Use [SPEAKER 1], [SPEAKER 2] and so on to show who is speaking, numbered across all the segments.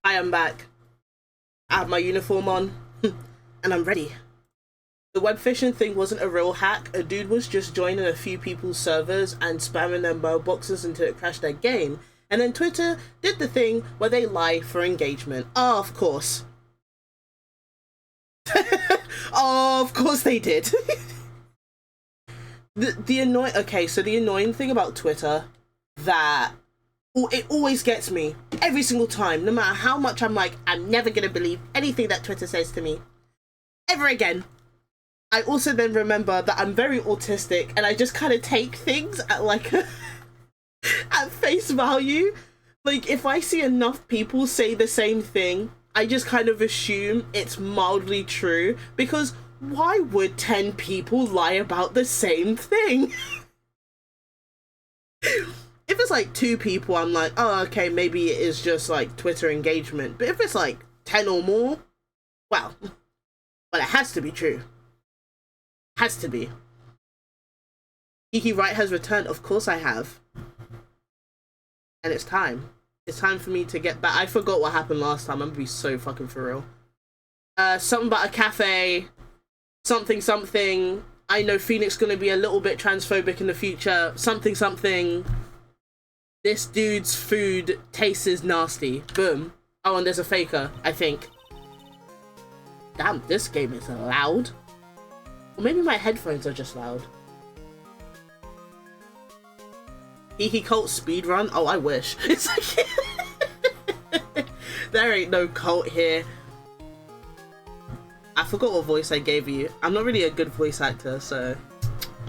[SPEAKER 1] I am back. I have my uniform on, and I'm ready. The web phishing thing wasn't a real hack. A dude was just joining a few people's servers and spamming their mailboxes until it crashed their game. And then Twitter did the thing where they lie for engagement. Oh, of course. Oh, of course they did. the annoying thing about Twitter that it always gets me every single time, no matter how much I'm like, I'm never gonna believe anything that Twitter says to me ever again. I also then remember that I'm very autistic and I just kind of take things at like at face value. Like if I see enough people say the same thing, I just kind of assume it's mildly true, because why would 10 people lie about the same thing? If it's like 2 people, I'm like, oh, okay, maybe it is just like Twitter engagement. But if it's like 10 or more, well, it has to be true. Has to be. Kiki Wright has returned. Of course I have. And it's time. It's time for me to get back. I forgot what happened last time. I'm gonna be so fucking for real. Something about a cafe. Something. I know Phoenix gonna be a little bit transphobic in the future. Something. This dude's food tastes nasty. Boom. Oh, and there's a faker, I think. Damn, this game is loud. Or maybe my headphones are just loud. Hee cult speedrun? Oh, I wish. It's like there ain't no cult here. I forgot what voice I gave you. I'm not really a good voice actor, so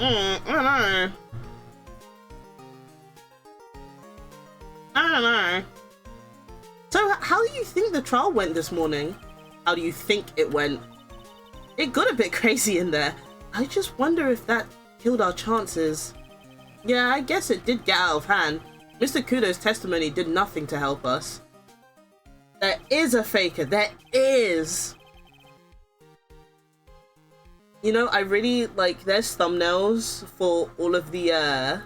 [SPEAKER 1] I don't know. So how do you think the trial went this morning? How do you think it went? It got a bit crazy in there. I just wonder if that killed our chances. Yeah, I guess it did get out of hand. Mr. Kudo's testimony did nothing to help us. There is a faker. There is. You know, I really like, there's thumbnails for all of the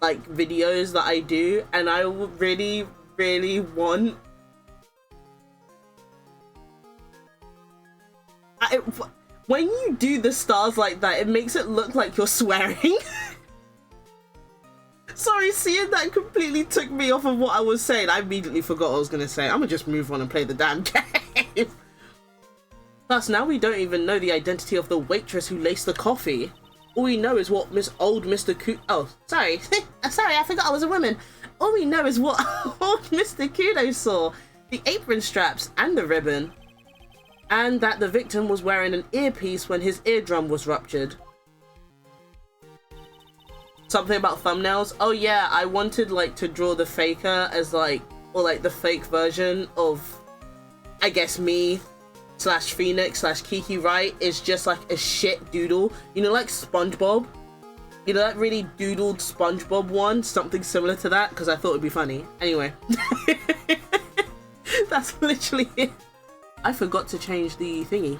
[SPEAKER 1] like videos that I do, and I really want when you do the stars like that, it makes it look like you're swearing. Sorry, seeing that completely took me off of what I was saying. I immediately forgot what I was gonna say. I'm gonna just move on and play the damn game. Plus, now we don't even know the identity of the waitress who laced the coffee. All we know is what Mr. Kudo... Oh, sorry. Sorry, I forgot I was a woman. All we know is what old Mr. Kudo saw. The apron straps and the ribbon. And that the victim was wearing an earpiece when his eardrum was ruptured. Something about thumbnails. Oh yeah, I wanted like to draw the faker as like, or like the fake version of, I guess, me / Phoenix / Kiki Wright is just like a shit doodle. You know, like SpongeBob? You know that really doodled SpongeBob one? Something similar to that, because I thought it'd be funny. Anyway. That's literally it. I forgot to change the thingy.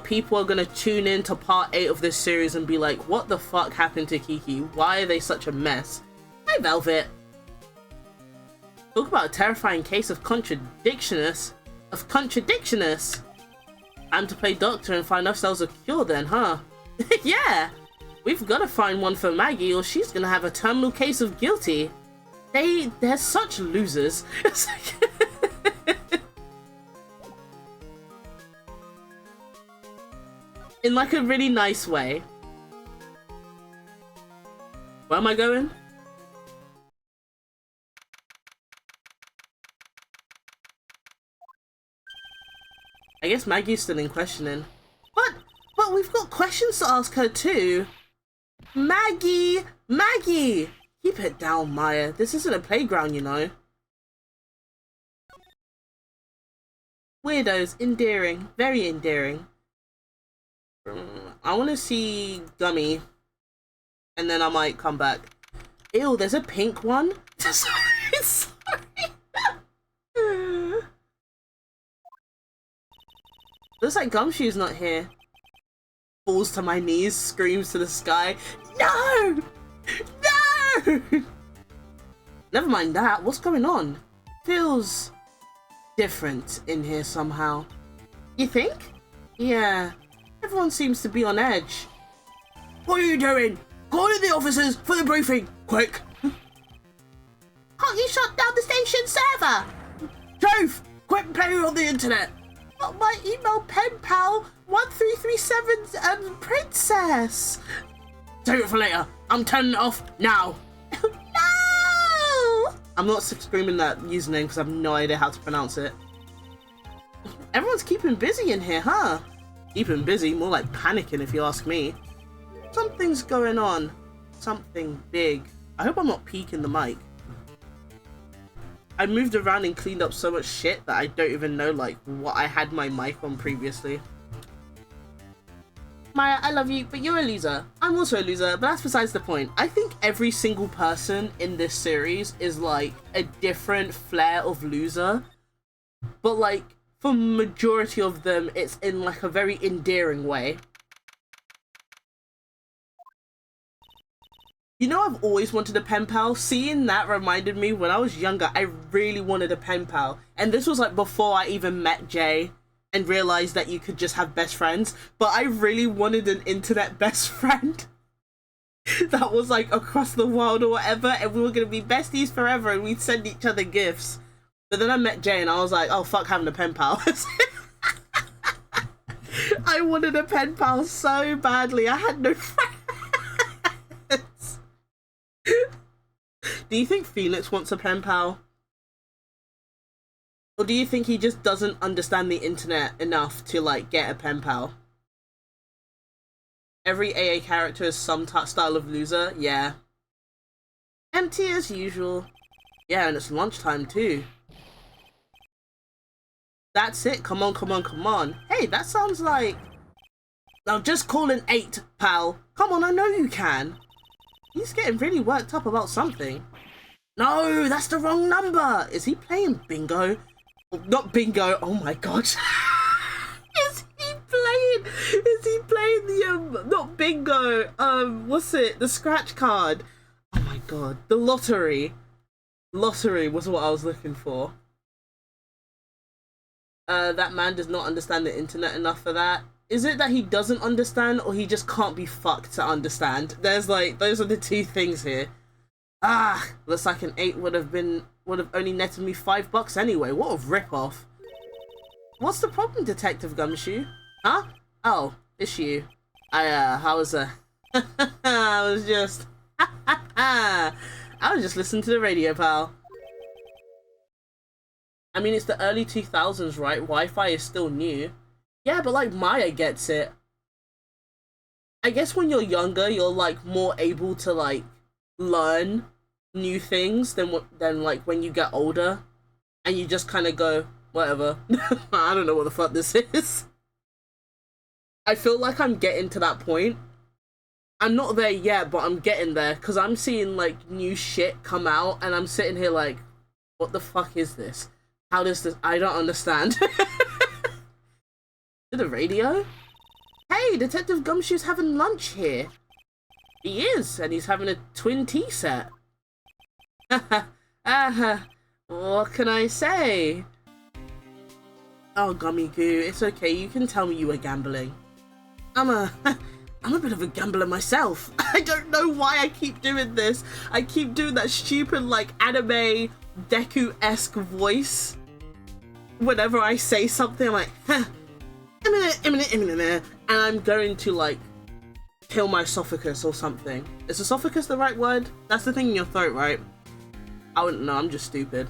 [SPEAKER 1] People are gonna tune in to part 8 of this series and be like, what the fuck happened to Kiki? Why are they such a mess? Hi, Velvet. Talk about a terrifying case of contradictionist. Time to play doctor and find ourselves a cure then, huh? Yeah! We've got to find one for Maggie or she's gonna have a terminal case of guilty. They're such losers. It's like in like a really nice way. Where am I going? I guess Maggie's still in questioning. But we've got questions to ask her too. Maggie! Keep it down, Maya. This isn't a playground, you know. Weirdos, endearing, very endearing. I want to see Gummy, and then I might come back. Ew, there's a pink one? Sorry. Looks like Gumshoe's not here. falls to my knees, screams to the sky, no! No! Never mind that, what's going on? Feels different in here somehow. You think? Yeah, everyone seems to be on edge. What are you doing? Call in the officers for the briefing, quick! Can't you shut down the station server? Truth! Quit playing on the internet! Not my email pen pal 1337's princess! Save it for later. I'm turning it off now. No! I'm not screaming that username because I have no idea how to pronounce it. Everyone's keeping busy in here, huh? Keeping busy, more like panicking if you ask me. Something's going on. Something big. I hope I'm not peeking the mic. I moved around and cleaned up so much shit that I don't even know like what I had my mic on previously. Maya, I love you, but you're a loser. I'm also a loser, but that's besides the point. I think every single person in this series is like a different flair of loser. But like, for majority of them, it's in like a very endearing way. You know, I've always wanted a pen pal. Seeing that reminded me when I was younger, I really wanted a pen pal. And this was like before I even met Jay and realized that you could just have best friends. But I really wanted an internet best friend that was like across the world or whatever. And we were going to be besties forever and we'd send each other gifts. But then I met Jay and I was like, oh, fuck having a pen pal. I wanted a pen pal so badly. I had no friends. Do you think Felix wants a pen pal? Or do you think he just doesn't understand the internet enough to like get a pen pal? Every AA character is some style of loser, yeah. Empty as usual. Yeah, and it's lunchtime too. That's it, come on, come on, come on. Hey, that sounds like... Now just call an 8, pal. Come on, I know you can. He's getting really worked up about something. No, that's the wrong number. Is he playing bingo? Oh, not bingo. Oh my god. Is he playing the not bingo? What's it? The scratch card. Oh my god. The lottery. Lottery was what I was looking for. That man does not understand the internet enough for that. Is it that he doesn't understand or he just can't be fucked to understand? There's like, those are the two things here. Ah, looks like an 8 would have only netted me $5 anyway. What a rip-off. What's the problem, Detective Gumshoe? Huh? Oh, it's you. I was just listening to the radio, pal. I mean, it's the early 2000s, right? Wi-Fi is still new. Yeah, but like Maya gets it. I guess when you're younger, you're like more able to like learn new things than like when you get older, and you just kind of go whatever. I don't know what the fuck this is. I feel like I'm getting to that point. I'm not there yet, but I'm getting there because I'm seeing like new shit come out, and I'm sitting here like, what the fuck is this? How does this? I don't understand. To the radio? Hey, Detective Gumshoe's having lunch here. He is, and he's having a twin tea set. What can I say? Oh, Gummy Goo, it's okay, you can tell me you were gambling. I'm a bit of a gambler myself. I don't know why I keep doing this. I keep doing that stupid, like, anime Deku-esque voice. Whenever I say something, I'm like, and I'm going to, like, kill my esophagus or something. Is esophagus the right word? That's the thing in your throat, right? I wouldn't know, I'm just stupid.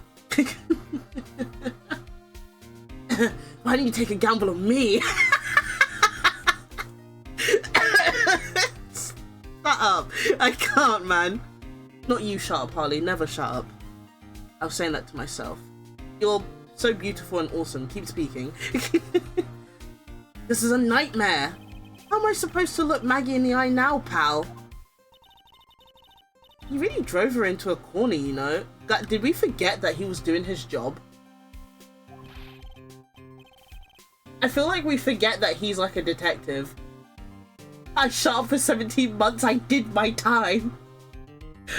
[SPEAKER 1] Why don't you take a gamble on me? Shut up. I can't, man. Not you, shut up, Harley. Never shut up. I was saying that to myself. You're so beautiful and awesome. Keep speaking. This is a nightmare. How am I supposed to look Maggie in the eye now, pal? He really drove her into a corner, you know. Did we forget that he was doing his job? I feel like we forget that he's like a detective. I shut up for 17 months. I did my time.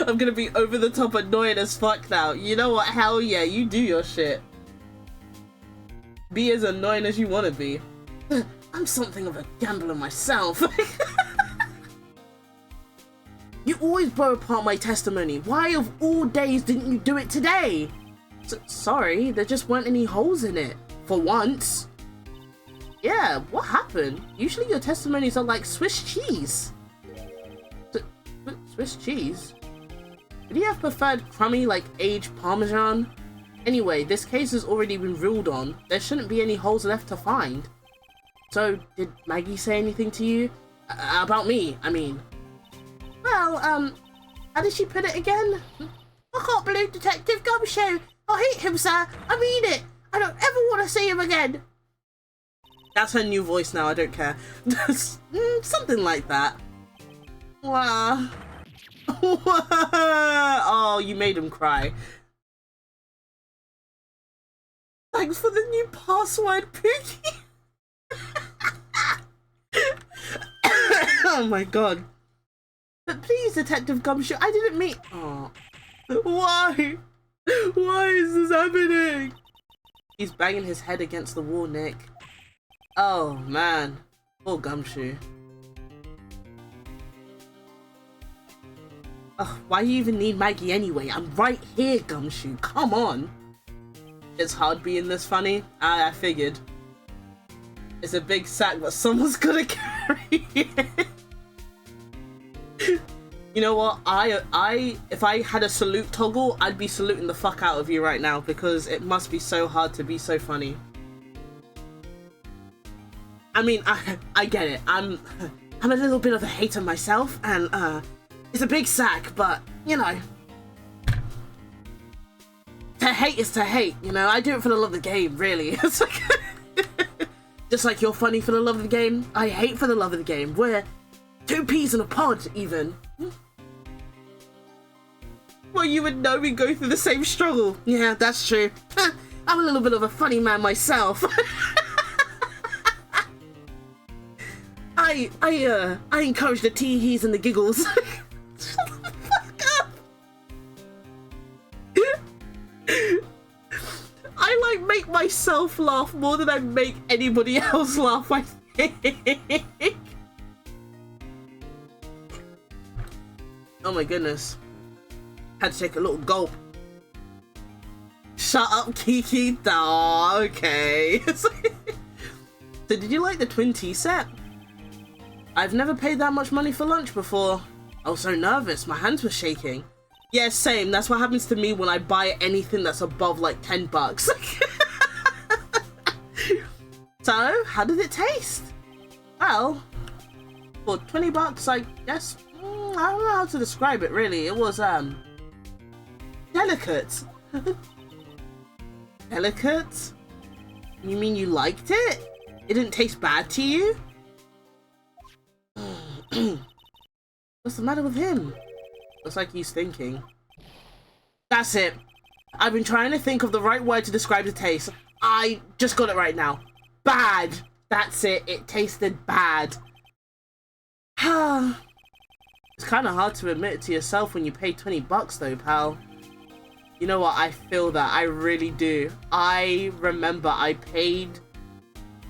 [SPEAKER 1] I'm gonna be over the top annoying as fuck now. You know what? Hell yeah, you do your shit. Be as annoying as you want to be. I'm something of a gambler myself. You always blow apart my testimony. Why of all days didn't you do it today? Sorry, there just weren't any holes in it. For once. Yeah, what happened? Usually your testimonies are like Swiss cheese. Swiss cheese? Did he have preferred crummy, like aged Parmesan? Anyway, this case has already been ruled on. There shouldn't be any holes left to find. So, did Maggie say anything to you? About me, I mean. Well, how did she put it again? I can't believe Detective Gumshoe. I hate him, sir. I mean it. I don't ever want to see him again. That's her new voice now, I don't care. Something like that. Wow. Oh, you made him cry. Thanks for the new password, Pookie. Oh my god. But please, Detective Gumshoe, I didn't mean... Oh. Why? Why is this happening? He's banging his head against the wall, Nick. Oh, man. Poor Gumshoe. Ugh, why do you even need Maggie anyway? I'm right here, Gumshoe. Come on. It's hard being this funny. I figured. It's a big sack, but someone's gonna carry it. You know what? If I had a salute toggle, I'd be saluting the fuck out of you right now because it must be so hard to be so funny. I mean, I get it. I'm a little bit of a hater myself, and it's a big sack, but you know, to hate is to hate. You know, I do it for the love of the game, really. It's like, just like you're funny for the love of the game, I hate for the love of the game. We're two peas in a pod, even. Well, you would know we go through the same struggle. Yeah, that's true. I'm a little bit of a funny man myself. I encourage the tee-hees and the giggles. Shut the fuck up. I like make myself laugh more than I make anybody else laugh, I think. Oh my goodness. Had to take a little gulp. Shut up, Kiki. Oh, okay. So did you like the twin tea set? I've never paid that much money for lunch before. I was so nervous, my hands were shaking. Yeah, same. That's what happens to me when I buy anything that's above like 10 bucks. So, how did it taste? Well, for 20 bucks, I guess, I don't know how to describe it really. It was, delicate. Delicate? You mean you liked it? It didn't taste bad to you? What's the matter with him? Looks like he's thinking. That's it. I've been trying to think of the right word to describe the taste. I just got it right now. Bad. That's it. It tasted bad. It's kind of hard to admit it to yourself when you pay 20 bucks though, pal. You know what? I feel that. I really do. I remember I paid...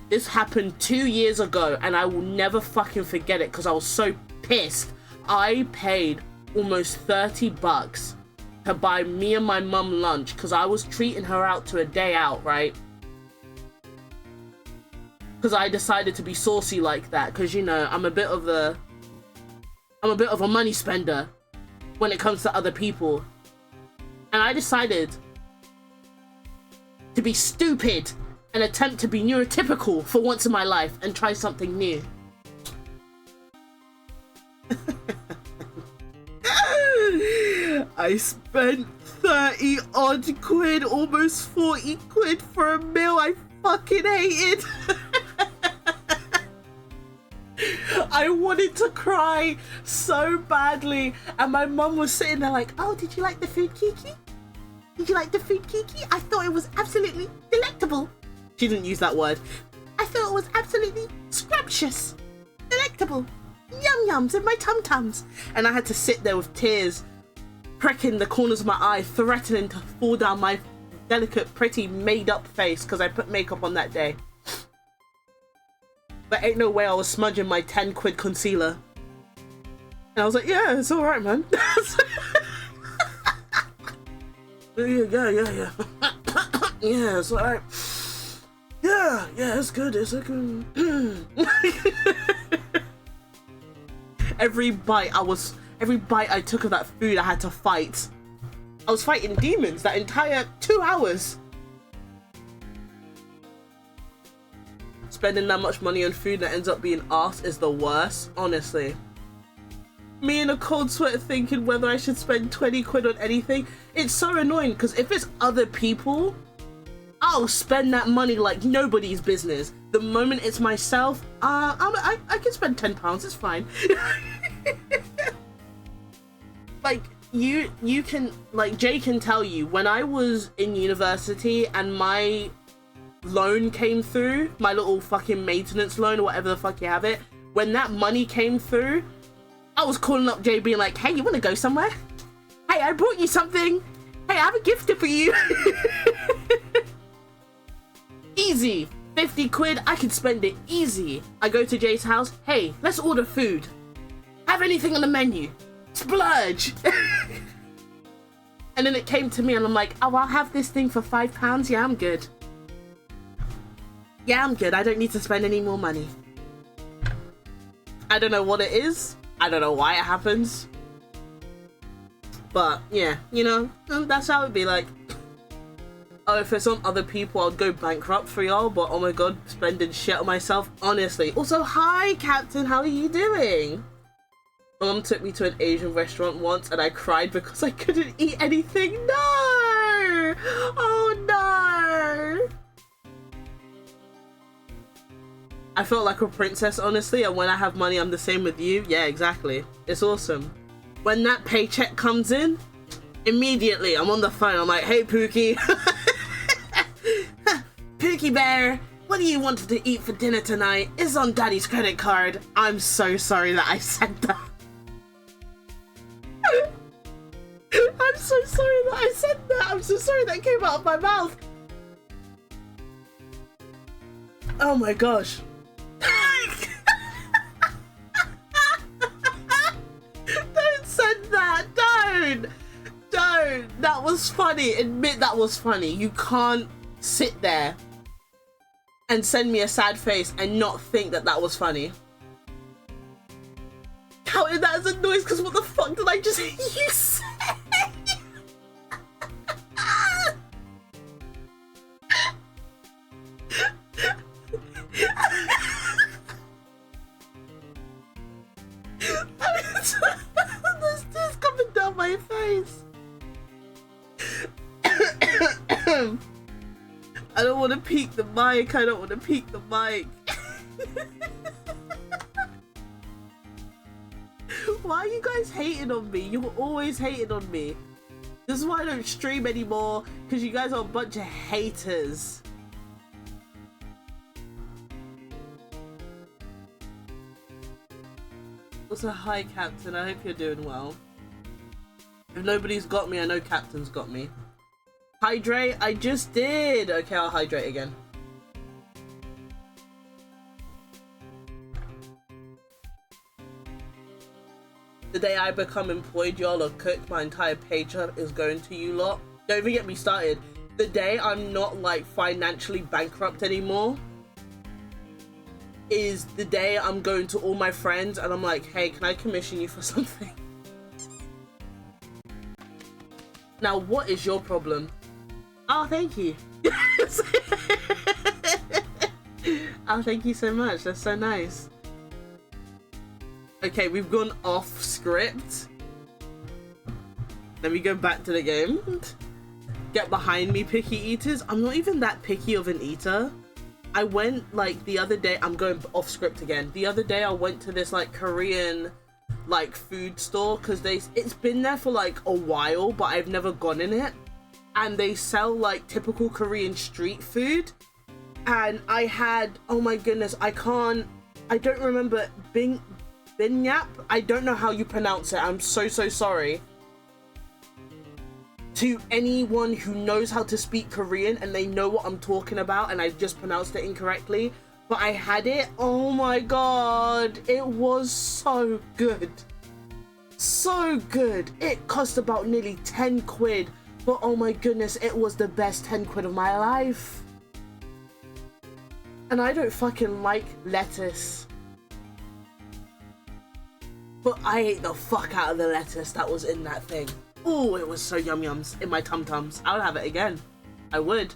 [SPEAKER 1] This happened 2 years ago and I will never fucking forget it because I was so pissed. I paid almost 30 bucks to buy me and my mum lunch because I was treating her out to a day out, right? Because I decided to be saucy like that because, you know, I'm a bit of a money spender when it comes to other people. And I decided to be stupid and attempt to be neurotypical for once in my life and try something new. I spent 30 odd quid, almost 40 quid for a meal I fucking hated. I wanted to cry so badly and my mum was sitting there like, oh, did you like the food, Kiki? Did you like the food, Kiki? I thought it was absolutely delectable. She didn't use that word. I thought it was absolutely scrumptious. Delectable. yum yums in my tum tums. And I had to sit there with tears pricking the corners of my eye, threatening to fall down my delicate, pretty, made-up face because I put makeup on that day. But ain't no way I was smudging my 10 quid concealer. And I was like, yeah, it's alright, man. Yeah. Yeah, it's alright. Yeah, it's good, it's good. Every bite I took of that food, I had to fight. I was fighting demons that entire 2 hours. Spending that much money on food that ends up being arse is the worst, honestly. Me in a cold sweat thinking whether I should spend 20 quid on anything. It's so annoying because if it's other people, I'll spend that money like nobody's business. The moment it's myself, I can spend £10, it's fine. Like, you can, like, Jay can tell you, when I was in university and my loan came through, my little fucking maintenance loan or whatever the fuck you have it, when that money came through, I was calling up Jay being like, hey, you want to go somewhere? Hey, I brought you something. Hey, I have a gift for you. Easy. 50 quid, I can spend it easy. I go to Jay's house. Hey, let's order food. Have anything on the menu. Splurge. And then it came to me and I'm like, oh, I'll have this thing for £5. Yeah, I'm good. Yeah, I'm good. I don't need to spend any more money. I don't know what it is. I don't know why it happens. But yeah, you know, that's how it'd be like. Oh, if it's on other people, I'd go bankrupt for y'all, but oh my god, spending shit on myself, honestly. Also, hi, Captain, how are you doing? My mum took me to an Asian restaurant once and I cried because I couldn't eat anything. No! Oh no! I felt like a princess, honestly, and when I have money, I'm the same with you. Yeah, exactly. It's awesome. When that paycheck comes in, immediately I'm on the phone. I'm like, hey, Pookie. Pookie Bear, what do you want to eat for dinner tonight? It's on Daddy's credit card. I'm so sorry that I said that. I'm so sorry that I said that. I'm so sorry that came out of my mouth. Oh my gosh. Don't send that. Don't. That was funny. Admit that was funny. You can't sit there and send me a sad face and not think that that was funny. Counting that as a noise because what the fuck did I just hear you say? There's tears coming down my face. I don't want to peek the mic. Why are you guys hating on me? You were always hating on me. This is why I don't stream anymore, because you guys are a bunch of haters. Also, hi Captain, I hope you're doing well. If nobody's got me, I know Captain's got me. Hydrate? I just did! Okay, I'll hydrate again. The day I become employed, y'all, or cooked, my entire paycheck is going to you lot. Don't even get me started. The day I'm not, like, financially bankrupt anymore is the day I'm going to all my friends and I'm like, hey, can I commission you for something? Now, what is your problem? Oh, thank you. Oh, thank you so much. That's so nice. Okay, we've gone off script. Let me go back to the game. Get behind me, picky eaters. I'm not even that picky of an eater. I went, like, the other day, I'm going off script again. The other day I went to this, like, Korean, like, food store because it's been there for, like, a while, but I've never gone in it. And they sell, like, typical Korean street food. And I had, oh my goodness, I don't remember Binyap. I don't know how you pronounce it. I'm so sorry to anyone who knows how to speak Korean and they know what I'm talking about and I just pronounced it incorrectly. But I had it. Oh my god, it was so good. So good. It cost about nearly 10 quid, but oh my goodness, it was the best 10 quid of my life. And I don't fucking like lettuce, but I ate the fuck out of the lettuce that was in that thing. Oh, it was so yum yums in my tum-tums. I would have it again. I would.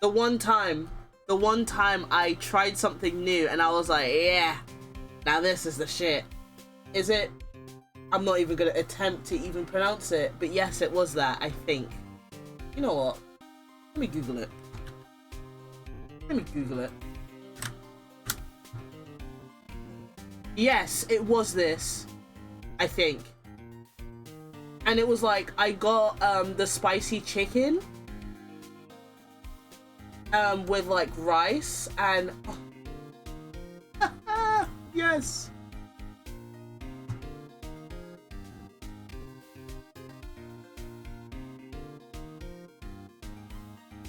[SPEAKER 1] The one time I tried something new and I was like, yeah, now this is the shit. Is it? I'm not even gonna attempt to even pronounce it, but yes, it was that, I think. You know what? Let me Google it. Yes, it was this, I think. And it was like, I got the spicy chicken with like rice and yes.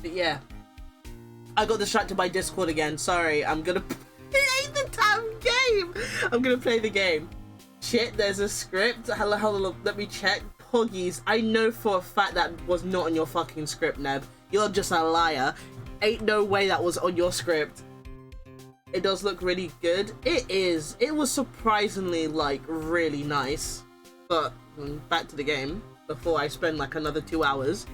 [SPEAKER 1] But yeah, I got distracted by Discord again. Sorry, I'm gonna play the damn game. I'm gonna play the game. Shit, there's a script. Hello, let me check. Poggies, I know for a fact that was not on your fucking script, Neb. You're just a liar. Ain't no way that was on your script. It does look really good. It is. It was surprisingly, like, really nice. But, back to the game, before I spend, like, another 2 hours.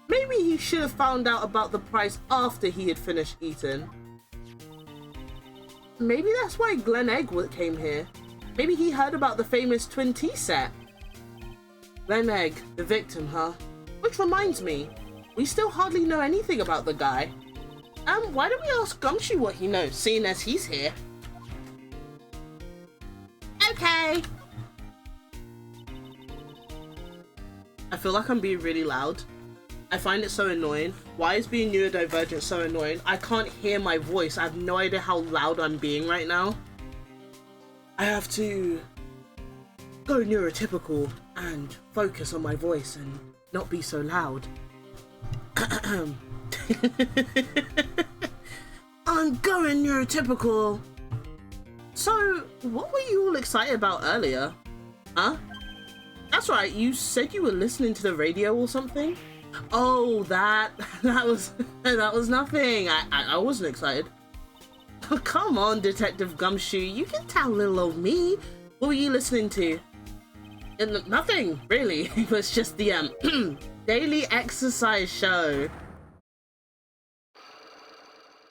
[SPEAKER 1] Maybe he should have found out about the price after he had finished eating. Maybe that's why Glen Egg came here. Maybe he heard about the famous twin tea set. Glen Egg, the victim, huh? Which reminds me, we still hardly know anything about the guy. Why don't we ask Gumshoe what he knows, seeing as he's here? Okay. I feel like I'm being really loud. I find it so annoying. Why is being neurodivergent so annoying? I can't hear my voice. I have no idea how loud I'm being right now. I have to go neurotypical and focus on my voice and not be so loud. I'm going neurotypical. So, what were you all excited about earlier? Huh? That's right, you said you were listening to the radio or something? Oh, that was nothing. I wasn't excited. Oh, come on, Detective Gumshoe. You can tell little old me. What were you listening to? Nothing, really. It was just the daily exercise show.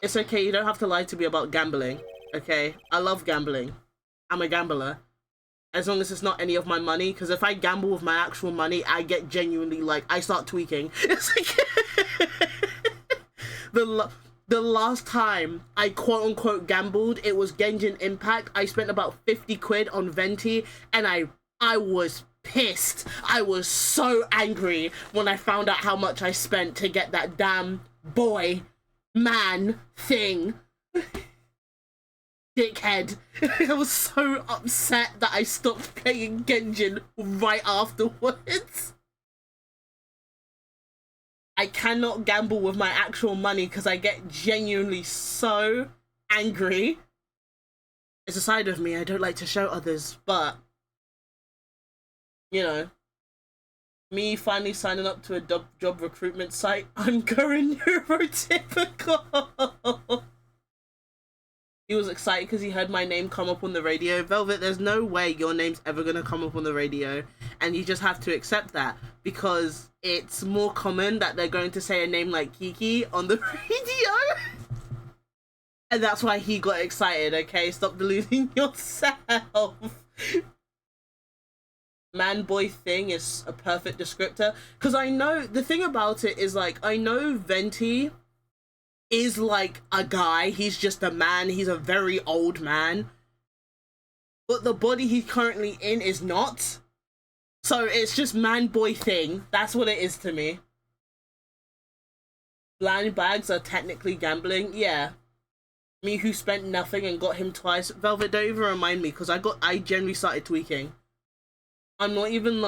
[SPEAKER 1] It's okay, you don't have to lie to me about gambling, okay? I love gambling. I'm a gambler. As long as it's not any of my money, because if I gamble with my actual money, I get genuinely, like, I start tweaking. It's like... The last time I quote-unquote gambled, it was Genshin Impact. I spent about 50 quid on Venti, and I was pissed. I was so angry when I found out how much I spent to get that damn boy, man thing. Dickhead. I was so upset that I stopped playing Genshin right afterwards. I cannot gamble with my actual money because I get genuinely so angry. It's a side of me I don't like to show others, but, you know, me finally signing up to a job recruitment site, I'm going neurotypical. He was excited because he heard my name come up on the radio. Velvet, there's no way your name's ever going to come up on the radio. And you just have to accept that. Because it's more common that they're going to say a name like Kiki on the radio. And that's why he got excited, okay? Stop deluding yourself. Man boy thing is a perfect descriptor. Because I know, the thing about it is, like, I know Venti is like a guy. He's just a man. He's a very old man. But the body he's currently in is not. So it's just man boy thing. That's what it is to me. Blind bags are technically gambling. Yeah. Me who spent nothing and got him twice. Velvet, don't even remind me, because I genuinely started tweaking. I'm not even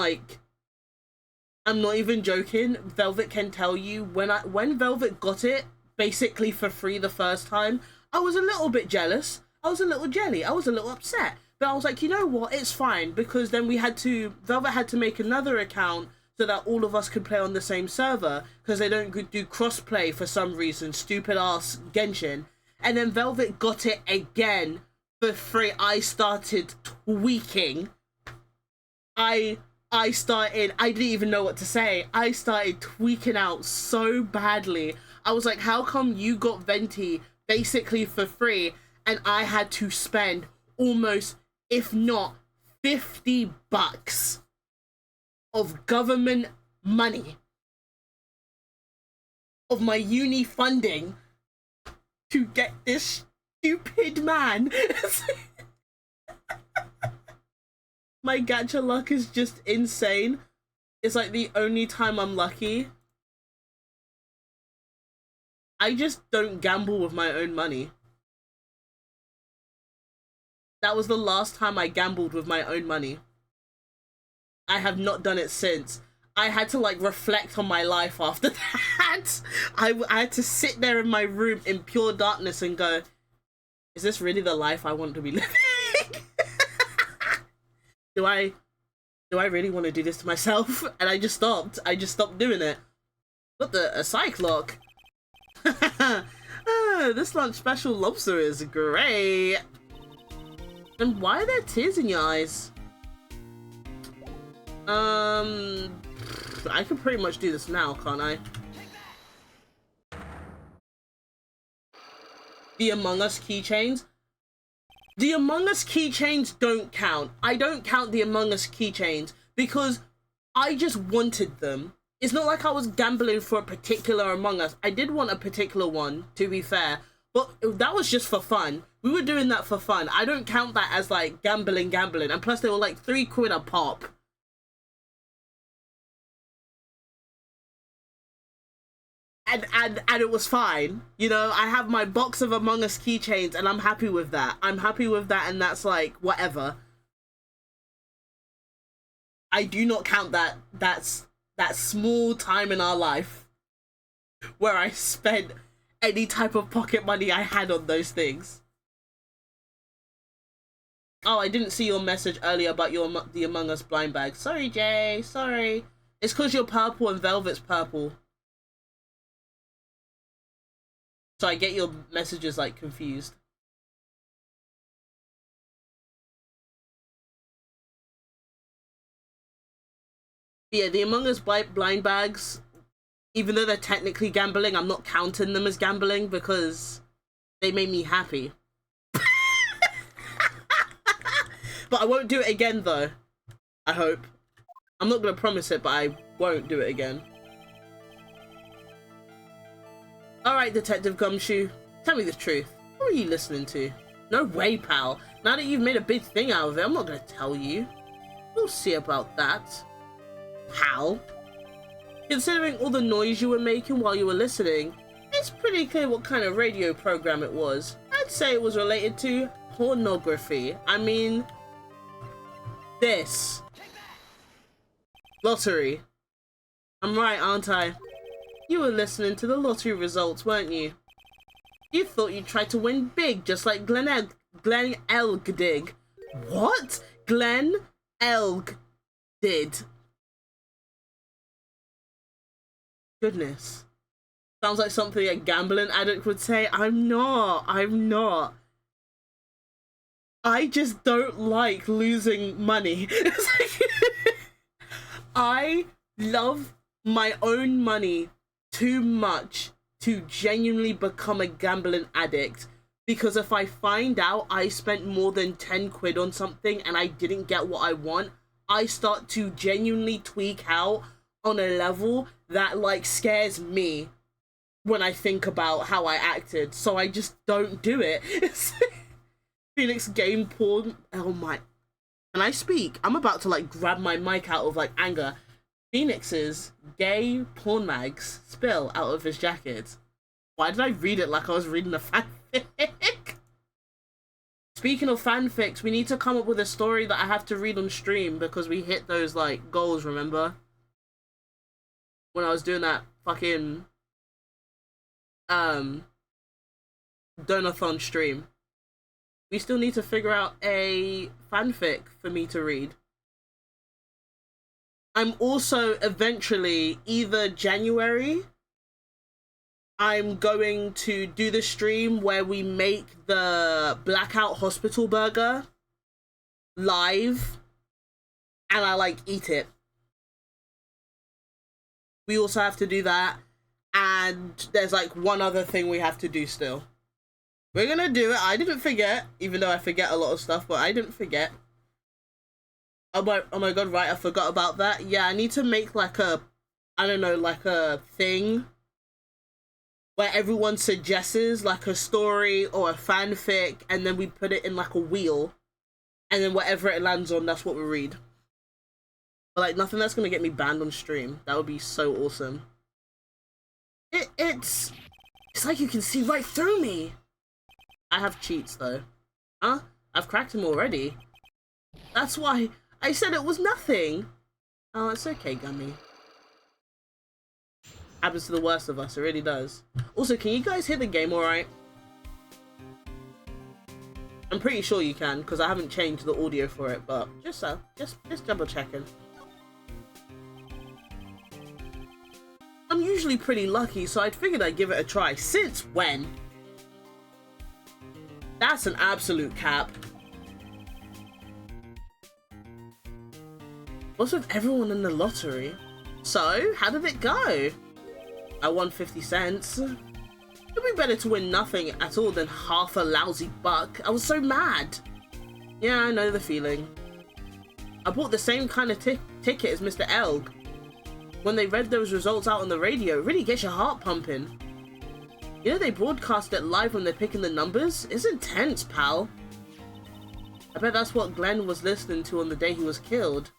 [SPEAKER 1] joking. Velvet can tell you, when Velvet got it basically for free the first time, I was a little bit jealous. I was a little jelly. I was a little upset. But I was like, you know what? It's fine, because then Velvet had to make another account so that all of us could play on the same server, because they don't do cross-play for some reason, stupid ass Genshin. And then Velvet got it again for free. I started tweaking. I didn't even know what to say. I started tweaking out so badly. I was like, how come you got Venti basically for free and I had to spend almost, if not $50 of government money, of my uni funding, to get this stupid man? My gacha luck is just insane. It's like the only time I'm lucky. I just don't gamble with my own money. That was the last time I gambled with my own money. I have not done it since. I had to like reflect on my life after that. I had to sit there in my room in pure darkness and go, is this really the life I want to be living? Do I really want to do this to myself? And I just stopped. I just stopped doing it. What a psych lock. This lunch special lobster is great. And why are there tears in your eyes? I can pretty much do this now, can't I? The Among Us keychains. The Among Us keychains don't count. I don't count the Among Us keychains because I just wanted them. It's not like I was gambling for a particular Among Us. I did want a particular one, to be fair, but that was just for fun. We were doing that for fun. I don't count that as like gambling. And plus they were like £3 a pop. And it was fine. You know, I have my box of Among Us keychains and I'm happy with that. I'm happy with that, and that's like whatever. I do not count that small time in our life where I spent any type of pocket money I had on those things. Oh, I didn't see your message earlier about the Among Us blind bag. Sorry, Jay. Sorry. It's because you're purple and Velvet's purple. So I get your messages like confused. But yeah, the Among Us blind bags, even though they're technically gambling, I'm not counting them as gambling because they made me happy. But I won't do it again though. I hope. I'm not gonna promise it, but I won't do it again. Alright, Detective Gumshoe, tell me the truth. What are you listening to? No way, pal. Now that you've made a big thing out of it, I'm not gonna tell you. We'll see about that, pal. Considering all the noise you were making while you were listening, it's pretty clear what kind of radio program it was. I'd say it was related to pornography. I mean, this. Lottery. I'm right, aren't I? You were listening to the lottery results, weren't you? You thought you tried to win big, just like Glen Elg did. What? Glen Elg did. Goodness. Sounds like something a gambling addict would say. I'm not. I just don't like losing money. It's like I love my own money too much to genuinely become a gambling addict, because if I find out I spent more than 10 quid on something and I didn't get what I want, I start to genuinely tweak out on a level that like scares me when I think about how I acted, so I just don't do it. Phoenix game porn. Oh my. Can I speak? I'm about to like grab my mic out of like anger. Phoenix's gay porn mags spill out of his jacket. Why did I read it like I was reading a fanfic? speaking of fanfics, we need to come up with a story that I have to read on stream because we hit those, like, goals, remember? When I was doing that fucking, Donathon stream. We still need to figure out a fanfic for me to read. I'm also eventually, either January, I'm going to do the stream where we make the Blackout Hospital burger live and I like eat it. We also have to do that, and there's like one other thing we have to do still. We're gonna do it. I didn't forget, even though I forget a lot of stuff, but I didn't forget. Oh my god, right, I forgot about that. Yeah, I need to make like a, I don't know, like a thing where everyone suggests like a story or a fanfic, and then we put it in like a wheel, and then whatever it lands on, that's what we read. But like nothing that's gonna get me banned on stream. That would be so awesome. It's like you can see right through me. I have cheats though. Huh? I've cracked him already. That's why I said it was nothing. Oh, it's okay, Gummy. Happens to the worst of us, it really does. Also, can you guys hear the game alright? I'm pretty sure you can, because I haven't changed the audio for it, but just double checking. I'm usually pretty lucky, so I figured I'd give it a try. Since when? That's an absolute cap. What's with everyone in the lottery? So, how did it go? I won 50 cents. It'd be better to win nothing at all than half a lousy buck. I was so mad. Yeah, I know the feeling. I bought the same kind of ticket as Mr. Elg. When they read those results out on the radio, it really gets your heart pumping. You know they broadcast it live when they're picking the numbers? It's intense, pal. I bet that's what Glenn was listening to on the day he was killed.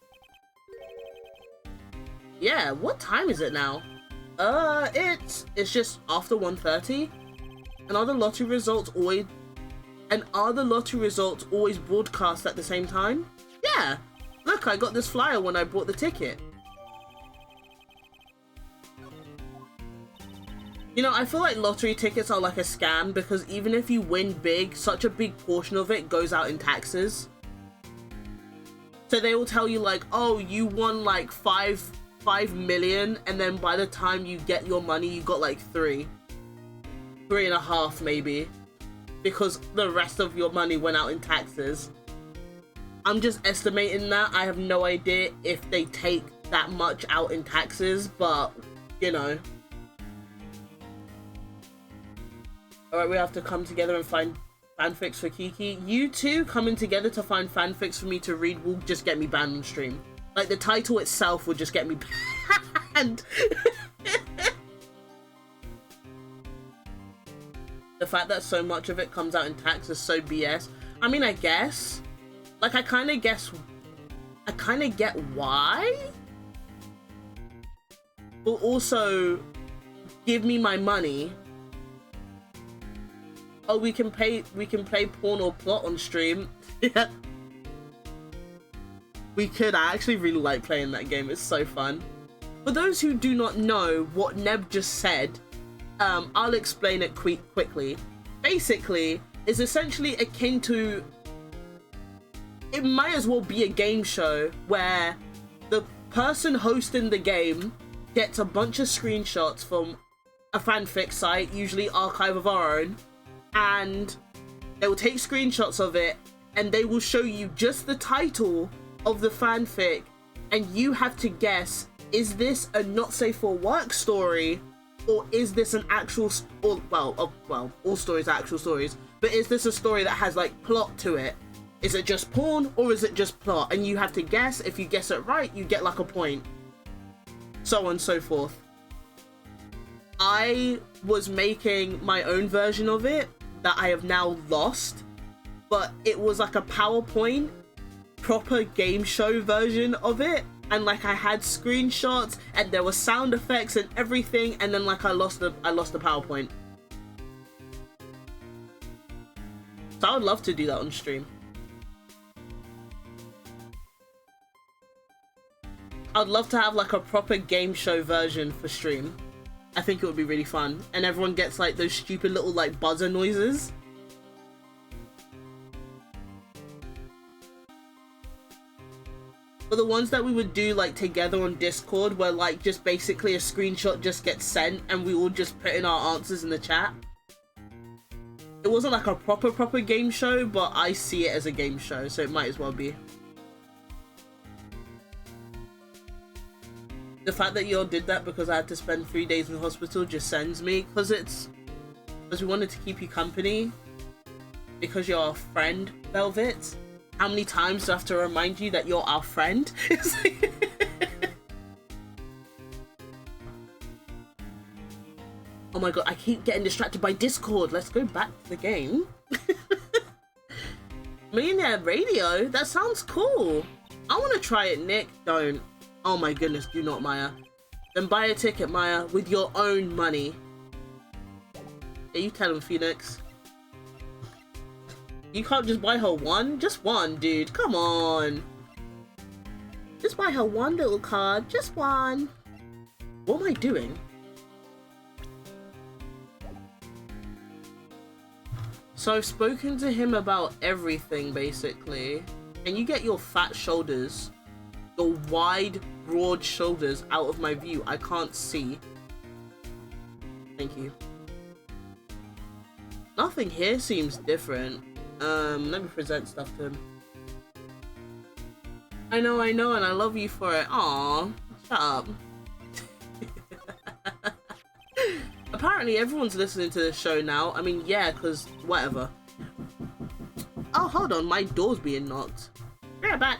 [SPEAKER 1] Yeah, what time is it now? It's just after 1:30. And are the lottery results always broadcast at the same time? Yeah. Look, I got this flyer when I bought the ticket. You know, I feel like lottery tickets are like a scam because even if you win big, such a big portion of it goes out in taxes. So they will tell you like, oh, you won like 5 million, and then by the time you get your money, you got like 3.5 maybe, because the rest of your money went out in taxes. I'm just estimating that. I have no idea if they take that much out in taxes, but you know. Alright, we have to come together and find fanfics for Kiki. You two coming together to find fanfics for me to read will just get me banned on stream. Like, the title itself would just get me banned. The fact that so much of it comes out in tax is so BS. I mean, I guess. Like, I kind of get why. But also, give me my money. Oh, we can play porn or plot on stream. Yeah. We could. I actually really like playing that game. It's so fun. For those who do not know what Neb just said, I'll explain it quickly. Basically, it's essentially akin to... It might as well be a game show where the person hosting the game gets a bunch of screenshots from a fanfic site, usually Archive of Our Own, and they will take screenshots of it and they will show you just the title of the fanfic, and you have to guess, is this a not safe for work story, or is this an actual, well, all stories are actual stories, but is this a story that has like plot to it? Is it just porn or is it just plot? And you have to guess. If you guess it right, you get like a point, so on and so forth. I was making my own version of it that I have now lost, but it was like a PowerPoint proper game show version of it, and like I had screenshots and there were sound effects and everything, and then like I lost the PowerPoint. So I would love to do that on stream. I'd love to have like a proper game show version for stream. I think it would be really fun. And everyone gets like those stupid little like buzzer noises. But the ones that we would do like together on Discord where like just basically a screenshot just gets sent and we all just put in our answers in the chat. It wasn't like a proper game show, but I see it as a game show, so it might as well be. The fact that y'all did that because I had to spend 3 days in the hospital just sends me, because we wanted to keep you company, because you're our friend, Velvet. How many times do I have to remind you that you're our friend? Oh my god, I keep getting distracted by Discord. Let's go back to the game. Millionaire Radio? That sounds cool. I want to try it, Nick. Don't. Oh my goodness, do not, Maya. Then buy a ticket, Maya, with your own money. Yeah, you tell him, Phoenix. You can't just buy her one? Just one, dude. Come on. Just buy her one little card. Just one. What am I doing? So I've spoken to him about everything, basically. Can you get your fat shoulders, your wide, broad shoulders out of my view? I can't see. Thank you. Nothing here seems different. Let me present stuff to him. I know, and I love you for it. Aww, shut up. Apparently everyone's listening to this show now. I mean, yeah, because whatever. Oh, hold on, my door's being knocked. Be right back.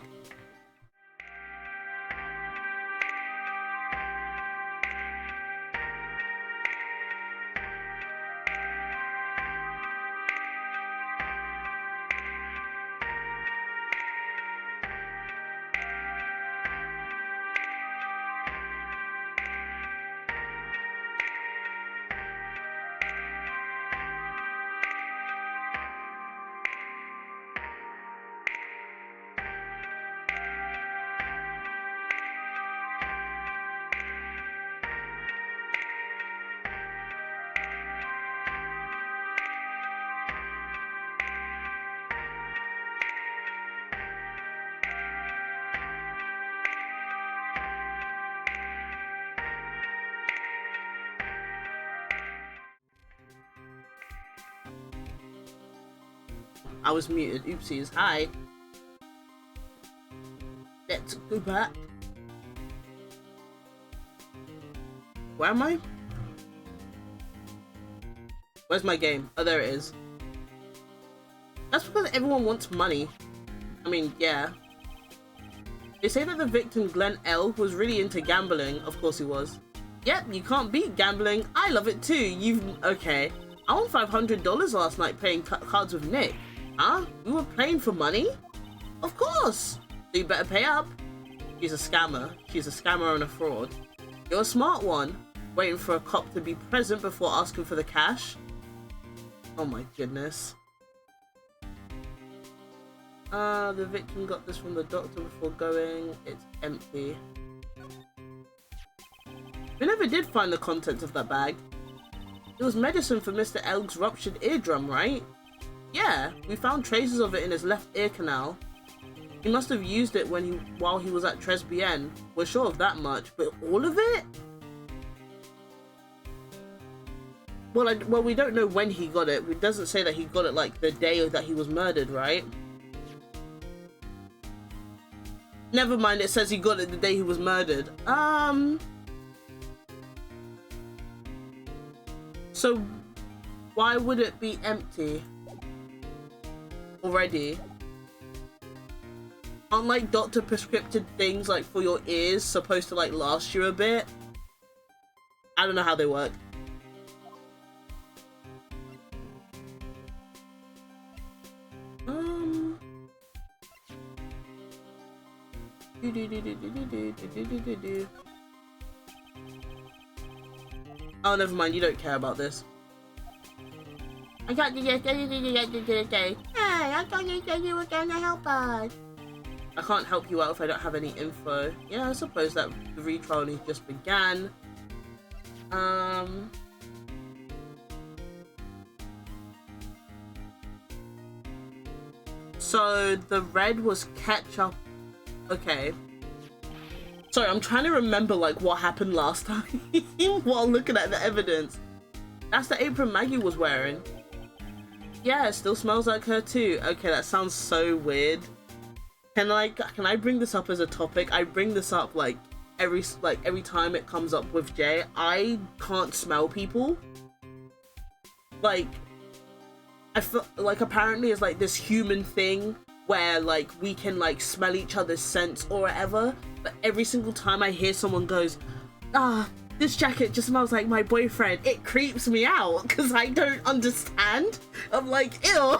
[SPEAKER 1] I was muted. Oopsies. Hi. Let's go back. Where am I? Where's my game? Oh, there it is. That's because everyone wants money. I mean, yeah. They say that the victim, Glenn L., was really into gambling. Of course he was. Yep, you can't beat gambling. I love it too. Okay. I won $500 last night playing cards with Nick. Huh? We were playing for money? Of course! So you better pay up. She's a scammer. She's a scammer and a fraud. You're a smart one. Waiting for a cop to be present before asking for the cash. Oh my goodness. The victim got this from the doctor before going. It's empty. We never did find the contents of that bag. It was medicine for Mr. Elg's ruptured eardrum, right? Yeah, we found traces of it in his left ear canal. He must have used it while he was at Tribulations. We're sure of that much, but all of it? Well, we don't know when he got it. It doesn't say that he got it like the day that he was murdered, right? Never mind, it says he got it the day he was murdered. So why would it be empty already? Aren't like doctor prescripted things like for your ears supposed to like last you a bit? I don't know how they work. Oh, never mind. You don't care about this. I got the I thought you said you were gonna help us. I can't help you out if I don't have any info. Yeah, I suppose that the retrial only just began. So the red was ketchup. Okay. Sorry, I'm trying to remember like what happened last time while looking at the evidence. That's the apron Maggie was wearing. Yeah, it still smells like her too. Okay, that sounds so weird. Can I bring this up as a topic? I bring this up like every time it comes up with Jay. I can't smell people. Like, I feel like apparently it's like this human thing where like we can like smell each other's scents or whatever, but every single time I hear someone goes, this jacket just smells like my boyfriend, it creeps me out because I don't understand. I'm like, ew.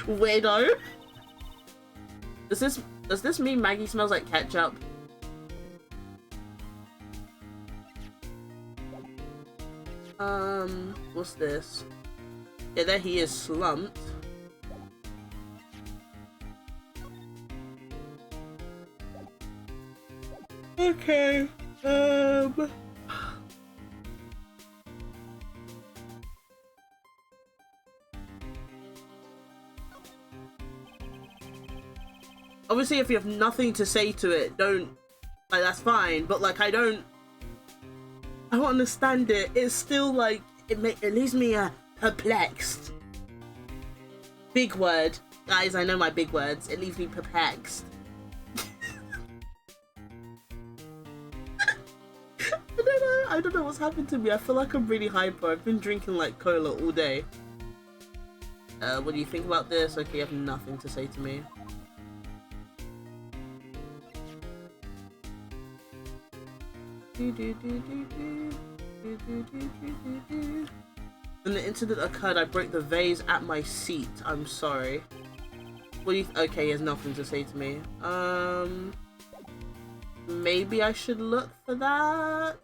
[SPEAKER 1] Weirdo. Does this mean Maggie smells like ketchup? What's this? Yeah, there he is, slumped. Okay, obviously if you have nothing to say to it, don't, like, that's fine, but like I don't understand it. It's still like it leaves me perplexed. Big word, guys, I know my big words. It leaves me perplexed. I don't know what's happened to me. I feel like I'm really hyper. I've been drinking like cola all day. What do you think about this? Okay, you have nothing to say to me. When the incident occurred, I broke the vase at my seat. I'm sorry. What do you okay, he has nothing to say to me. Maybe I should look for that.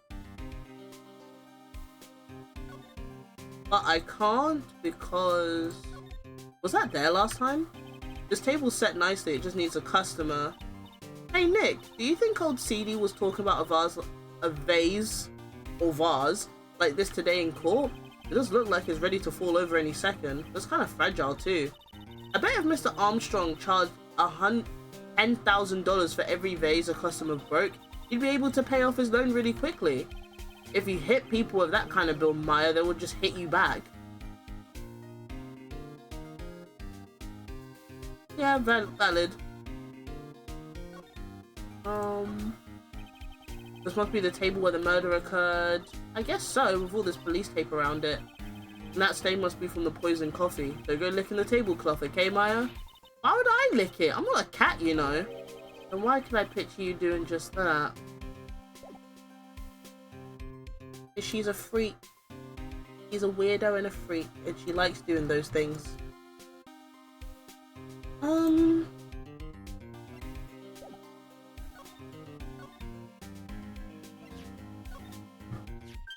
[SPEAKER 1] But I can't because... Was that there last time? This table's set nicely, it just needs a customer. Hey Nick, do you think old CD was talking about a vase like this today in court? It does look like it's ready to fall over any second. It's kind of fragile too. I bet if Mr. Armstrong charged $10,000 for every vase a customer broke, he'd be able to pay off his loan really quickly. If you hit people with that kind of bill, Maya, they will just hit you back. Yeah, valid. This must be the table where the murder occurred. I guess so, with all this police tape around it. And that stain must be from the poisoned coffee. So go lick in the tablecloth, okay, Maya? Why would I lick it? I'm not a cat, you know. And why could I picture you doing just that? She's a freak. She's a weirdo and a freak, and she likes doing those things. You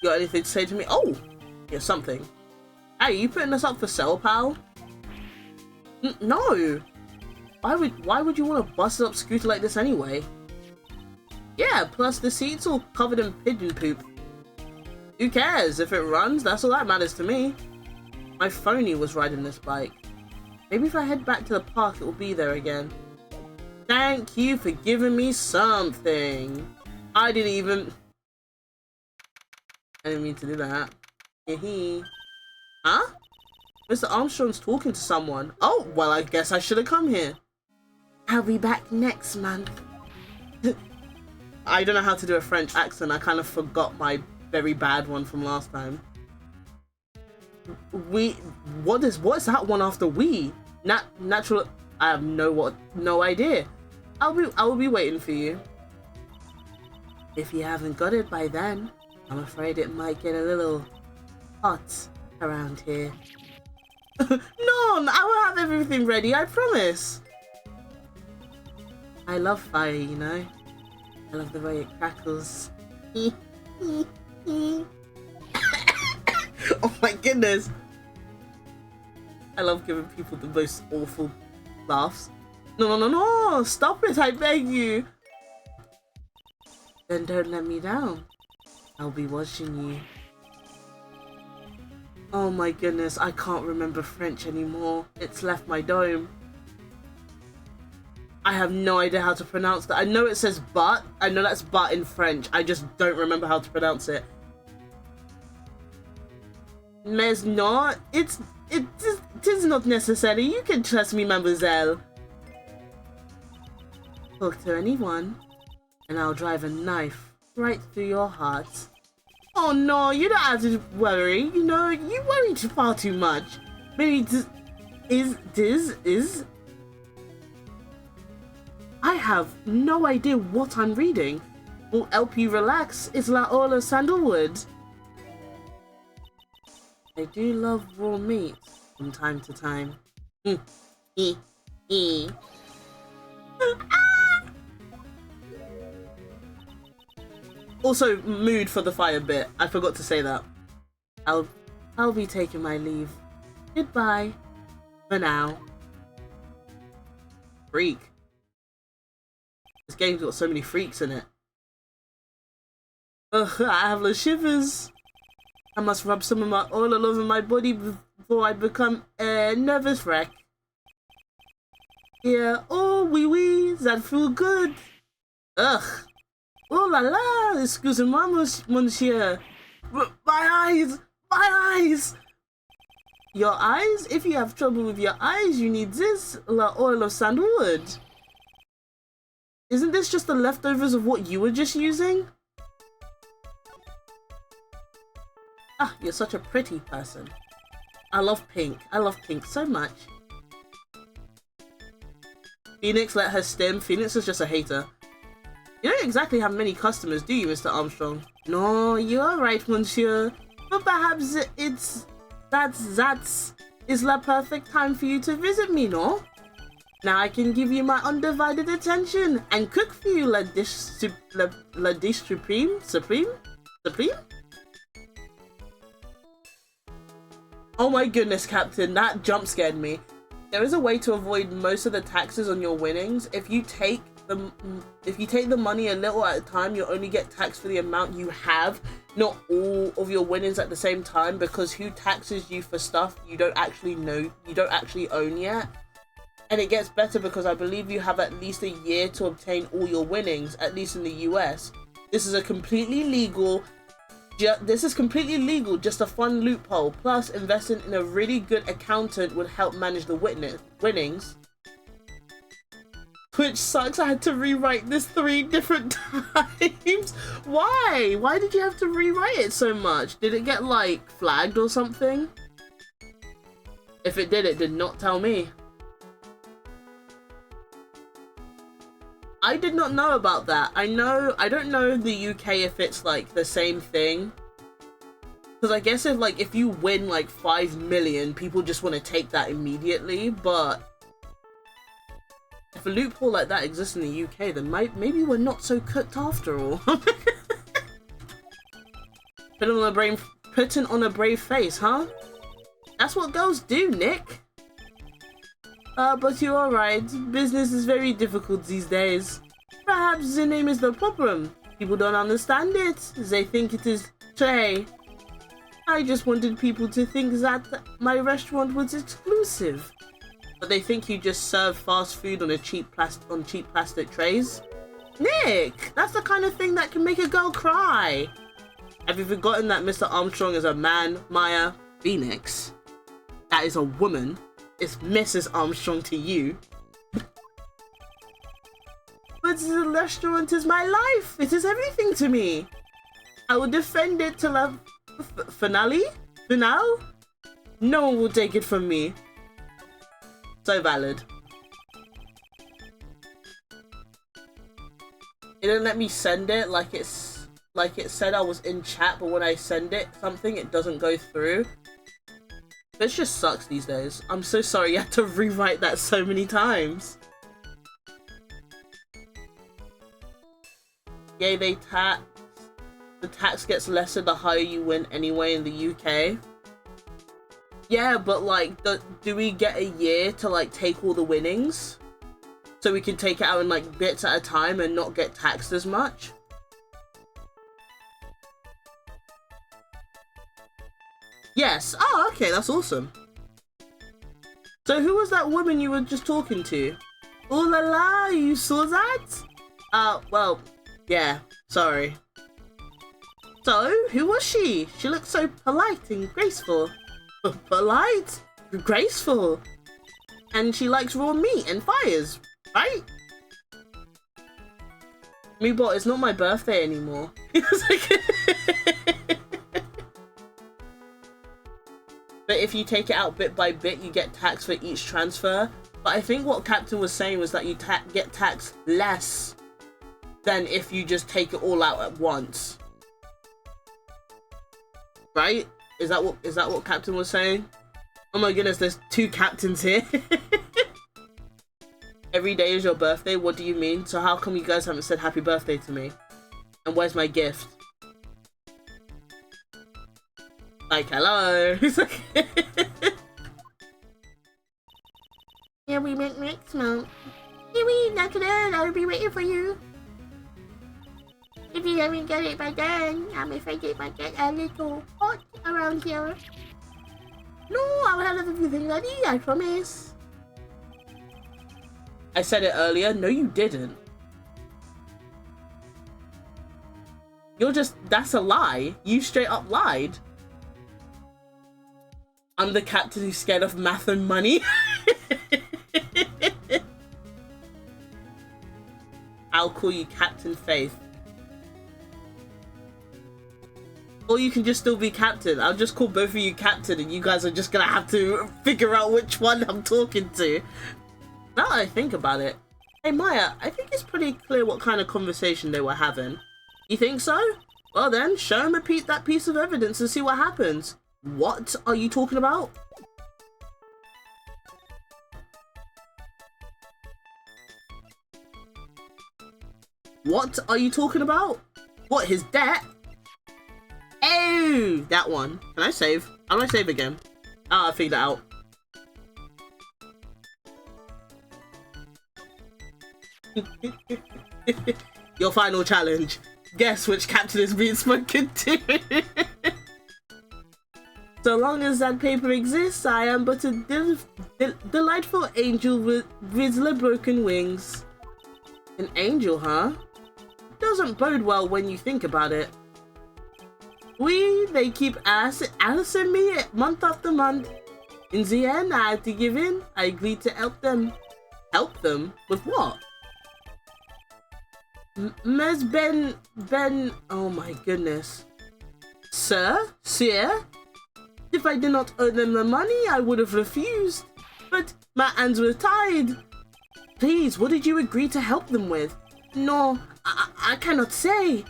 [SPEAKER 1] got anything to say to me? Oh! Yeah, something. Hey, you putting this up for sale, pal? No! Why would you want to bust up scooter like this anyway? Yeah, plus the seat's all covered in pigeon poop. Who cares? If it runs, that's all that matters to me. My phony was riding this bike. Maybe if I head back to the park, it will be there again. Thank you for giving me something. I didn't mean to do that. Huh? Mr. Armstrong's talking to someone. Oh, well, I guess I should have come here. I'll be back next month. I don't know how to do a French accent. I kind of forgot my very bad one from last time. What is that one after we? Natural. I have no idea. I will be waiting for you. If you haven't got it by then, I'm afraid it might get a little hot around here. No, I will have everything ready, I promise. I love fire, you know. I love the way it crackles. Oh my goodness. I love giving people the most awful laughs. No, no, no, no! Stop it, I beg you! Then don't let me down. I'll be watching you. Oh my goodness, I can't remember French anymore. It's left my dome. I have no idea how to pronounce that. I know it says but. I know that's but in French. I just don't remember how to pronounce it. Mais non, it is not necessary. You can trust me, mademoiselle. Talk to anyone, and I'll drive a knife right through your heart. Oh no, you don't have to worry. You know, you worry far too much. Maybe this is. I have no idea what I'm reading. Will help you relax. It's La Ola Sandalwood. I do love raw meat from time to time. Also, mood for the fire bit. I forgot to say that. I'll be taking my leave. Goodbye. For now. Freak. This game's got so many freaks in it. Ugh, I have the shivers. I must rub some of my oil all over my body before I become a nervous wreck. Yeah, oh, wee wee, that feel good. Ugh. Oh la la, excusez-moi, monsieur. My eyes! My eyes! Your eyes? If you have trouble with your eyes, you need this, la oil of sandalwood. Isn't this just the leftovers of what you were just using? Ah, you're such a pretty person. I love pink. I love pink so much. Phoenix let her stim. Phoenix is just a hater. You don't exactly have many customers, do you, Mr. Armstrong? No, you are right, monsieur. But perhaps it's the perfect time for you to visit me, no? Now I can give you my undivided attention and cook for you la dish supreme? Oh my goodness, Captain, that jump scared me. There is a way to avoid most of the taxes on your winnings. If you take the money a little at a time, you'll only get taxed for the amount you have, not all of your winnings at the same time, because who taxes you for stuff you don't actually own yet. And it gets better because I believe you have at least a year to obtain all your winnings, at least in the US. This is completely legal, just a fun loophole. Plus, investing in a really good accountant would help manage the winnings. Which sucks, I had to rewrite this 3 different times. Why? Why did you have to rewrite it so much? Did it get, like, flagged or something? If it did not tell me. I did not know about that. I don't know in the UK if it's, like, the same thing. Because I guess if you win, like, 5 million, people just want to take that immediately, but if a loophole like that exists in the UK, then maybe we're not so cooked after all. Putting on a brave face, huh? That's what girls do, Nick. But you're alright. Business is very difficult these days. Perhaps the name is the problem. People don't understand it. They think it is Trey. I just wanted people to think that my restaurant was exclusive. But they think you just serve fast food on cheap plastic trays. Nick, that's the kind of thing that can make a girl cry. Have you forgotten that Mr. Armstrong is a man, Maya? Phoenix, that is a woman. It's Mrs. Armstrong to you. But the restaurant is my life. It is everything to me. I will defend it till the finale? No one will take it from me. So valid. It didn't let me send it like it said I was in chat, but when I send it it doesn't go through. This just sucks these days. I'm so sorry you had to rewrite that so many times. Yay, the tax gets lesser the higher you win anyway in the UK. Yeah, but like, do we get a year to like take all the winnings? So we can take it out in like bits at a time and not get taxed as much? Yes. Oh, okay, that's awesome. So who was that woman you were just talking to? Oh la la, you saw that? Well, yeah, sorry. So, who was she? She looked so polite and graceful. Polite? Graceful? And she likes raw meat and fires, right? Meatball, it's not my birthday anymore. But if you take it out bit by bit, you get taxed for each transfer. But I think what Captain was saying was that you get taxed less than if you just take it all out at once. Right? Is that what Captain was saying? Oh my goodness, there's two captains here. Every day is your birthday? What do you mean? So how come you guys haven't said happy birthday to me? And where's my gift? Like, hello. Yeah, we meet next month. Yeah, we not today. I'll be waiting for you. If you haven't got it by then, I'm afraid it might get a little hot around here. No, I will have everything ready, I promise. I said it earlier. No, you didn't. That's a lie. You straight up lied. I'm the captain who's scared of math and money. I'll call you Captain Faith. Or you can just still be captain. I'll just call both of you captain and you guys are just gonna have to figure out which one I'm talking to. Now that I think about it. Hey Maya, I think it's pretty clear what kind of conversation they were having. You think so? Well then, show him that piece of evidence and see what happens. What are you talking about? What are you talking about? What, his debt? Oh, that one. Can I save? How do I save again? Ah, I figured it out. Your final challenge. Guess which captain is being spoken to. So long as that paper exists, I am but a delightful angel with grizzly broken wings. An angel, huh? Doesn't bode well when you think about it. They keep asking me month after month. In the end, I had to give in. I agreed to help them. Help them? With what? Ms. Ben, oh my goodness. Sir? If I did not owe them the money, I would have refused. But my hands were tied. Please, what did you agree to help them with? No, I cannot say.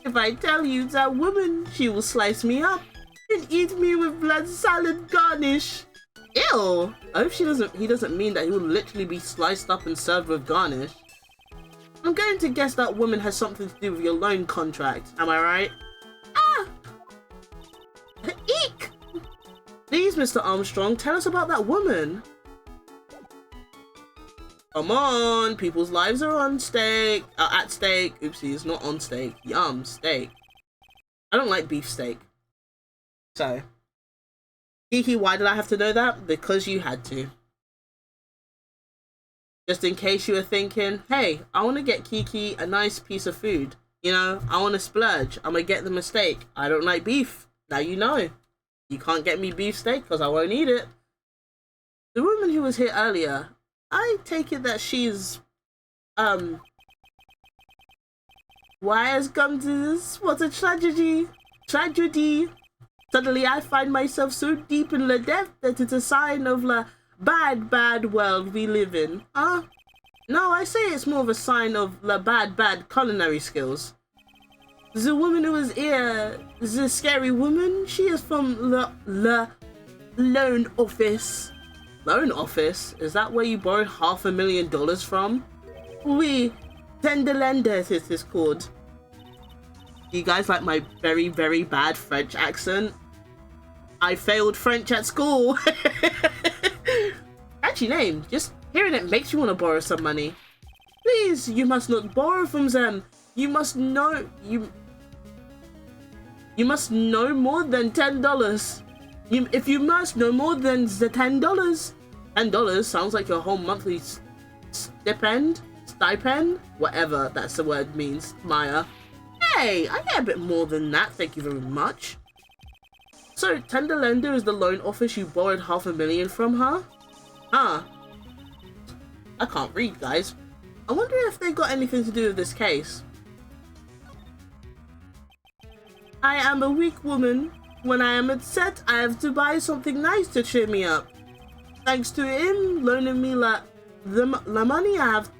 [SPEAKER 1] If I tell you that woman, she will slice me up and eat me with blood salad garnish. Ew! I hope he doesn't mean that he will literally be sliced up and served with garnish. I'm going to guess that woman has something to do with your loan contract. Am I right? Ah! Eek! Please, Mr. Armstrong, tell us about that woman. Come on, people's lives are on stake. At stake. Oopsie, it's not on stake. Yum, steak. I don't like beef steak. So, Kiki, why did I have to know that? Because you had to. Just in case you were thinking, hey, I want to get Kiki a nice piece of food. You know, I want to splurge. I'm going to get them a steak. I don't like beef. Now you know. You can't get me beef steak because I won't eat it. The woman who was here earlier, I take it that she's, why has come to this? What a tragedy. Suddenly I find myself so deep in the depth that it's a sign of the bad world we live in. No, I say it's more of a sign of the bad culinary skills. The woman who is here, the scary woman, she is from the loan office. Loan office? Is that where you borrowed $500,000 from? Oui, Tenderlender it is called. You guys like my very, very bad French accent? I failed French at school. Catchy name. Just hearing it makes you want to borrow some money. Please, you must not borrow from them. You must know you must know more than $10. If you must know more than the $10. $10 sounds like your whole monthly stipend, whatever that's the word means, Maya. Hey, I get a bit more than that, thank you very much. So, Tender Lender is the loan office you borrowed $500,000 from, huh? Huh. I can't read, guys. I wonder if they got anything to do with this case. I am a weak woman. When I am upset, I have to buy something nice to cheer me up. Thanks to him loaning me the money I have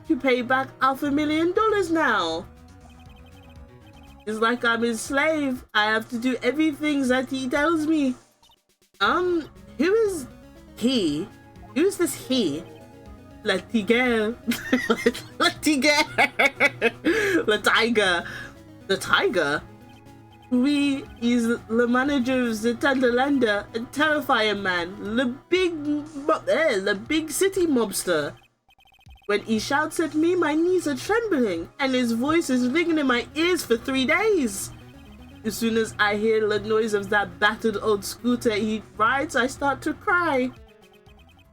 [SPEAKER 1] to pay back $500,000 now. It's like I'm his slave. I have to do everything that he tells me. Who is he? Who is this he? Le Tiger. Le Tiger. Le Tiger. The Tiger? We is the manager of the Tender Lender, a terrifying man, the big city mobster. When he shouts at me, my knees are trembling, and his voice is ringing in my ears for 3 days. As soon as I hear the noise of that battered old scooter he rides, I start to cry.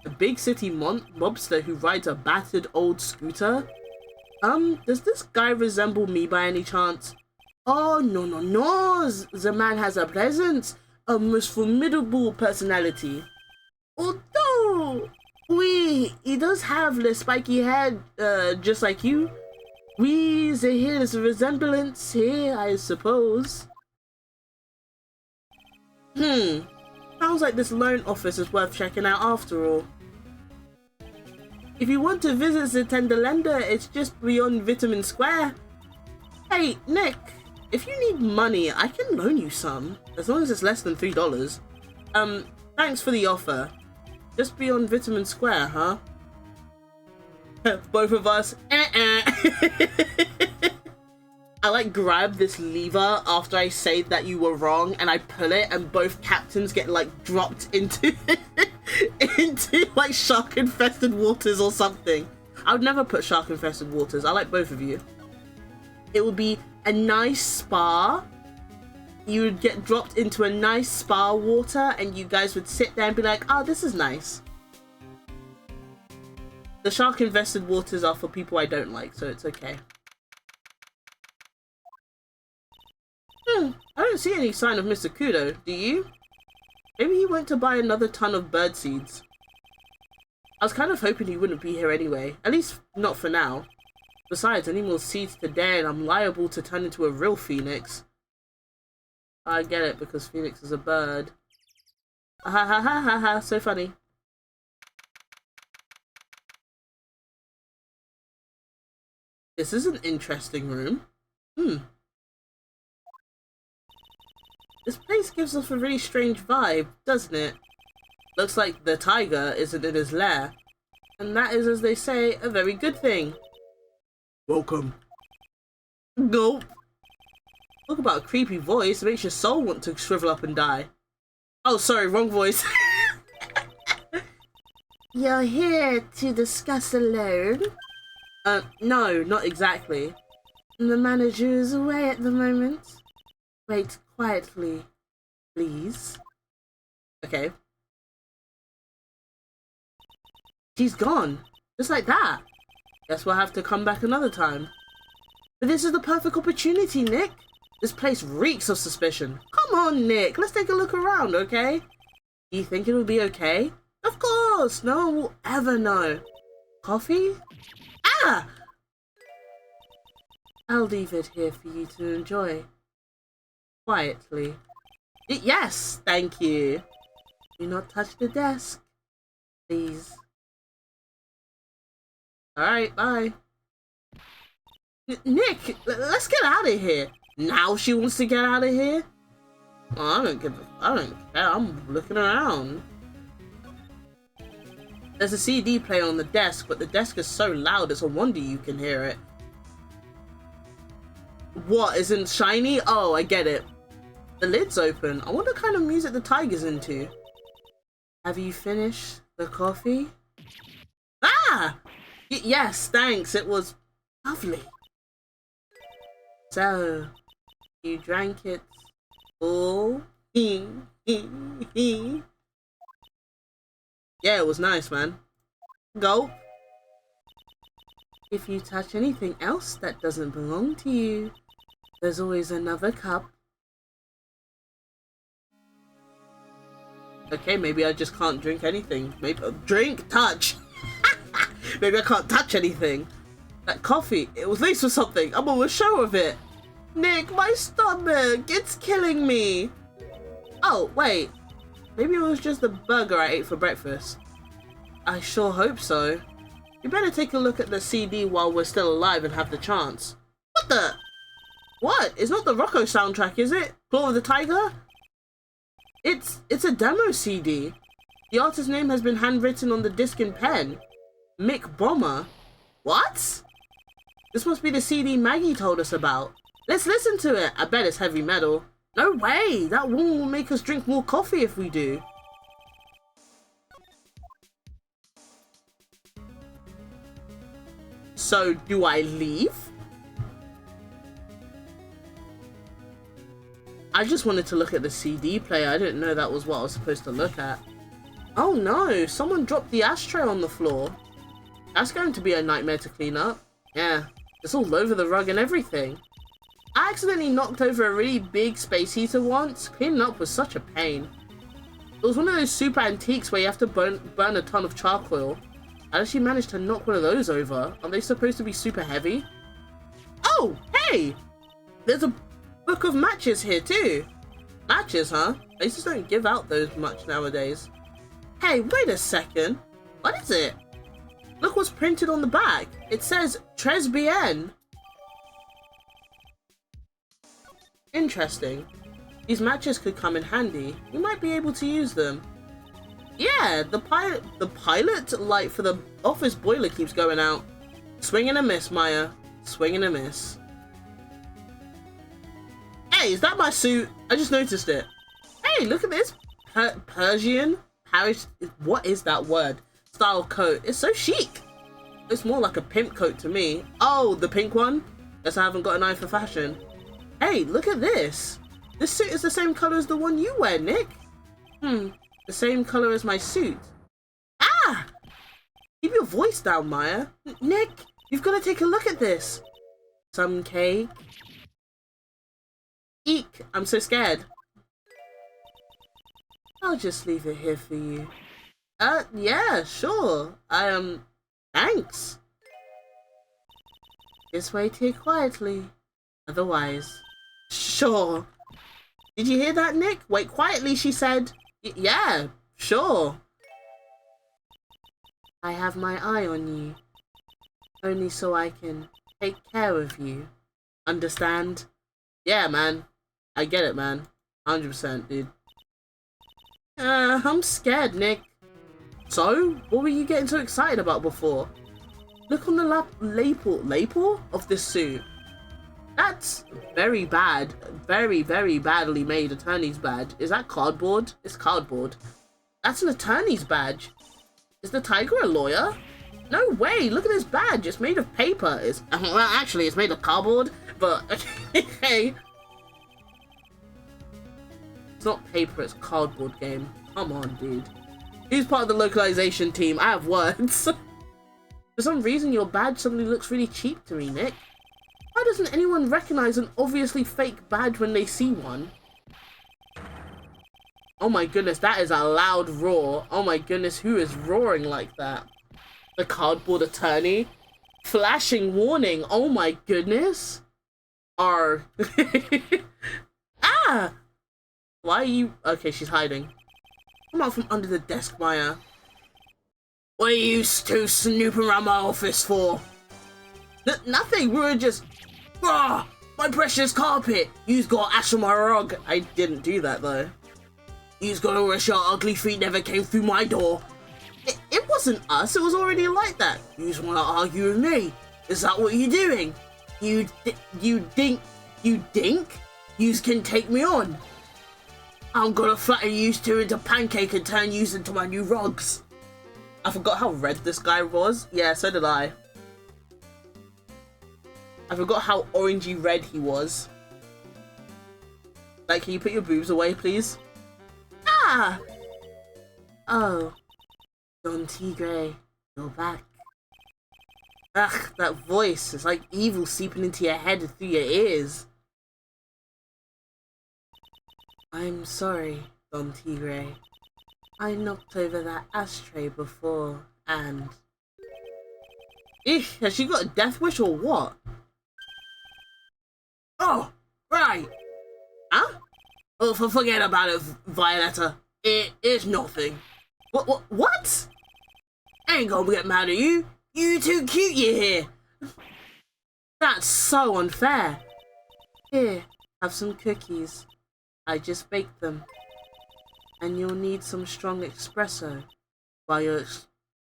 [SPEAKER 1] A big city mobster who rides a battered old scooter? Does this guy resemble me by any chance? Oh, no. The man has a presence, a most formidable personality. Although, he does have the spiky head, just like you. Here's a resemblance here, I suppose. Sounds like this loan office is worth checking out after all. If you want to visit the Tender Lender, it's just beyond Vitamin Square. Hey, Nick. If you need money, I can loan you some, as long as it's less than $3. Thanks for the offer. Just beyond Vitamin Square, huh? Both of us. I grab this lever after I say that you were wrong, and I pull it, and both captains get dropped into into shark-infested waters or something. I would never put shark-infested waters. I like both of you. It would be a nice spa. You would get dropped into a nice spa water, and you guys would sit there and be like, oh, this is nice. The shark-infested waters are for people I don't like, so it's okay. I don't see any sign of Mr. Kudo, do you? Maybe he went to buy another ton of bird seeds. I was kind of hoping he wouldn't be here anyway, at least not for now. Besides, any more seeds today and I'm liable to turn into a real phoenix. I get it, because phoenix is a bird. Ha ha ha ha ha, so funny. This is an interesting room. This place gives off a really strange vibe, doesn't it? Looks like the tiger isn't in his lair. And that is, as they say, a very good thing. Welcome. Nope. Talk about a creepy voice. It makes your soul want to shrivel up and die. Oh, sorry, wrong voice. You're here to discuss a loan? No, not exactly. The manager is away at the moment. Wait quietly, please. Okay. She's gone. Just like that. Guess we'll have to come back another time. But this is the perfect opportunity, Nick. This place reeks of suspicion. Come on, Nick. Let's take a look around, okay? Do you think it'll be okay? Of course. No one will ever know. Coffee? Ah! I'll leave it here for you to enjoy. Quietly. Yes, thank you. Do not touch the desk, please. Alright, bye. Nick, let's get out of here. Now she wants to get out of here? Oh, I don't care. I'm looking around. There's a CD player on the desk, but the desk is so loud, it's a wonder you can hear it. What, isn't shiny? Oh, I get it. The lid's open. I wonder what kind of music the tiger's into. Have you finished the coffee? Ah! Yes, thanks. It was lovely. So, you drank it all? Yeah, it was nice, man. Gulp. If you touch anything else that doesn't belong to you, there's always another cup. Okay, maybe I just can't drink anything. Maybe drink, touch. Maybe I can't touch anything. That coffee, it was laced with something. I'm on a show of it. Nick, my stomach, it's killing me. Oh, wait. Maybe it was just the burger I ate for breakfast. I sure hope so. You better take a look at the CD while we're still alive and have the chance. What the? What? It's not the Rocco soundtrack, is it? Claw of the Tiger? It's a demo CD. The artist's name has been handwritten on the disc in pen. Mick Bomber. What? This must be the CD Maggie told us about. Let's listen to it. I bet it's heavy metal. No way! That woman will make us drink more coffee if we do. So, do I leave? I just wanted to look at the CD player. I didn't know that was what I was supposed to look at. Oh no, someone dropped the ashtray on the floor. That's going to be a nightmare to clean up. Yeah, it's all over the rug and everything. I accidentally knocked over a really big space heater once. Cleaning up was such a pain. It was one of those super antiques where you have to burn a ton of charcoal. I actually managed to knock one of those over. Aren't they supposed to be super heavy? Oh, hey! There's a book of matches here too. Matches, huh? Places don't give out those much nowadays. Hey, wait a second. What is it? Look what's printed on the back. It says Tres Bien. Interesting. These matches could come in handy. We might be able to use them. Yeah, the pilot light for the office boiler keeps going out. Swing and a miss, Maya. Swing and a miss. Hey, is that my suit? I just noticed it. Hey, look at this. Persian? Paris? What is that word? Style coat. It's so chic. It's more like a pimp coat to me. Oh, the pink one? Guess I haven't got an eye for fashion. Hey, look at this. This suit is the same color as the one you wear, Nick. The same color as my suit. Ah! Keep your voice down, Maya. Nick, you've got to take a look at this. Some cake. Eek, I'm so scared. I'll just leave it here for you. Yeah, sure. Thanks. Just wait here quietly. Otherwise. Sure. Did you hear that, Nick? Wait quietly, she said. Yeah, sure. I have my eye on you. Only so I can take care of you. Understand? Yeah, man. I get it, man. 100%, dude. I'm scared, Nick. So? What were you getting so excited about before? Look on the label of this suit. That's very bad. Very, very badly made attorney's badge. Is that cardboard? It's cardboard. That's an attorney's badge. Is the tiger a lawyer? No way, look at this badge. It's made of paper. Well, actually, it's made of cardboard, but okay. It's not paper, it's cardboard, game. Come on, dude. Who's part of the localization team? I have words. For some reason, your badge suddenly looks really cheap to me, Nick. Why doesn't anyone recognize an obviously fake badge when they see one? Oh my goodness, that is a loud roar. Oh my goodness, who is roaring like that? The cardboard attorney? Flashing warning. Oh my goodness. R. Ah! Why are you... Okay, she's hiding. Come out from under the desk, Maya. What are you two snooping around my office for? Nothing, we were just... Ah, my precious carpet! You've got ash on my rug. I didn't do that, though. You've got to wish your ugly feet never came through my door. It wasn't us, it was already like that. You just want to argue with me. Is that what you're doing? You dink? You can take me on. I'm gonna flatten you two into pancake and turn you into my new rugs. I forgot how red this guy was. Yeah, so did I. I forgot how orangey red he was. Like, can you put your boobs away, please? Ah! Oh. Don Tigre, you're back. Ugh, that voice is like evil seeping into your head and through your ears. I'm sorry, Don Tigre. I knocked over that ashtray before, and... Eesh, has she got a death wish or what? Oh, right. Huh? Oh, forget about it, Violetta. It's nothing. What? I ain't gonna get mad at you. You too cute, you hear? That's so unfair. Here, have some cookies. I just baked them. And you'll need some strong espresso while you're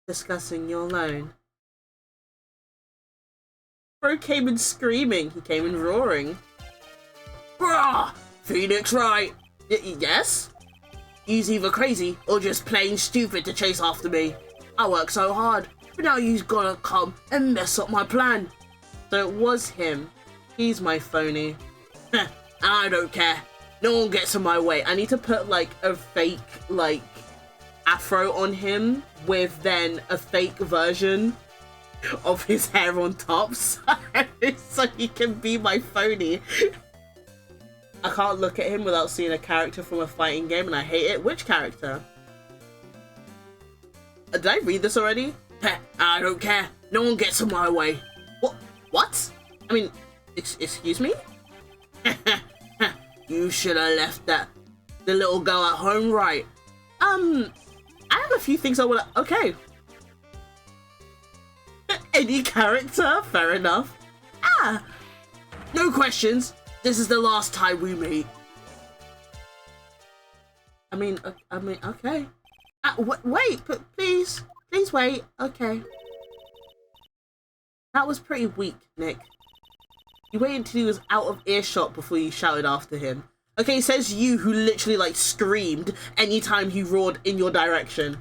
[SPEAKER 1] discussing your loan. Bro came in screaming. He came in roaring. Brah! Phoenix right. Yes? You's either crazy or just plain stupid to chase after me. I work so hard, but now you's gonna come and mess up my plan. So it was him. He's my phony. And I don't care. No one gets in my way. I need to put like a fake like afro on him with then a fake version of his hair on top so he can be my phony. I can't look at him without seeing a character from a fighting game and I hate it. Which character? Did I read this already? I don't care. No one gets in my way. What? I mean, excuse me? You should have left the little girl at home, right? I have a few things I wanna... Okay. Any character? Fair enough. Ah! No questions. This is the last time we meet. I mean, okay. Wait, but please wait. Okay. That was pretty weak, Nick. You waited until he was out of earshot before you shouted after him. Okay, says you who literally like screamed anytime he roared in your direction.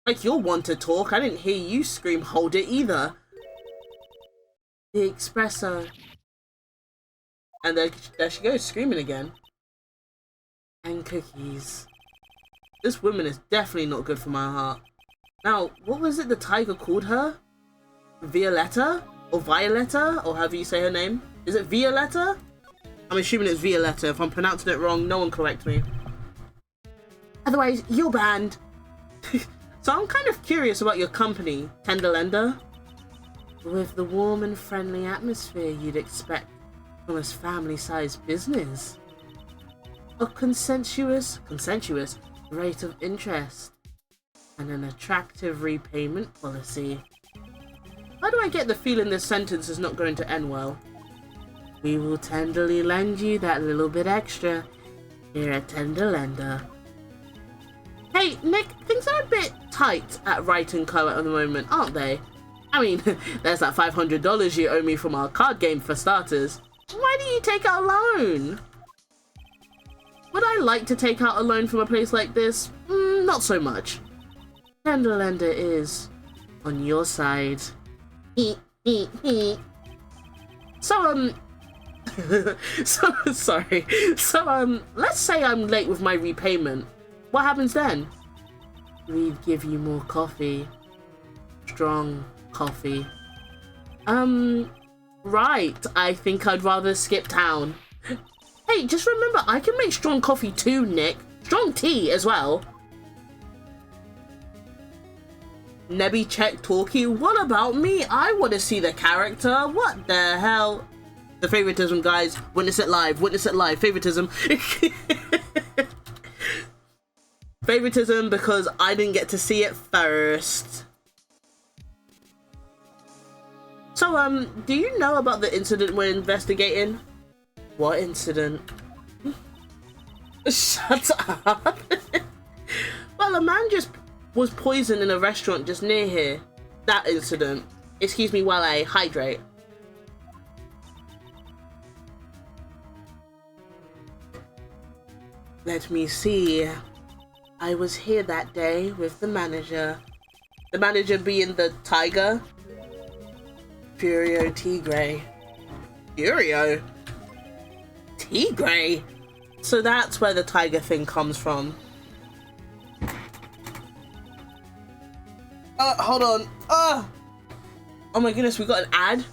[SPEAKER 1] Like you're one to talk. I didn't hear you scream hold it either. The espresso. And there she goes, screaming again. And cookies. This woman is definitely not good for my heart. Now, what was it the tiger called her? Violetta? Or Violetta? Or however you say her name? Is it Violetta? I'm assuming it's Violetta. If I'm pronouncing it wrong, no one correct me. Otherwise, you're banned. So I'm kind of curious about your company, Tenderlender. With the warm and friendly atmosphere you'd expect from a family-sized business. A consensuous rate of interest. And an attractive repayment policy. Why do I get the feeling this sentence is not going to end well? We will tenderly lend you that little bit extra here at Tenderlender. Hey, Nick, things are a bit tight at Right & Co at the moment, aren't they? I mean, there's that $500 you owe me from our card game for starters. Why do you take out a loan? Would I like to take out a loan from a place like this? Not so much. Tenderlender is on your side. So, sorry. So, let's say I'm late with my repayment. What happens then? We'd give you more coffee. Strong coffee. Right. I think I'd rather skip town. Hey, just remember, I can make strong coffee too, Nick. Strong tea as well. Nebby check talkie. What about me? I want to see the character. What the hell? The favoritism, guys. Witness it live. Witness it live. Favoritism. Favoritism because I didn't get to see it first. So, do you know about the incident we're investigating? What incident? Shut up. Well, a man just was poisoned in a restaurant just near here. That incident. Excuse me while I hydrate. Let me see. I was here that day with the manager. The manager being the tiger. Furio Tigre. Furio? Tigre? So that's where the tiger thing comes from. Hold on. Oh my goodness, we got an ad.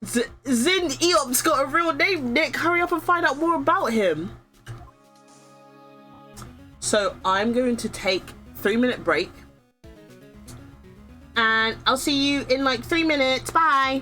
[SPEAKER 1] Zin Eop's got a real name, Nick. Hurry up and find out more about him. So I'm going to take a 3-minute break. And I'll see you in like 3 minutes. Bye.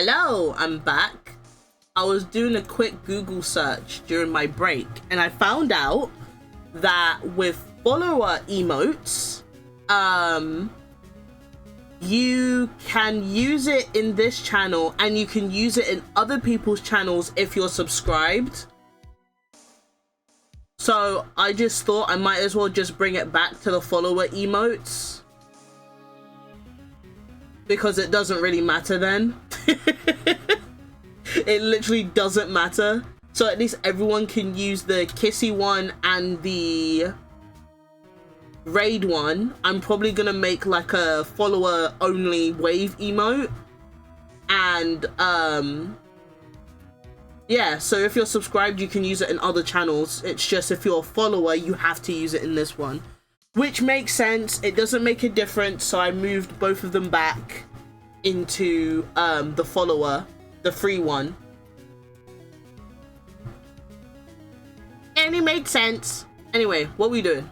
[SPEAKER 1] Hello, I'm back. I was doing a quick Google search during my break and I found out that with follower emotes, you can use it in this channel and you can use it in other people's channels if you're subscribed. So I just thought I might as well just bring it back to the follower emotes, because it doesn't really matter then. It literally doesn't matter. So at least everyone can use the kissy one and the raid one. I'm probably gonna make like a follower only wave emote. And yeah, so if you're subscribed, you can use it in other channels. It's just if you're a follower, you have to use it in this one, which makes sense. It doesn't make a difference, so I moved both of them back into the follower, the free one. And it made sense. Anyway, what we doing?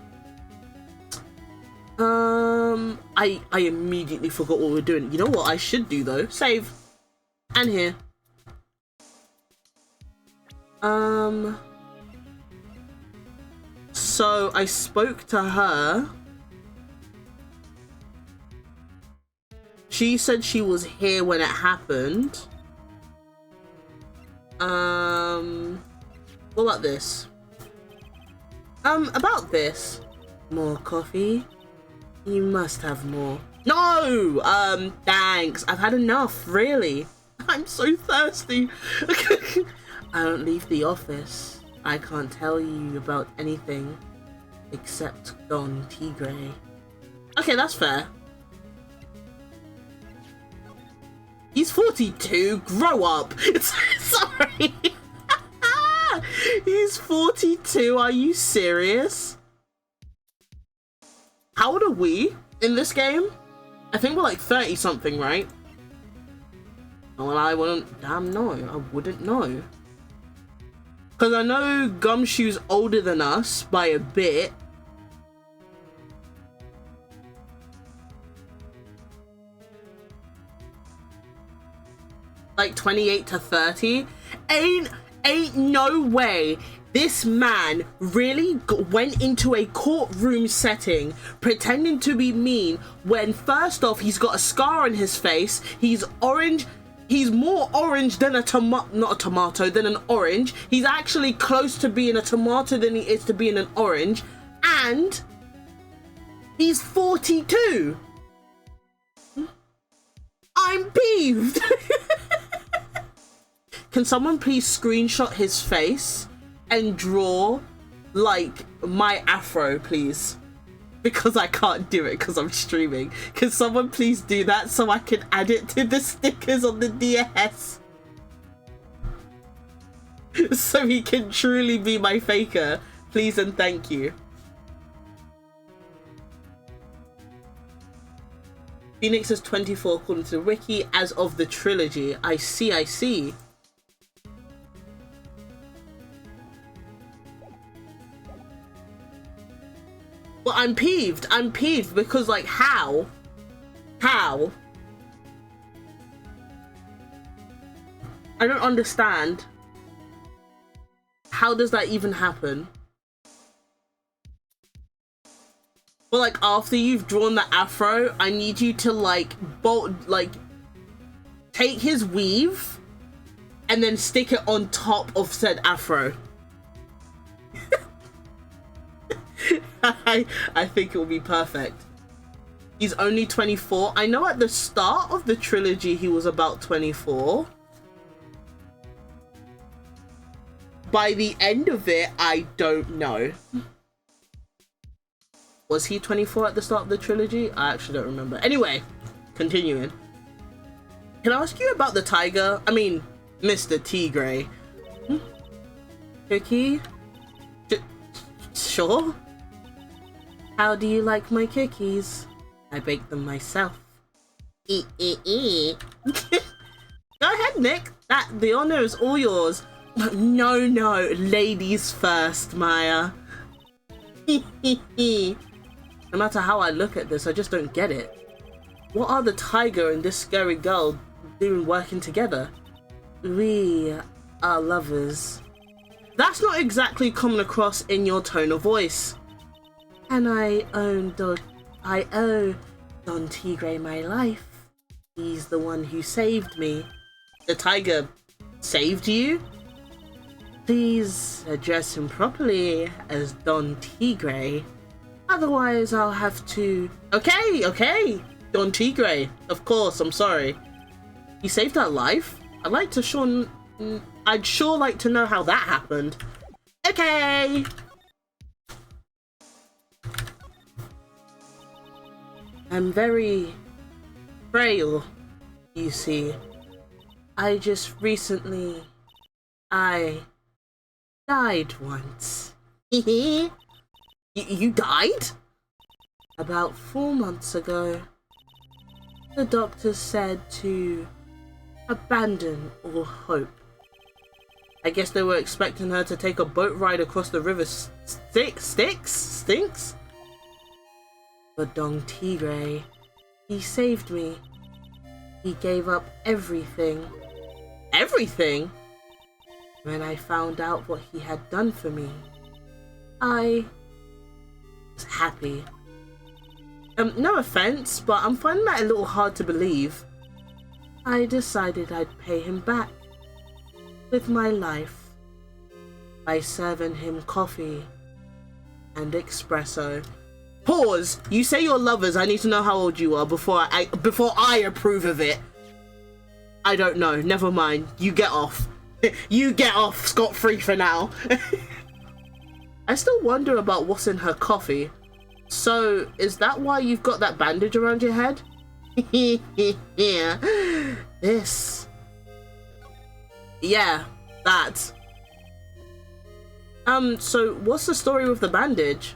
[SPEAKER 1] I immediately forgot what we're doing. You know what I should do though? Save. And here. So I spoke to her. She said she was here when it happened. What about this? About this. More coffee? You must have more. No! Thanks. I've had enough, really. I'm so thirsty. I don't leave the office. I can't tell you about anything except Don Tigre. Okay, that's fair. He's 42. Grow up. Sorry. He's 42. Are you serious? How old are we in this game? I think we're like 30 something, right? Well, I wouldn't. Damn, no. I wouldn't know. Because I know Gumshoe's older than us by a bit. Like 28 to 30. Ain't no way this man really went into a courtroom setting pretending to be mean when first off he's got a scar on his face, he's orange. He's more orange than not a tomato, than an orange. He's actually close to being a tomato than he is to being an orange. And he's 42. I'm peeved. Can someone please screenshot his face and draw like my afro, please? Because I can't do it because I'm streaming. Can someone please do that so I can add it to the stickers on the DS? So he can truly be my faker. Please and thank you. Phoenix is 24 according to the wiki as of the trilogy. I see. But I'm peeved. I'm peeved because, like, how? I don't understand. How does that even happen? But, like, after you've drawn the afro, I need you to, like, take his weave and then stick it on top of said afro. I think it will be perfect. He's only 24. I know at the start of the trilogy he was about 24. By the end of it, I don't know. Was he 24 at the start of the trilogy? I actually don't remember. Anyway, continuing. Can I ask you about the tiger? I mean, Mr. Tigre. Cookie? Sure. How do you like my cookies? I bake them myself. Go ahead, Nick. The honor is all yours. No, ladies first, Maya. No matter how I look at this, I just don't get it. What are the tiger and this scary girl doing working together? We are lovers. That's not exactly coming across in your tone of voice. And I owe Don Tigre my life. He's the one who saved me. The tiger saved you? Please address him properly as Don Tigre. Otherwise, I'll have to... Okay. Don Tigre. Of course, I'm sorry. He saved her life? I'd sure like to know how that happened. Okay. I'm very frail, you see. I died once. You died? About 4 months ago. The doctor said to abandon all hope. I guess they were expecting her to take a boat ride across the river Styx? But Dong Tigray, he saved me. He gave up everything. Everything? When I found out what he had done for me, I was happy. No offense, but I'm finding that a little hard to believe. I decided I'd pay him back with my life by serving him coffee and espresso. Pause! You say you're lovers, I need to know how old you are before I approve of it. I don't know, never mind. You get off. You get off scot-free for now. I still wonder about what's in her coffee. So, is that why you've got that bandage around your head? Yeah. This. Yeah, that. So what's the story with the bandage?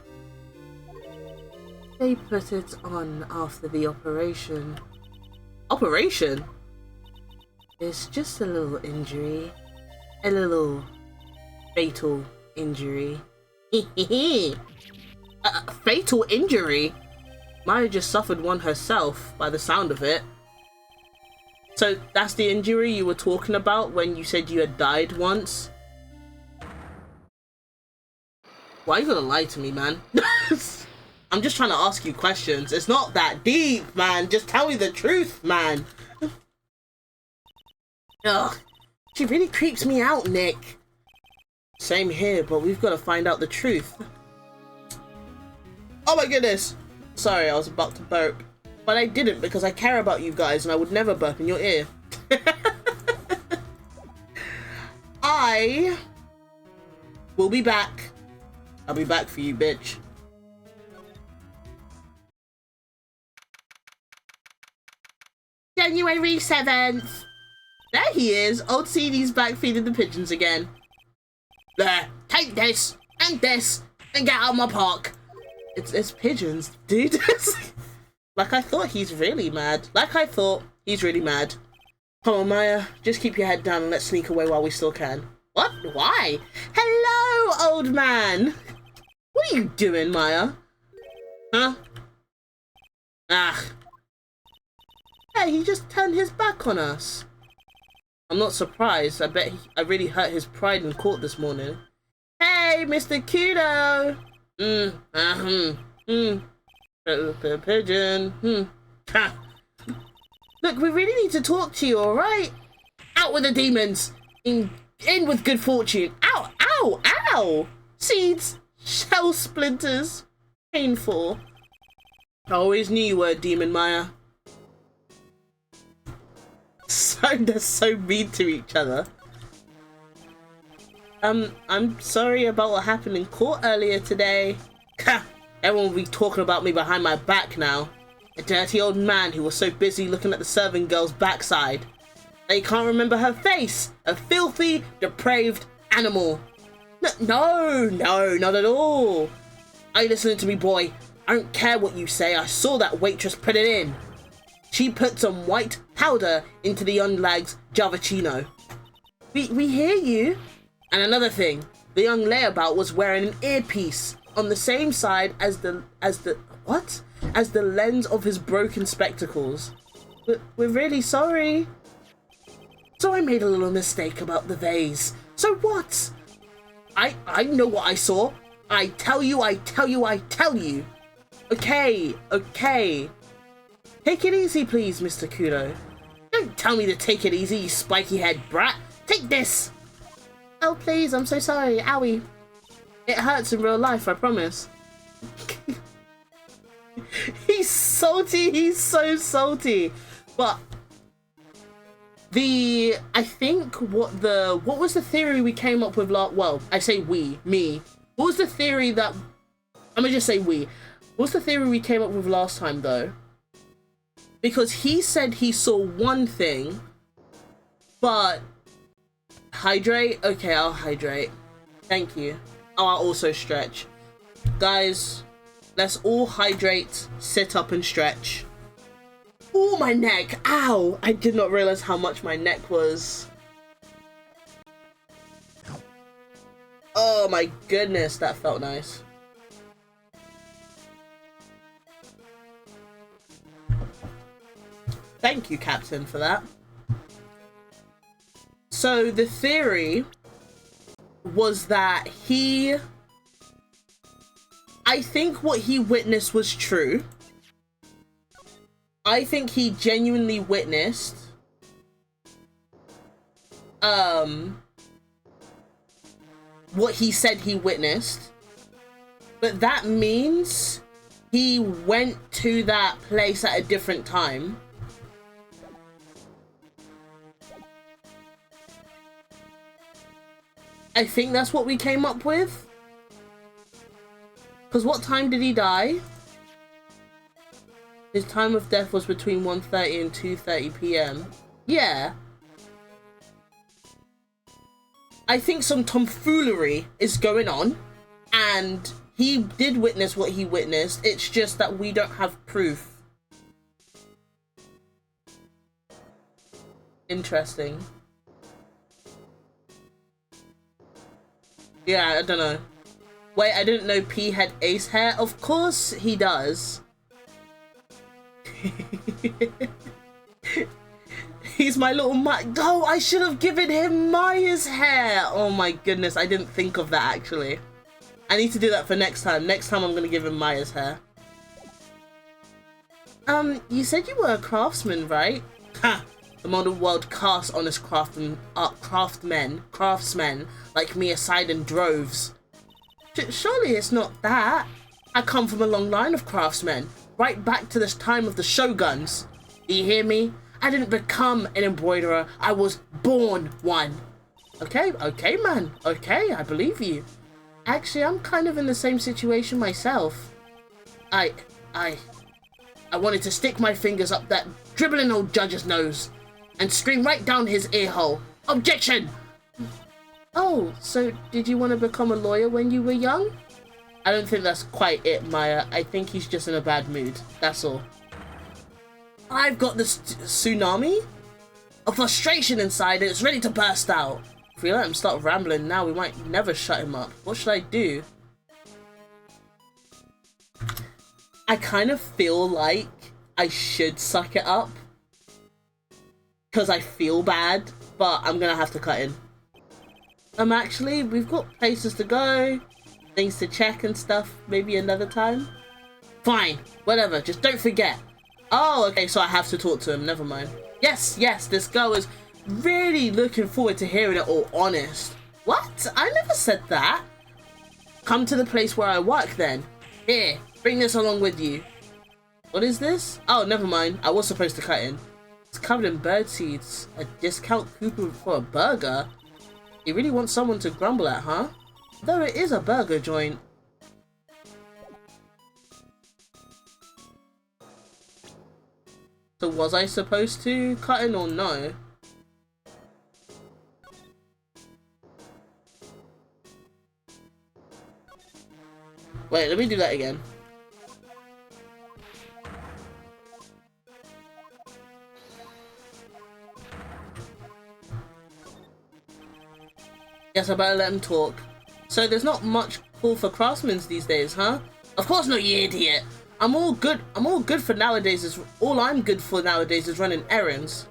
[SPEAKER 1] They put it on after the operation. Operation? It's just a little injury. A little fatal injury. Fatal injury? Maya just suffered one herself, by the sound of it. So that's the injury you were talking about when you said you had died once? Why are you gonna lie to me, man? I'm just trying to ask you questions. It's not that deep, man. Just tell me the truth, man. Ugh. She really creeps me out, Nick. Same here, but we've got to find out the truth. Oh my goodness! Sorry, I was about to burp. But I didn't because I care about you guys and I would never burp in your ear. I will be back. I'll be back for you, bitch. January 7th. There he is. Old CD's back feeding the pigeons again. There, take this and get out of my park. It's pigeons, dude. Like I thought he's really mad. Come on, Maya. Just keep your head down and let's sneak away while we still can. What? Why? Hello, old man. What are you doing, Maya? Huh? Ah. Hey, he just turned his back on us. I'm not surprised. I bet I really hurt his pride in court this morning. Hey, Mr. Kudo. Pigeon. Ha. Look, we really need to talk to you, alright? Out with the demons. In with good fortune. Ow, ow, ow! Seeds, shell splinters. Painful. I always knew you were a demon, Maya. They're so mean to each other. I'm sorry about what happened in court earlier today. Everyone will be talking about me behind my back now. A dirty old man who was so busy looking at the serving girl's backside. They can't remember her face. A filthy, depraved animal. No, not at all. Are you listening to me, boy? I don't care what you say. I saw that waitress put it in. She put some white powder into the young lag's Javachino. We hear you. And another thing, the young layabout was wearing an earpiece on the same side as the lens of his broken spectacles. We're really sorry. So I made a little mistake about the vase. So what? I know what I saw. I tell you. Okay. Take it easy, please, Mr. Kudo. Don't tell me to take it easy, you spiky-head brat. Take this. Oh, please, I'm so sorry. Owie. It hurts in real life, I promise. He's salty. He's so salty. But I think what was the theory we came up with well, I say me. What was the theory that, I'm gonna just say we. What's the theory we came up with last time though? Because he said he saw one thing, but hydrate? Okay, I'll hydrate. Thank you. Oh, I'll also stretch. Guys, let's all hydrate, sit up and stretch. Oh, my neck. Ow. I did not realize how much my neck was. Oh my goodness, that felt nice. Thank you, Captain, for that. So the theory was that I think what he witnessed was true. I think he genuinely witnessed what he said he witnessed, but that means he went to that place at a different time. I think that's what we came up with. Because what time did he die? His time of death was between 1:30 and 2:30 p.m. Yeah. I think some tomfoolery is going on, and he did witness what he witnessed. It's just that we don't have proof. Interesting. Yeah, I don't know. Wait, I didn't know P had ace hair. Of course he does. He's my little Oh, I should have given him Maya's hair. Oh my goodness, I didn't think of that actually. I need to do that for next time. Next time I'm gonna give him Maya's hair. You said you were a craftsman, right? Ha! The modern world casts honest craftsmen like me aside in droves. Surely it's not that. I come from a long line of craftsmen, right back to this time of the shoguns. Do you hear me? I didn't become an embroiderer, I was born one. Okay, man. Okay, I believe you. Actually, I'm kind of in the same situation myself. I wanted to stick my fingers up that dribbling old judge's nose and scream right down his ear hole. Objection! Oh, so did you want to become a lawyer when you were young? I don't think that's quite it, Maya. I think he's just in a bad mood. That's all. I've got this tsunami of frustration inside and it's ready to burst out. If we let him start rambling now, we might never shut him up. What should I do? I kind of feel like I should suck it up because I feel bad, but I'm gonna have to cut in. Actually, we've got places to go, things to check and stuff, maybe another time. Fine, whatever, just don't forget. Oh, okay, so I have to talk to him, never mind. Yes, this girl is really looking forward to hearing it all honest. What? I never said that. Come to the place where I work then. Here, bring this along with you. What is this? Oh, never mind, I was supposed to cut in. It's covered in bird seeds. A discount coupon for a burger? You really want someone to grumble at, huh? Though it is a burger joint. So was I supposed to cut in or no? Wait, let me do that again. Yes, I better let him talk. So there's not much call for craftsmen these days, huh? Of course not, you idiot. I'm all good for nowadays. All I'm good for nowadays is running errands.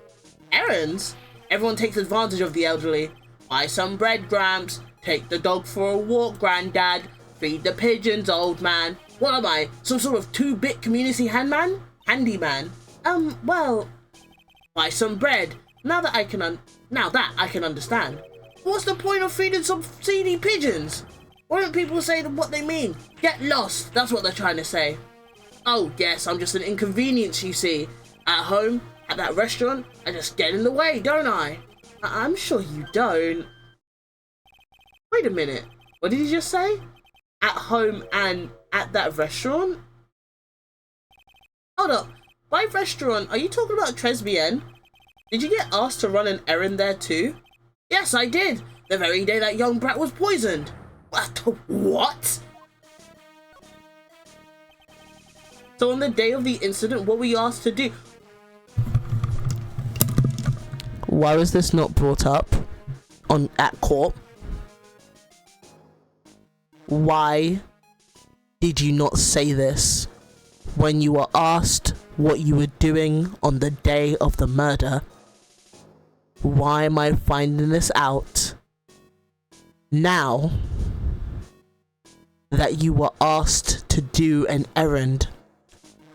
[SPEAKER 1] Errands? Everyone takes advantage of the elderly. Buy some bread, Gramps. Take the dog for a walk, Granddad. Feed the pigeons, old man. What am I? Some sort of 2-bit community handyman? Well, buy some bread. Now that I can understand. What's the point of feeding some seedy pigeons? Why don't people say what they mean? Get lost, that's what they're trying to say. Oh yes, I'm just an inconvenience, you see. At home, At that restaurant, I just get in the way, don't I? I'm sure you don't. Wait a minute. What did he just say? At home and at that restaurant? Hold up. By restaurant, are you talking about Tribulations? Did you get asked to run an errand there too? Yes, I did. The very day that young brat was poisoned. What? So on the day of the incident, what were you asked to do? Why was this not brought up at court? Why did you not say this when you were asked what you were doing on the day of the murder? Why am I finding this out now that you were asked to do an errand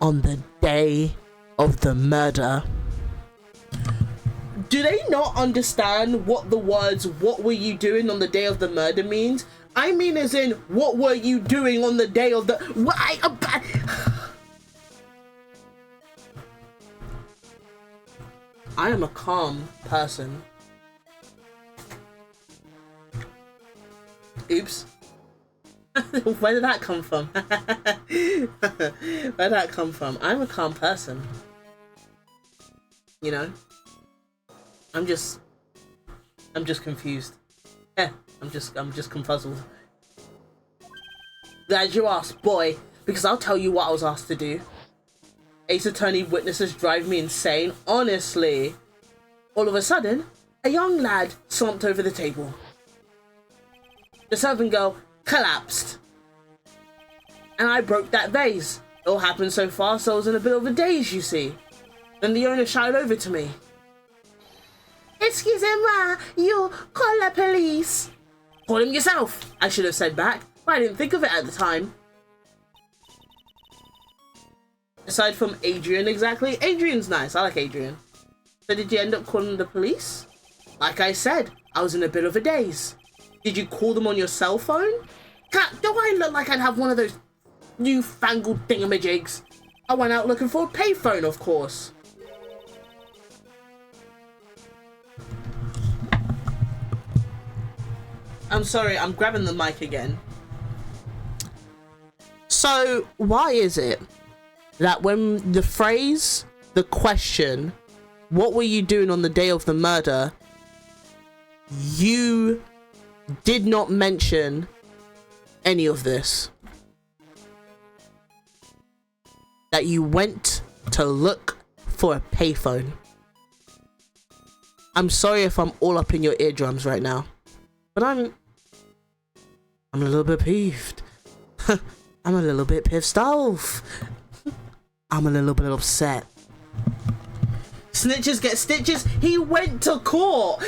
[SPEAKER 1] on the day of the murder? Do they not understand what the words "what were you doing on the day of the murder" means? I mean as in, what were you doing on the day of the... I am a calm person. Oops. Where did that come from? Where did that come from? I'm a calm person. You know? I'm just confused. Yeah, I'm just confuzzled. Glad you asked, boy, because I'll tell you what I was asked to do. Ace Attorney witnesses drive me insane, honestly. All of a sudden, a young lad slumped over the table. The servant girl collapsed. And I broke that vase. It all happened so fast I was in a bit of a daze, you see. Then the owner shouted over to me. Excusez-moi, you call the police. Call him yourself, I should have said back, but I didn't think of it at the time. Aside from Adrian, exactly. Adrian's nice, I like Adrian. So did you end up calling the police? Like I said, I was in a bit of a daze. Did you call them on your cell phone? Cat, do I look like I'd have one of those newfangled thingamajigs? I went out looking for a payphone, of course. I'm sorry, I'm grabbing the mic again. So, why is it that when the phrase, the question, what were you doing on the day of the murder, you did not mention any of this? That you went to look for a payphone. I'm sorry if I'm all up in your eardrums right now, but I'm a little bit peeved. I'm a little bit pissed off. I'm a little bit upset. Snitches get stitches. He went to court.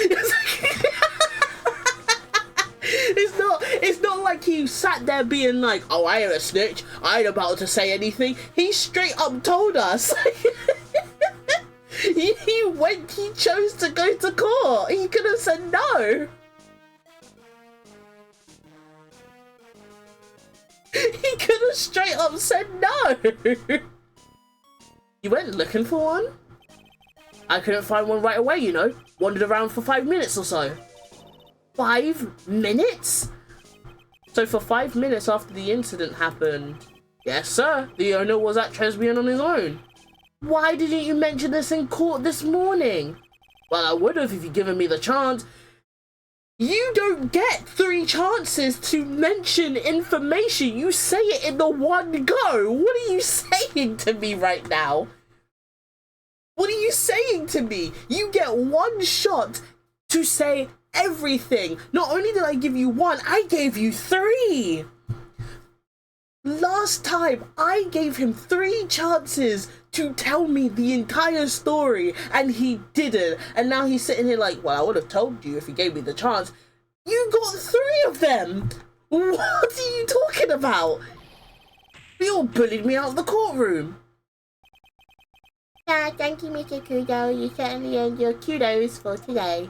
[SPEAKER 1] It's not like he sat there being like, oh, I ain't a snitch, I ain't about to say anything. He straight up told us. he chose to go to court. He could have said no. He could have straight up said no. You went looking for one? I couldn't find one right away, you know. Wandered around for 5 minutes or so. 5 minutes? So for 5 minutes after the incident happened, yes sir, the owner was at Tribulations on his own. Why didn't you mention this in court this morning? Well, I would have if you'd given me the chance. You don't get 3 chances to mention information. You say it in the one go. What are you saying to me right now? What are you saying to me? You get 1 shot to say everything. Not only did I give you 1, I gave you 3. Last time, I gave him 3 chances to tell me the entire story, and he didn't. And now he's sitting here like, well, I would have told you if he gave me the chance. You got 3 of them. What are you talking about? You all bullied me out of the courtroom. Yeah, thank you, Mr. Kudo. You certainly earned your kudos for today.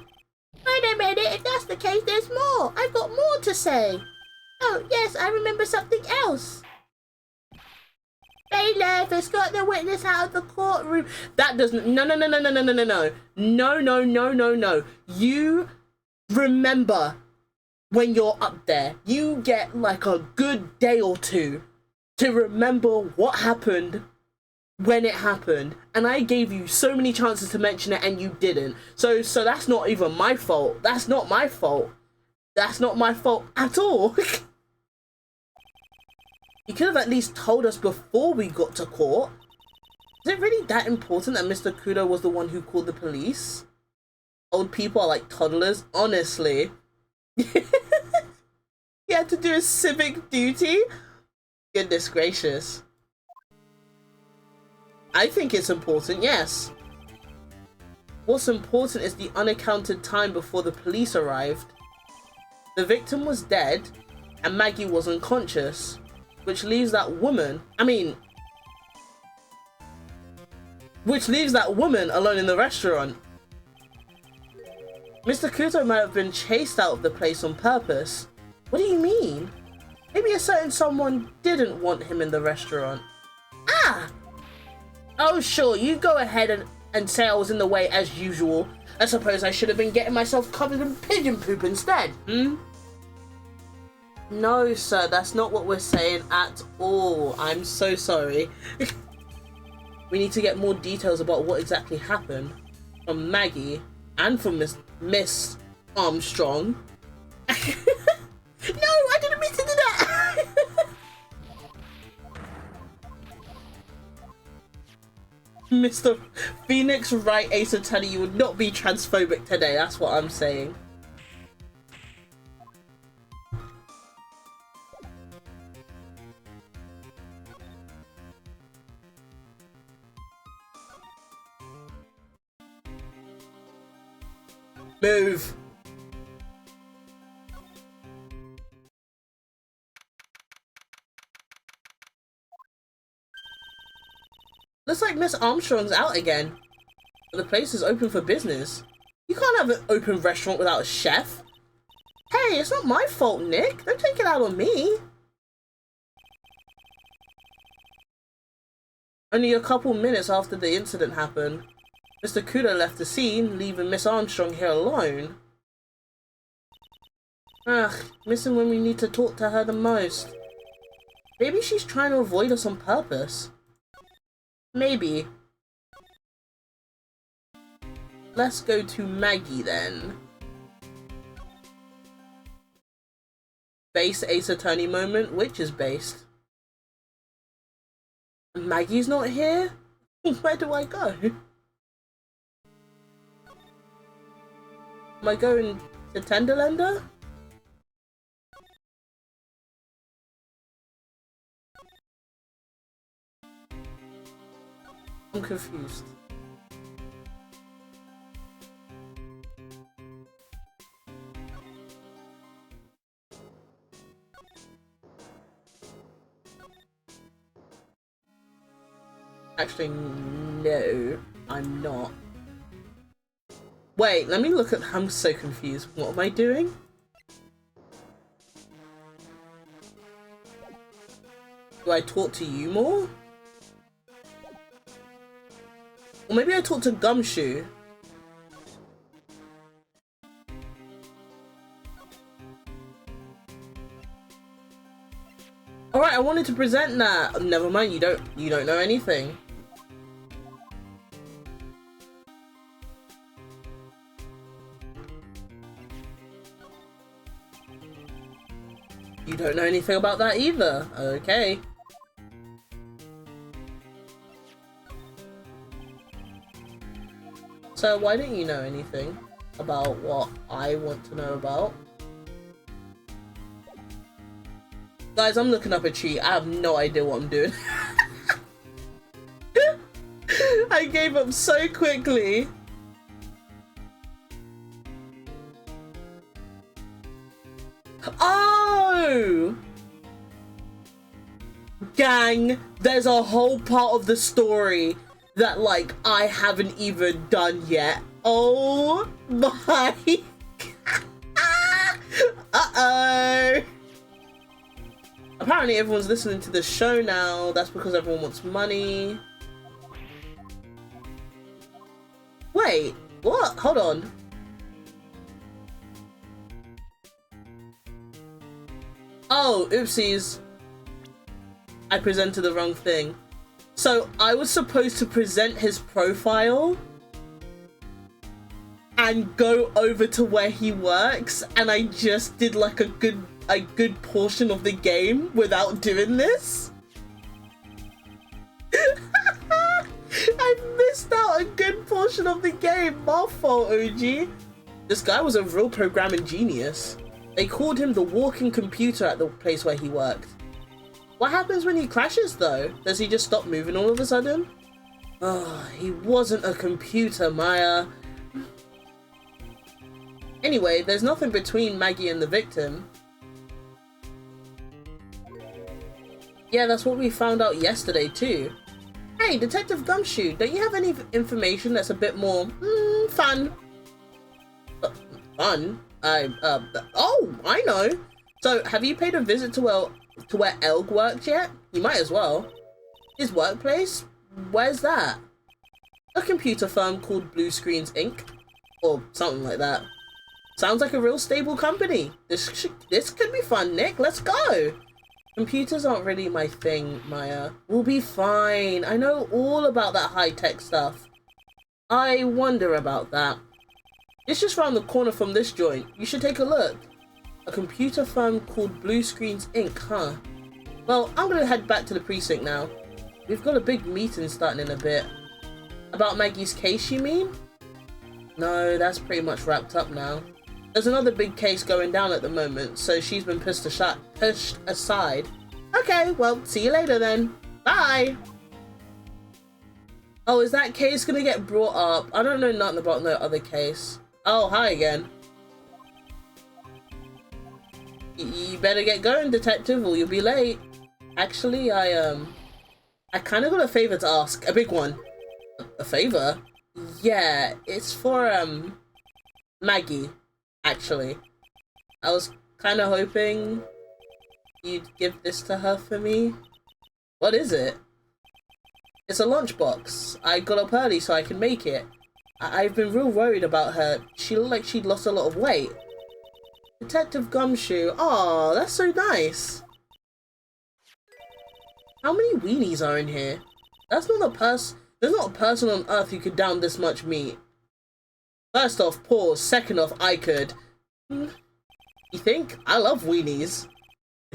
[SPEAKER 1] Wait a minute, if that's the case, there's more. I've got more to say. Oh, yes, I remember something else. Bailiff, escort the witness out of the courtroom. That doesn't. No. No. You remember when you're up there. You get like a good day or two to remember what happened when it happened, and I gave you so many chances to mention it and you didn't. So that's not even my fault. That's not my fault. That's not my fault at all. You could have at least told us before we got to court. Is it really that important that Mr. Kudo was the one who called the police? Old people are like toddlers, honestly. He had to do a civic duty? Goodness gracious. I think it's important, yes. What's important is the unaccounted time before the police arrived. The victim was dead and Maggie was unconscious, which leaves that woman alone in the restaurant. Mr. Kudo might have been chased out of the place on purpose. What do you mean? Maybe a certain someone didn't want him in the restaurant. Ah! Oh sure, you go ahead and say I was in the way as usual. I suppose I should have been getting myself covered in pigeon poop instead, No sir, that's not what we're saying at all. I'm so sorry. We need to get more details about what exactly happened from Maggie and from Miss Armstrong. No, I didn't mean to do that. Mr. Phoenix Wright Ace Attorney, you would not be transphobic today, that's what I'm saying. Move. Looks like Miss Armstrong's out again. But the place is open for business. You can't have an open restaurant without a chef. Hey, it's not my fault, Nick. Don't take it out on me. Only a couple minutes after the incident happened, Mr. Kudo left the scene, leaving Miss Armstrong here alone. Ugh, missing when we need to talk to her the most. Maybe she's trying to avoid us on purpose. Maybe. Let's go to Maggie then. Base Ace Attorney moment? Which is based? Maggie's not here? Where do I go? Am I going to Tenderlander? I'm confused. Actually, no, I'm not. Wait, let me look at. I'm so confused. What am I doing? Do I talk to you more? Or maybe I talk to Gumshoe. Alright, I wanted to present that. Never mind, you don't know anything. You don't know anything about that either. Okay. So why don't you know anything about what I want to know about? Guys, I'm looking up a cheat. I have no idea what I'm doing. I gave up so quickly. Oh! Gang, there's a whole part of the story that, like, I haven't even done yet. Oh my... Uh-oh! Apparently everyone's listening to the show now. That's because everyone wants money. Wait, what? Hold on. Oh, oopsies. I presented the wrong thing. So I was supposed to present his profile and go over to where he works, and I just did like a good portion of the game without doing this. I missed out a good portion of the game. My fault, OG. This guy was a real programming genius. They called him the walking computer at the place where he worked. What happens when he crashes though? Does he just stop moving all of a sudden? Oh, he wasn't a computer, Maya. Anyway, there's nothing between Maggie and the victim. Yeah, that's what we found out yesterday too. Hey, Detective Gumshoe, don't you have any information that's a bit more, fun? Fun? Oh, I know. So, have you paid a visit to where Elg worked yet? You might as well. His workplace? Where's that? A computer firm called Blue Screens Inc. Or something like that. Sounds like a real stable company. This could be fun, Nick. Let's go. Computers aren't really my thing, Maya. We'll be fine. I know all about that high-tech stuff. I wonder about that. It's just round the corner from this joint. You should take a look. A computer firm called Blue Screens Inc., huh? Well, I'm gonna head back to the precinct now. We've got a big meeting starting in a bit. About Maggie's case, you mean? No, that's pretty much wrapped up now. There's another big case going down at the moment, so she's been pushed aside. Okay, well, see you later then. Bye! Oh, is that case gonna get brought up? I don't know nothing about no other case. Oh, hi again. You better get going, detective, or you'll be late. Actually, I kind of got a favor to ask. A big one. A favor? Yeah, it's for, Maggie, actually. I was kind of hoping you'd give this to her for me. What is it? It's a lunchbox. I got up early so I can make it. I've been real worried about her. She looked like she'd lost a lot of weight. Detective Gumshoe. Aw, that's so nice. How many weenies are in here? There's not a person on earth who could down this much meat. First off, pause. Second off, I could. You think? I love weenies.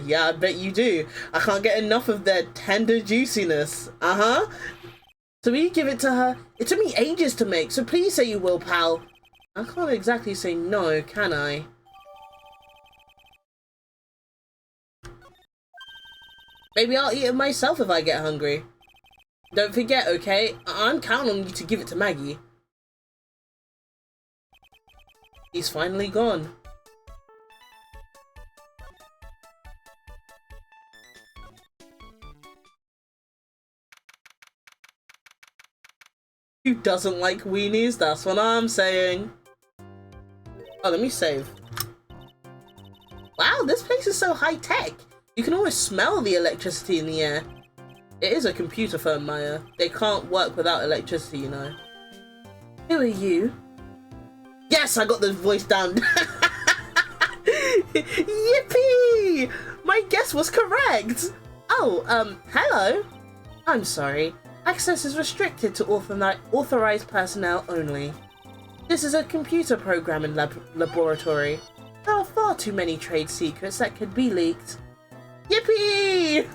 [SPEAKER 1] Yeah, I bet you do. I can't get enough of their tender juiciness. Uh-huh. So will you give it to her? It took me ages to make, so please say you will, pal. I can't exactly say no, can I? Maybe I'll eat it myself if I get hungry. Don't forget, okay? I'm counting on you to give it to Maggie. He's finally gone. Who doesn't like weenies? That's what I'm saying. Oh, let me save. Wow, this place is so high-tech. You can almost smell the electricity in the air. It is a computer firm, Maya. They can't work without electricity, you know. Who are you? Yes, I got the voice down. Yippee! My guess was correct. Oh, hello. I'm sorry. Access is restricted to authorized personnel only. This is a computer programming laboratory. There are far too many trade secrets that could be leaked. Yippee!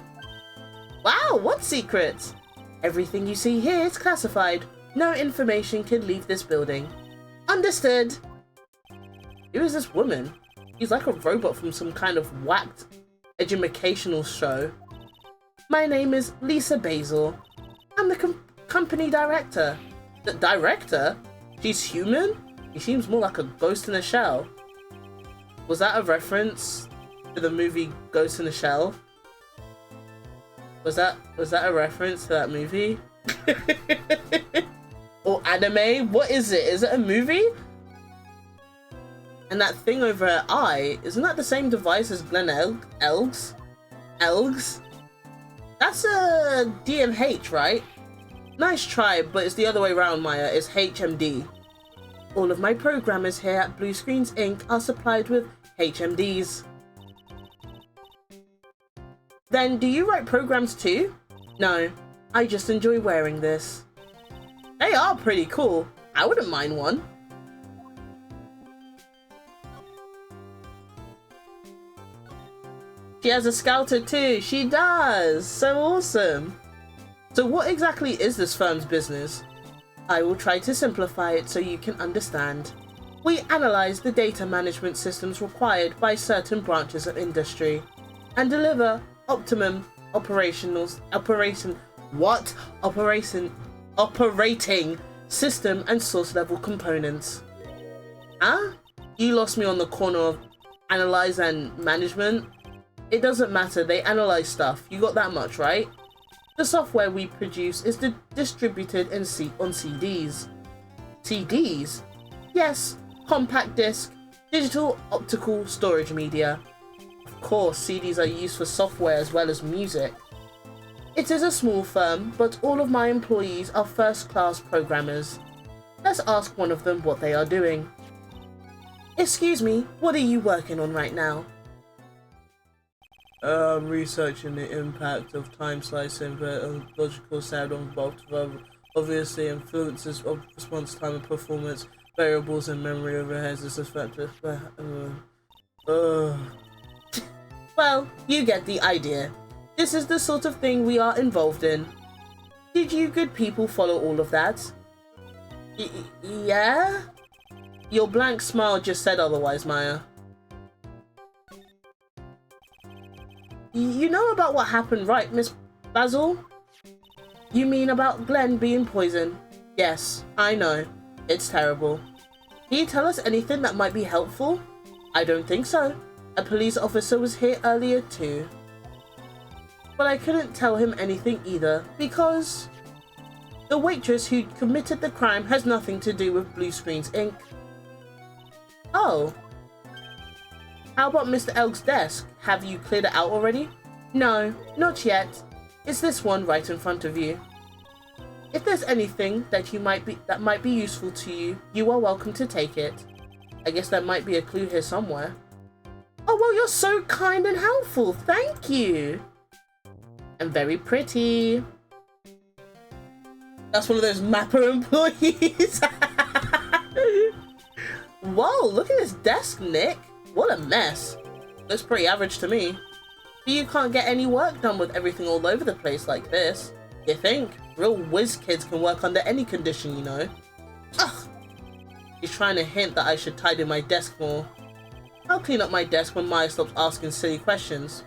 [SPEAKER 1] Wow, what secrets? Everything you see here is classified. No information can leave this building. Understood. Who is this woman? She's like a robot from some kind of whacked educational show. My name is Lisa Basil. I'm the company director. The director? She's human? She seems more like a ghost in a shell. Was that a reference to the movie Ghost in a Shell? Was that a reference to that movie? Or anime? What is it? Is it a movie? And that thing over her eye, isn't that the same device as Glenn Elg's? Elgs? That's a DMH, right? Nice try, but it's the other way around, Maya. It's HMD. All of my programmers here at Blue Screens Inc. are supplied with HMDs. Then do you write programs too? No, I just enjoy wearing this. They are pretty cool. I wouldn't mind one. She has a scouter too. She does. So awesome. So what exactly is this firm's business? I will try to simplify it so you can understand. We analyze the data management systems required by certain branches of industry and deliver operating system and source level components. Huh? You lost me on the corner of analyze and management. It doesn't matter, they analyze stuff. You got that much, right? The software we produce is distributed on CDs. CDs? Yes, compact disc, digital optical storage media. Of course, CDs are used for software as well as music. It is a small firm, but all of my employees are first-class programmers. Let's ask one of them what they are doing. Excuse me, what are you working on right now? Researching the impact of time slicing logical sound on both obviously influences of response time and performance variables and memory overheads as effective. Well, you get the idea. This is the sort of thing we are involved in. Did you good people follow all of that? Yeah? Your blank smile just said otherwise, Maya. You know about what happened, right, Miss Basil? You mean about Glenn being poisoned? Yes, I know. It's terrible. Can you tell us anything that might be helpful? I don't think so. A police officer was here earlier too. But I couldn't tell him anything either, because the waitress who committed the crime has nothing to do with Blue Screens Inc. Oh. How about Mr. Elg's desk? Have you cleared it out already? No, not yet. It's this one right in front of you. If there's anything that might be useful to you, you are welcome to take it. I guess there might be a clue here somewhere. Oh well, you're so kind and helpful. Thank you. And very pretty. That's one of those Mapper employees. Whoa, look at this desk, Nick. What a mess. Looks pretty average to me. But you can't get any work done with everything all over the place like this. You think? Real whiz kids can work under any condition, you know. Ugh. He's trying to hint that I should tidy my desk more. I'll clean up my desk when Maya stops asking silly questions.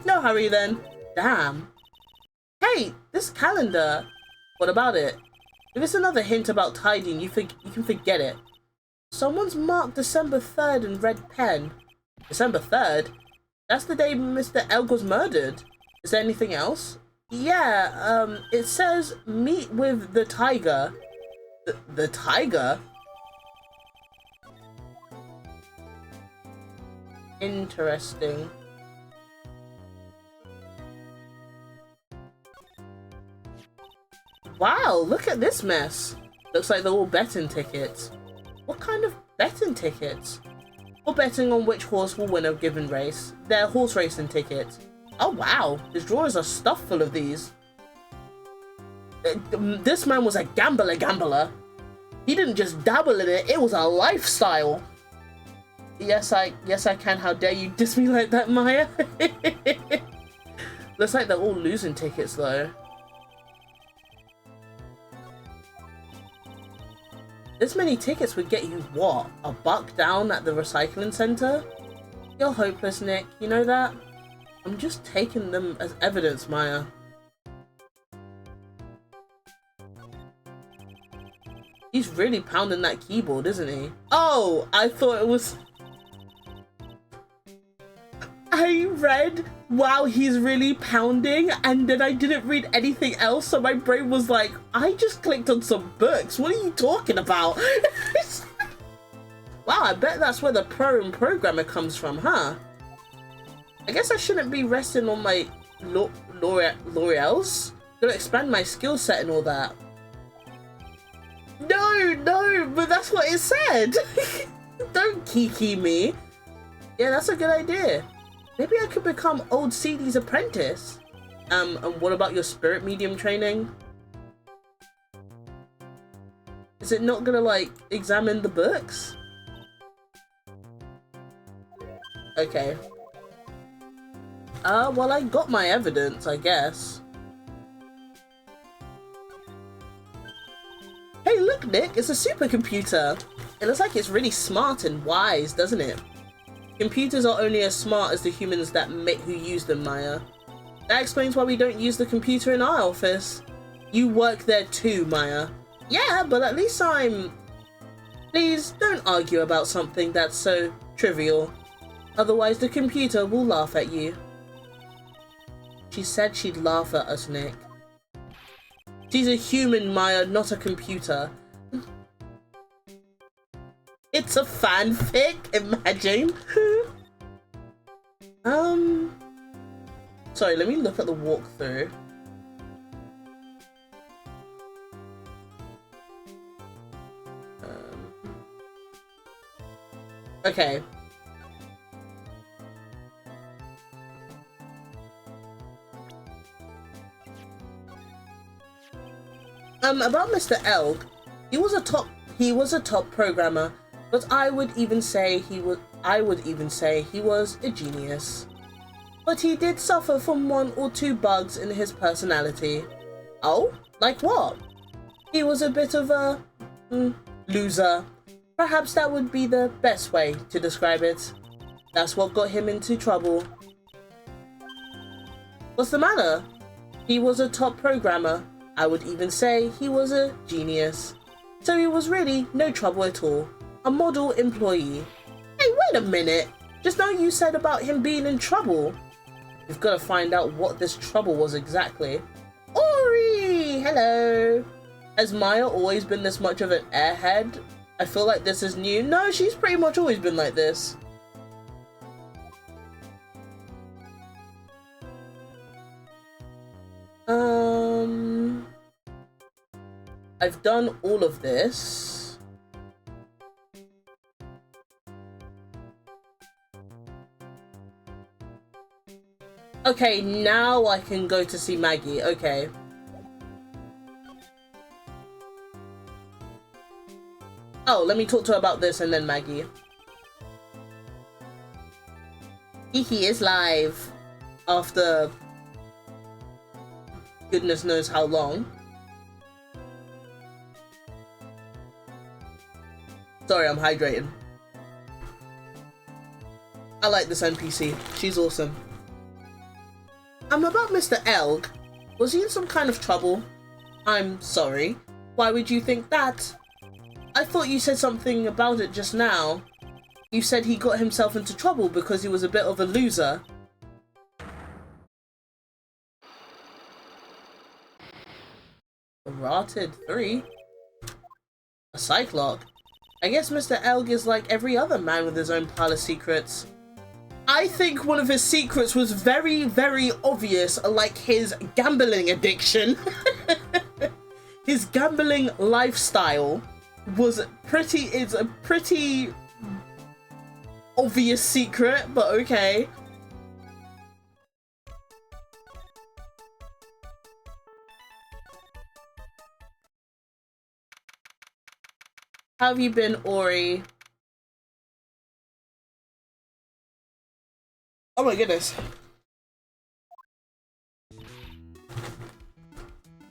[SPEAKER 1] No hurry then. Damn. Hey, this calendar. What about it? If it's another hint about tidying, you can forget it. Someone's marked December 3rd in red pen. December 3rd? That's the day Mr. Elg was murdered. Is there anything else? Yeah, it says meet with the tiger. The tiger? Interesting. Wow, look at this mess. Looks like they're all betting tickets. What kind of betting tickets? Or betting on which horse will win a given race. They're horse racing tickets. Oh wow, his drawers are stuffed full of these. This man was a gambler. He didn't just dabble in it, it was a lifestyle. Yes, I can. How dare you diss me like that, Maya? Looks like they're all losing tickets though. This many tickets would get you what? $1 down at the recycling center? You're hopeless, Nick. You know that? I'm just taking them as evidence, Maya. He's really pounding that keyboard, isn't he? Oh, I thought it was... I read, wow, he's really pounding, and then I didn't read anything else, so my brain was like, I just clicked on some books. What are you talking about? Wow, I bet that's where the programmer comes from, huh? I guess I shouldn't be resting on my L'Oreals. Gotta expand my skill set and all that. No, but that's what it said. Don't kiki me. Yeah, that's a good idea. Maybe I could become old CD's apprentice. And what about your spirit medium training? Is it not gonna, like, examine the books? Okay. Well, I got my evidence, I guess. Hey, look, Nick, it's a supercomputer. It looks like it's really smart and wise, doesn't it? Computers are only as smart as the humans who use them, Maya. That explains why we don't use the computer in our office. You work there too, Maya. Yeah, but at least I'm... Please, don't argue about something that's so trivial. Otherwise, the computer will laugh at you. She said she'd laugh at us, Nick. She's a human, Maya, not a computer. It's a fanfic, imagine. Sorry, let me look at the walkthrough. Okay. About Mr. Elg, he was a top programmer, but I would even say he was a genius. But he did suffer from 1 or 2 bugs in his personality. Oh, like what? He was a bit of a loser. Perhaps that would be the best way to describe it. That's what got him into trouble. What's the matter? He was a top programmer. I would even say he was a genius. So he was really no trouble at all. A model employee. Hey, wait a minute. Just now you said about him being in trouble. We've got to find out what this trouble was exactly. Ori! Hello! Has Maya always been this much of an airhead? I feel like this is new. No, she's pretty much always been like this. I've done all of this. Okay, now I can go to see Maggie. Okay. Oh, let me talk to her about this and then Maggie. He is live after goodness knows how long. Sorry, I'm hydrating. I like this NPC. She's awesome. About Mr. Elg. Was he in some kind of trouble? I'm sorry. Why would you think that? I thought you said something about it just now. You said he got himself into trouble because he was a bit of a loser. A rotted 3? A cyclock? I guess Mr. Elg is like every other man with his own pile of secrets. I think one of his secrets was very, very obvious, like his gambling addiction. His gambling lifestyle is a pretty obvious secret, but okay. How have you been, Ori? Oh my goodness.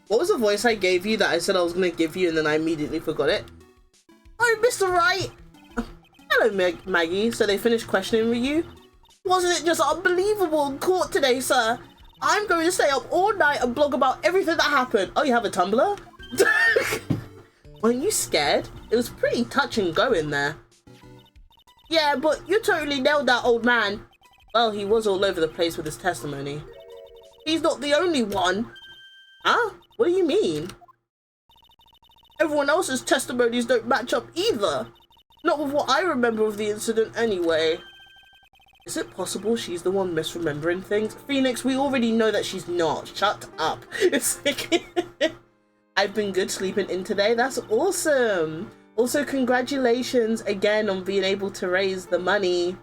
[SPEAKER 1] What was the voice I gave you that I said I was gonna give you and then I immediately forgot it? Oh, Mr. Wright! Hello, Maggie. So they finished questioning with you? Wasn't it just unbelievable in court today, sir? I'm going to stay up all night and blog about everything that happened. Oh, you have a Tumblr? Weren't you scared? It was pretty touch and go in there. Yeah, but you totally nailed that old man. Well, he was all over the place with his testimony. He's not the only one. Huh? What do you mean? Everyone else's testimonies don't match up either. Not with what I remember of the incident anyway. Is it possible she's the one misremembering things? Phoenix, we already know that she's not. Shut up. It's like I've been good sleeping in today. That's awesome. Also, congratulations again on being able to raise the money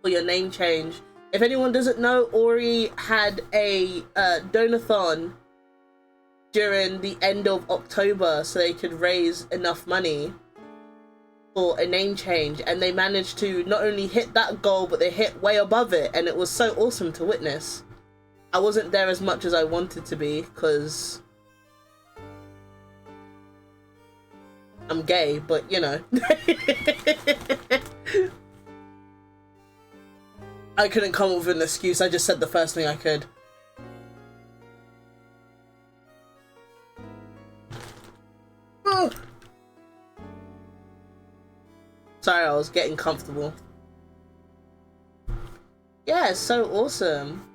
[SPEAKER 1] for your name change. If anyone doesn't know, Ori had a donathon during the end of October so they could raise enough money for a name change, and they managed to not only hit that goal, but they hit way above it, and it was so awesome to witness. I wasn't there as much as I wanted to be because I'm gay, but you know. I couldn't come up with an excuse. I just said the first thing I could. Oh. Sorry, I was getting comfortable. Yeah, it's so awesome.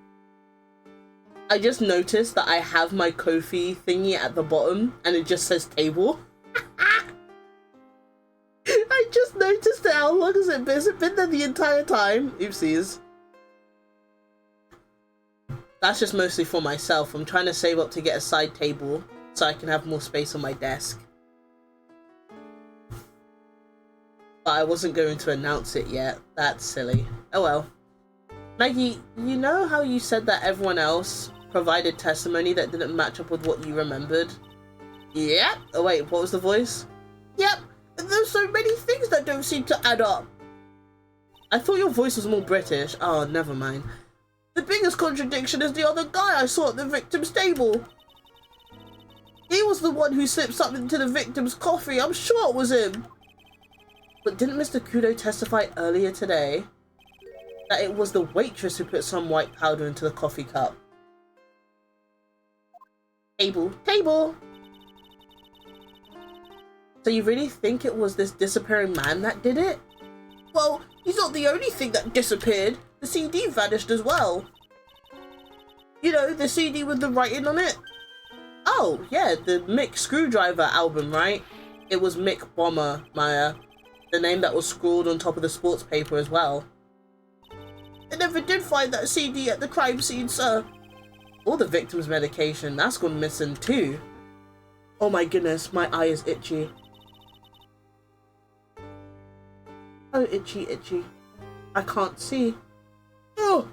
[SPEAKER 1] I just noticed that I have my Ko-fi thingy at the bottom and it just says table. I just noticed it. How long has it been? Has it been there the entire time? Oopsies. That's just mostly for myself. I'm trying to save up to get a side table so I can have more space on my desk. But I wasn't going to announce it yet. That's silly. Oh well. Maggie, you know how you said that everyone else provided testimony that didn't match up with what you remembered? Yep. Oh wait, what was the voice? Yep. There's so many things that don't seem to add up. I thought your voice was more British. Oh, never mind. The biggest contradiction is the other guy I saw at the victim's table. He was the one who slipped something into the victim's coffee. I'm sure it was him. But didn't Mr. Kudo testify earlier today that it was the waitress who put some white powder into the coffee cup? Table. Table! So you really think it was this disappearing man that did it? Well, he's not the only thing that disappeared. The CD vanished as well. You know, the CD with the writing on it? Oh, yeah, the Mick Screwdriver album, right? It was Mick Bomber, Maya. The name that was scrawled on top of the sports paper as well. I never did find that CD at the crime scene, sir. All the victim's medication, that's gone missing too. Oh my goodness, my eye is itchy. Oh, itchy, itchy. I can't see. Oh!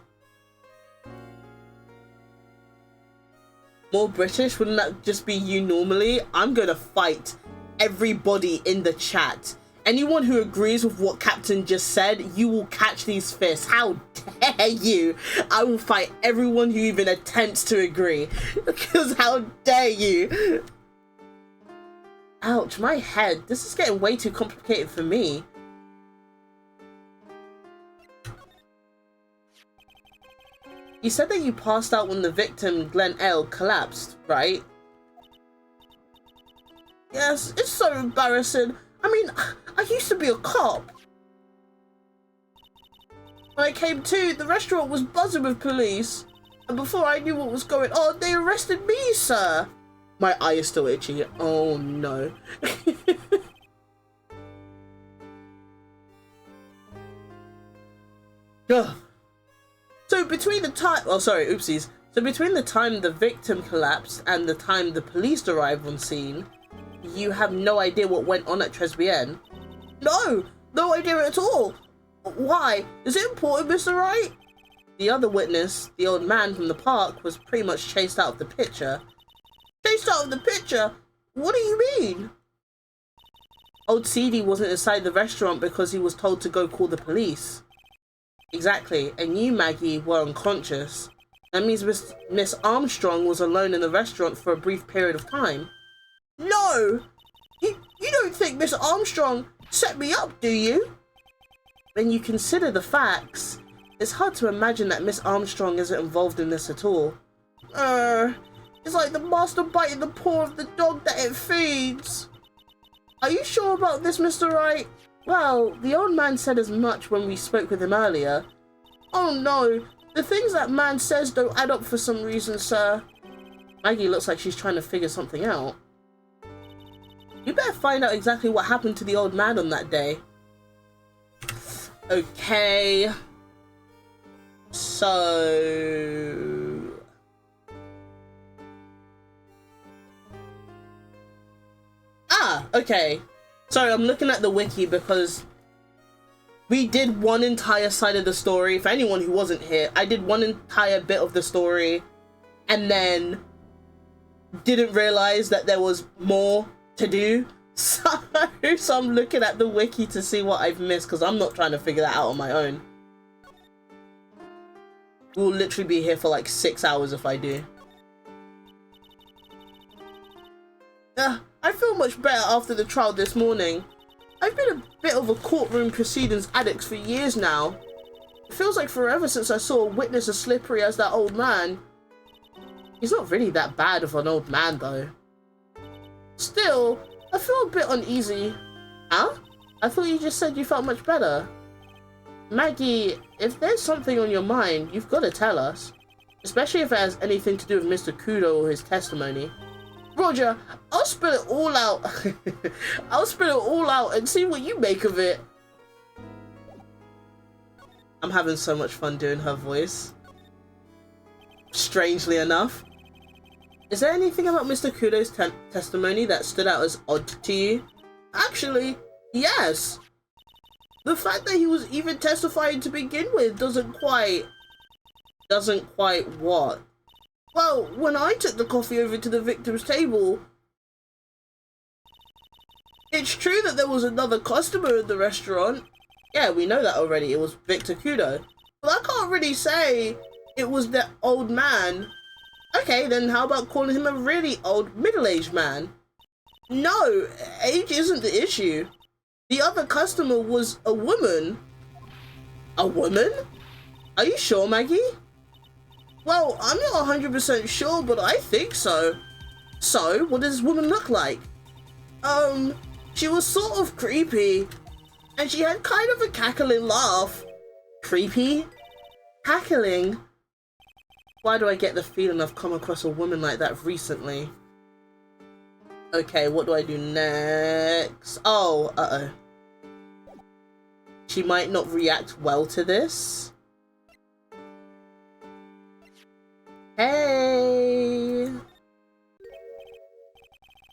[SPEAKER 1] More British? Wouldn't that just be you normally? I'm gonna fight everybody in the chat. Anyone who agrees with what Captain just said, you will catch these fists. How dare you? I will fight everyone who even attempts to agree. Because how dare you? Ouch, my head. This is getting way too complicated for me. You said that you passed out when the victim, Glenn L., collapsed, right? Yes, it's so embarrassing. I mean, I used to be a cop. When I came to, the restaurant was buzzing with police. And before I knew what was going on, they arrested me, sir. My eye is still itchy. Oh, no. Ugh. So between the time, oh sorry, oopsies. So between the time the victim collapsed and the time the police arrived on scene, you have no idea what went on at Tribulations? No, no idea at all. Why? Is it important, Mr. Wright? The other witness, the old man from the park, was pretty much chased out of the picture. Chased out of the picture? What do you mean? Old CD wasn't inside the restaurant because he was told to go call the police. Exactly, and you, Maggie, were unconscious. That means Miss Armstrong was alone in the restaurant for a brief period of time. No! You don't think Miss Armstrong set me up, do you? When you consider the facts, it's hard to imagine that Miss Armstrong isn't involved in this at all. It's like the master biting the paw of the dog that it feeds. Are you sure about this, Mr. Wright? Well, the old man said as much when we spoke with him earlier. Oh no, the things that man says don't add up for some reason, sir. Maggie looks like she's trying to figure something out. You better find out exactly what happened to the old man on that day. Okay. So... Ah, okay. Sorry, I'm looking at the wiki because we did one entire side of the story. For anyone who wasn't here, I did one entire bit of the story and then didn't realize that there was more to do. So I'm looking at the wiki to see what I've missed because I'm not trying to figure that out on my own. We'll literally be here for like 6 hours if I do. I feel much better after the trial this morning. I've been a bit of a courtroom proceedings addict for years now. It feels like forever since I saw a witness as slippery as that old man. He's not really that bad of an old man though. Still, I feel a bit uneasy. Huh? I thought you just said you felt much better. Maggie, if there's something on your mind, you've got to tell us. Especially if it has anything to do with Mr. Kudo or his testimony. Roger, I'll spill it all out. I'll spill it all out and see what you make of it. I'm having so much fun doing her voice. Strangely enough. Is there anything about Mr. Kudo's testimony that stood out as odd to you? Actually, yes. The fact that he was even testifying to begin with doesn't quite what? Well, when I took the coffee over to the victim's table, it's true that there was another customer in the restaurant. Yeah, we know that already. It was Victor Kudo. But I can't really say it was that old man. Okay, then how about calling him a really old middle-aged man? No, age isn't the issue. The other customer was a woman. A woman? Are you sure, Maggie? Well, I'm not 100% sure, but I think so. So, what does this woman look like? She was sort of creepy, and she had kind of a cackling laugh. Creepy? Cackling? Why do I get the feeling I've come across a woman like that recently? Okay, what do I do next? Oh, uh-oh. She might not react well to this. Hey!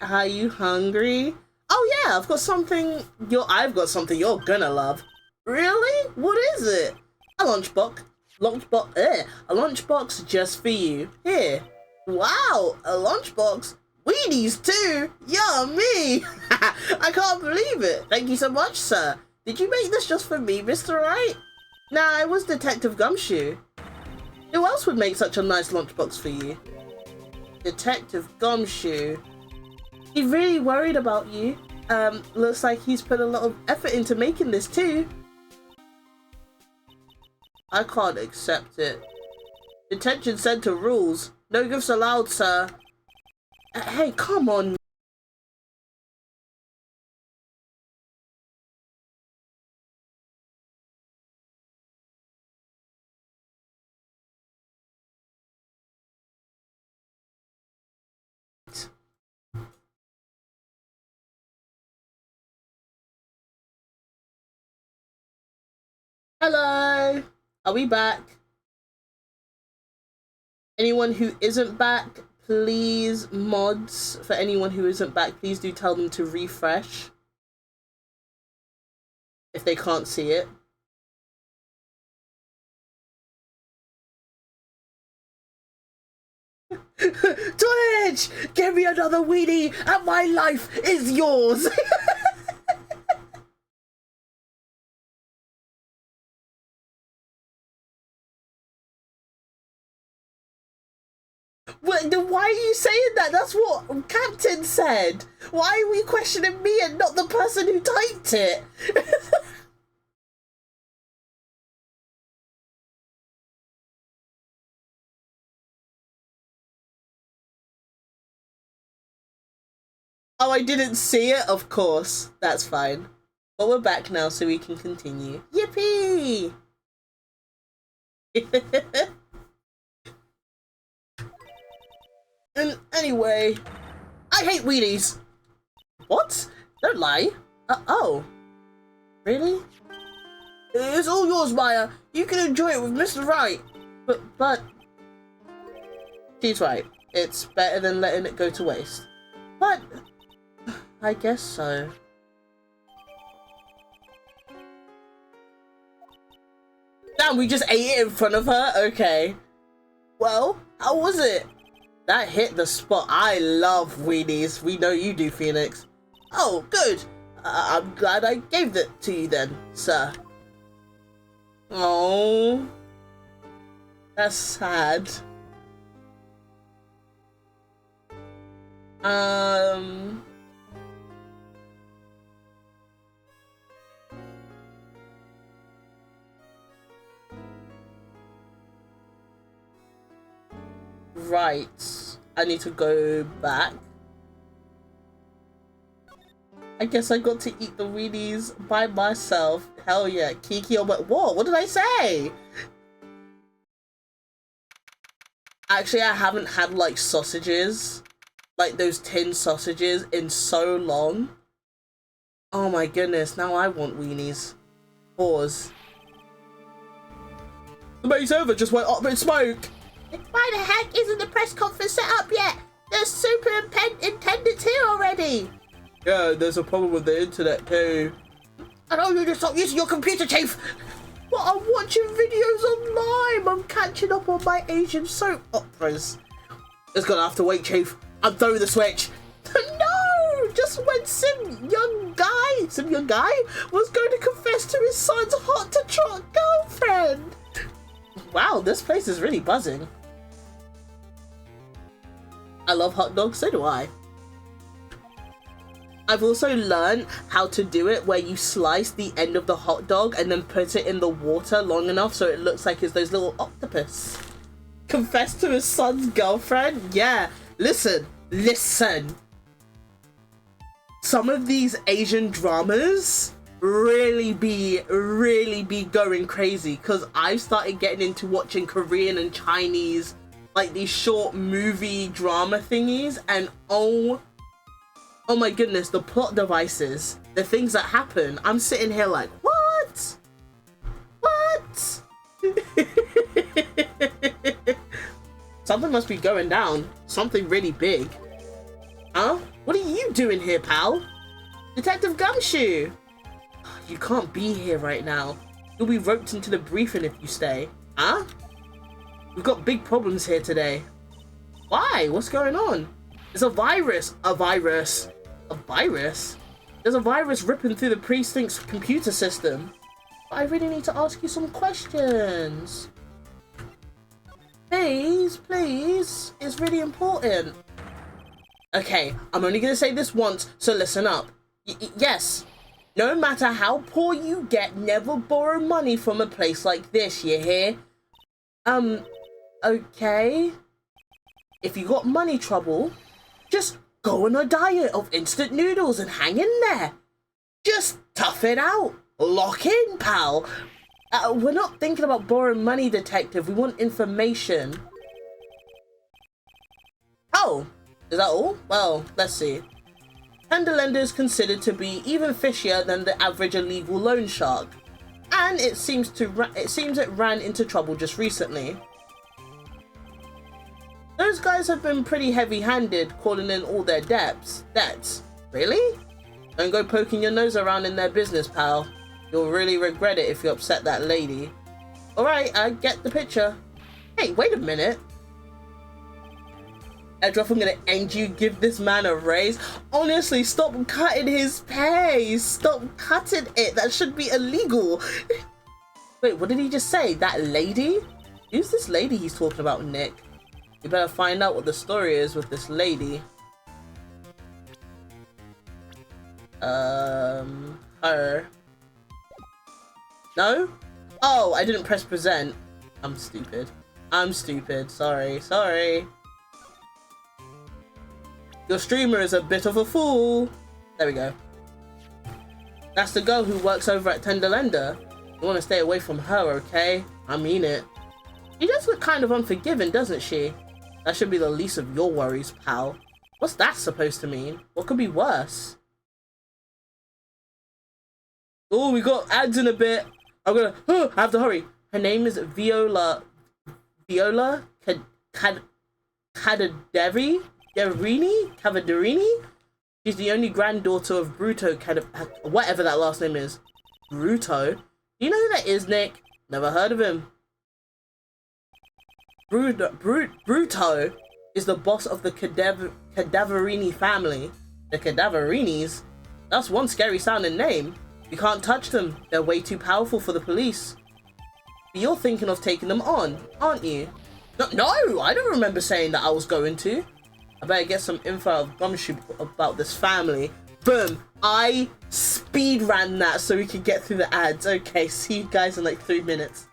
[SPEAKER 1] Are you hungry? Oh yeah, I've got something you're gonna love. Really? What is it? A lunchbox. A lunchbox just for you. Here. Wow, a lunchbox. Wheaties too. Yummy. I can't believe it. Thank you so much, sir. Did you make this just for me, Mr. Wright? Nah, it was Detective Gumshoe. Who else would make such a nice lunchbox for you? Detective Gumshoe. He really worried about you. Looks like he's put a lot of effort into making this too. I can't accept it. Detention center rules. No gifts allowed, sir. Hey, come on. Hello. Are we back? Anyone who isn't back, please, mods, for anyone who isn't back, please do tell them to refresh if they can't see it. Twitch! Give me another weenie and my life is yours! Why are you saying that? That's what Captain said. Why are we questioning me and not the person who typed it? Oh, I didn't see it? Of course. That's fine. But we're back now so we can continue. Yippee! And anyway, I hate Wheaties. What? Don't lie. Oh. Really? It's all yours, Maya. You can enjoy it with Mr. Wright. But she's right. It's better than letting it go to waste. But I guess so. Damn, we just ate it in front of her? Okay. Well, how was it? That hit the spot. I love weenies. We know you do, Phoenix. Oh, good. I'm glad I gave that to you then, sir. Oh, that's sad. Right. I need to go back. I guess I got to eat the weenies by myself. Hell yeah. Kiki on my... Whoa, what did I say? Actually, I haven't had, like, sausages. Like, those tin sausages in so long. Oh my goodness, now I want weenies. Pause. The maze over just went up in smoke. Why the heck isn't the press conference set up yet? The superintendent's here already. Yeah, there's a problem with the internet too. I know you just stop using your computer, Chief. But I'm watching videos online. I'm catching up on my Asian soap operas. It's gonna have to wait, Chief. I'm throwing the switch. No! Just when some young guy was going to confess to his son's hot-to-trot girlfriend. Wow, this place is really buzzing. I love hot dogs, so do I. I've also learned how to do it where you slice the end of the hot dog and then put it in the water long enough so it looks like it's those little octopus. Confess to his son's girlfriend? Yeah. Listen. Some of these Asian dramas really be going crazy because I've started getting into watching Korean and Chinese, like these short movie drama thingies, and oh my goodness, the plot devices, the things that happen, I'm sitting here like, what? Something must be going down. Something really big. Huh? What are you doing here, pal? Detective Gumshoe! You can't be here right now. You'll be roped into the briefing if you stay. Huh? We've got big problems here today. Why? What's going on? There's a virus. A virus? There's a virus ripping through the precinct's computer system. But I really need to ask you some questions. Please. It's really important. Okay, I'm only gonna say this once, so listen up. Yes, no matter how poor you get, never borrow money from a place like this, you hear? Okay. If you got money trouble, just go on a diet of instant noodles and hang in there. Just tough it out. Lock in, pal. We're not thinking about borrowing money, detective. We want information. Oh, is that all? Well, let's see. Tender lender is considered to be even fishier than the average illegal loan shark, and it seems it ran into trouble just recently. Those guys have been pretty heavy-handed, calling in all their debts. Really? Don't go poking your nose around in their business, pal. You'll really regret it if you upset that lady. Alright, I get the picture. Hey, wait a minute. Edroff, I'm gonna end you, give this man a raise. Honestly, stop cutting his pay. Stop cutting it. That should be illegal. Wait, what did he just say? That lady? Who's this lady he's talking about, Nick? You better find out what the story is with this lady. Her. No? Oh, I didn't press present. I'm stupid. Sorry. Your streamer is a bit of a fool. There we go. That's the girl who works over at Tender Lender. You want to stay away from her, okay? I mean it. She does look kind of unforgiving, doesn't she? That should be the least of your worries, pal. What's that supposed to mean? What could be worse? Oh, we got ads in a bit. I have to hurry. Her name is Viola Cavaderini. She's the only granddaughter of Bruto whatever that last name is. Bruto? Do you know who that is, Nick? Never heard of him. Bruto is the boss of the Cadaverini family. The Cadaverinis? That's one scary sounding name. You can't touch them. They're way too powerful for the police. But you're thinking of taking them on, aren't you? No, I don't remember saying that I was going to. I better get some info of Gumshoe about this family. Boom. I speed ran that so we could get through the ads. Okay, see you guys in like 3 minutes.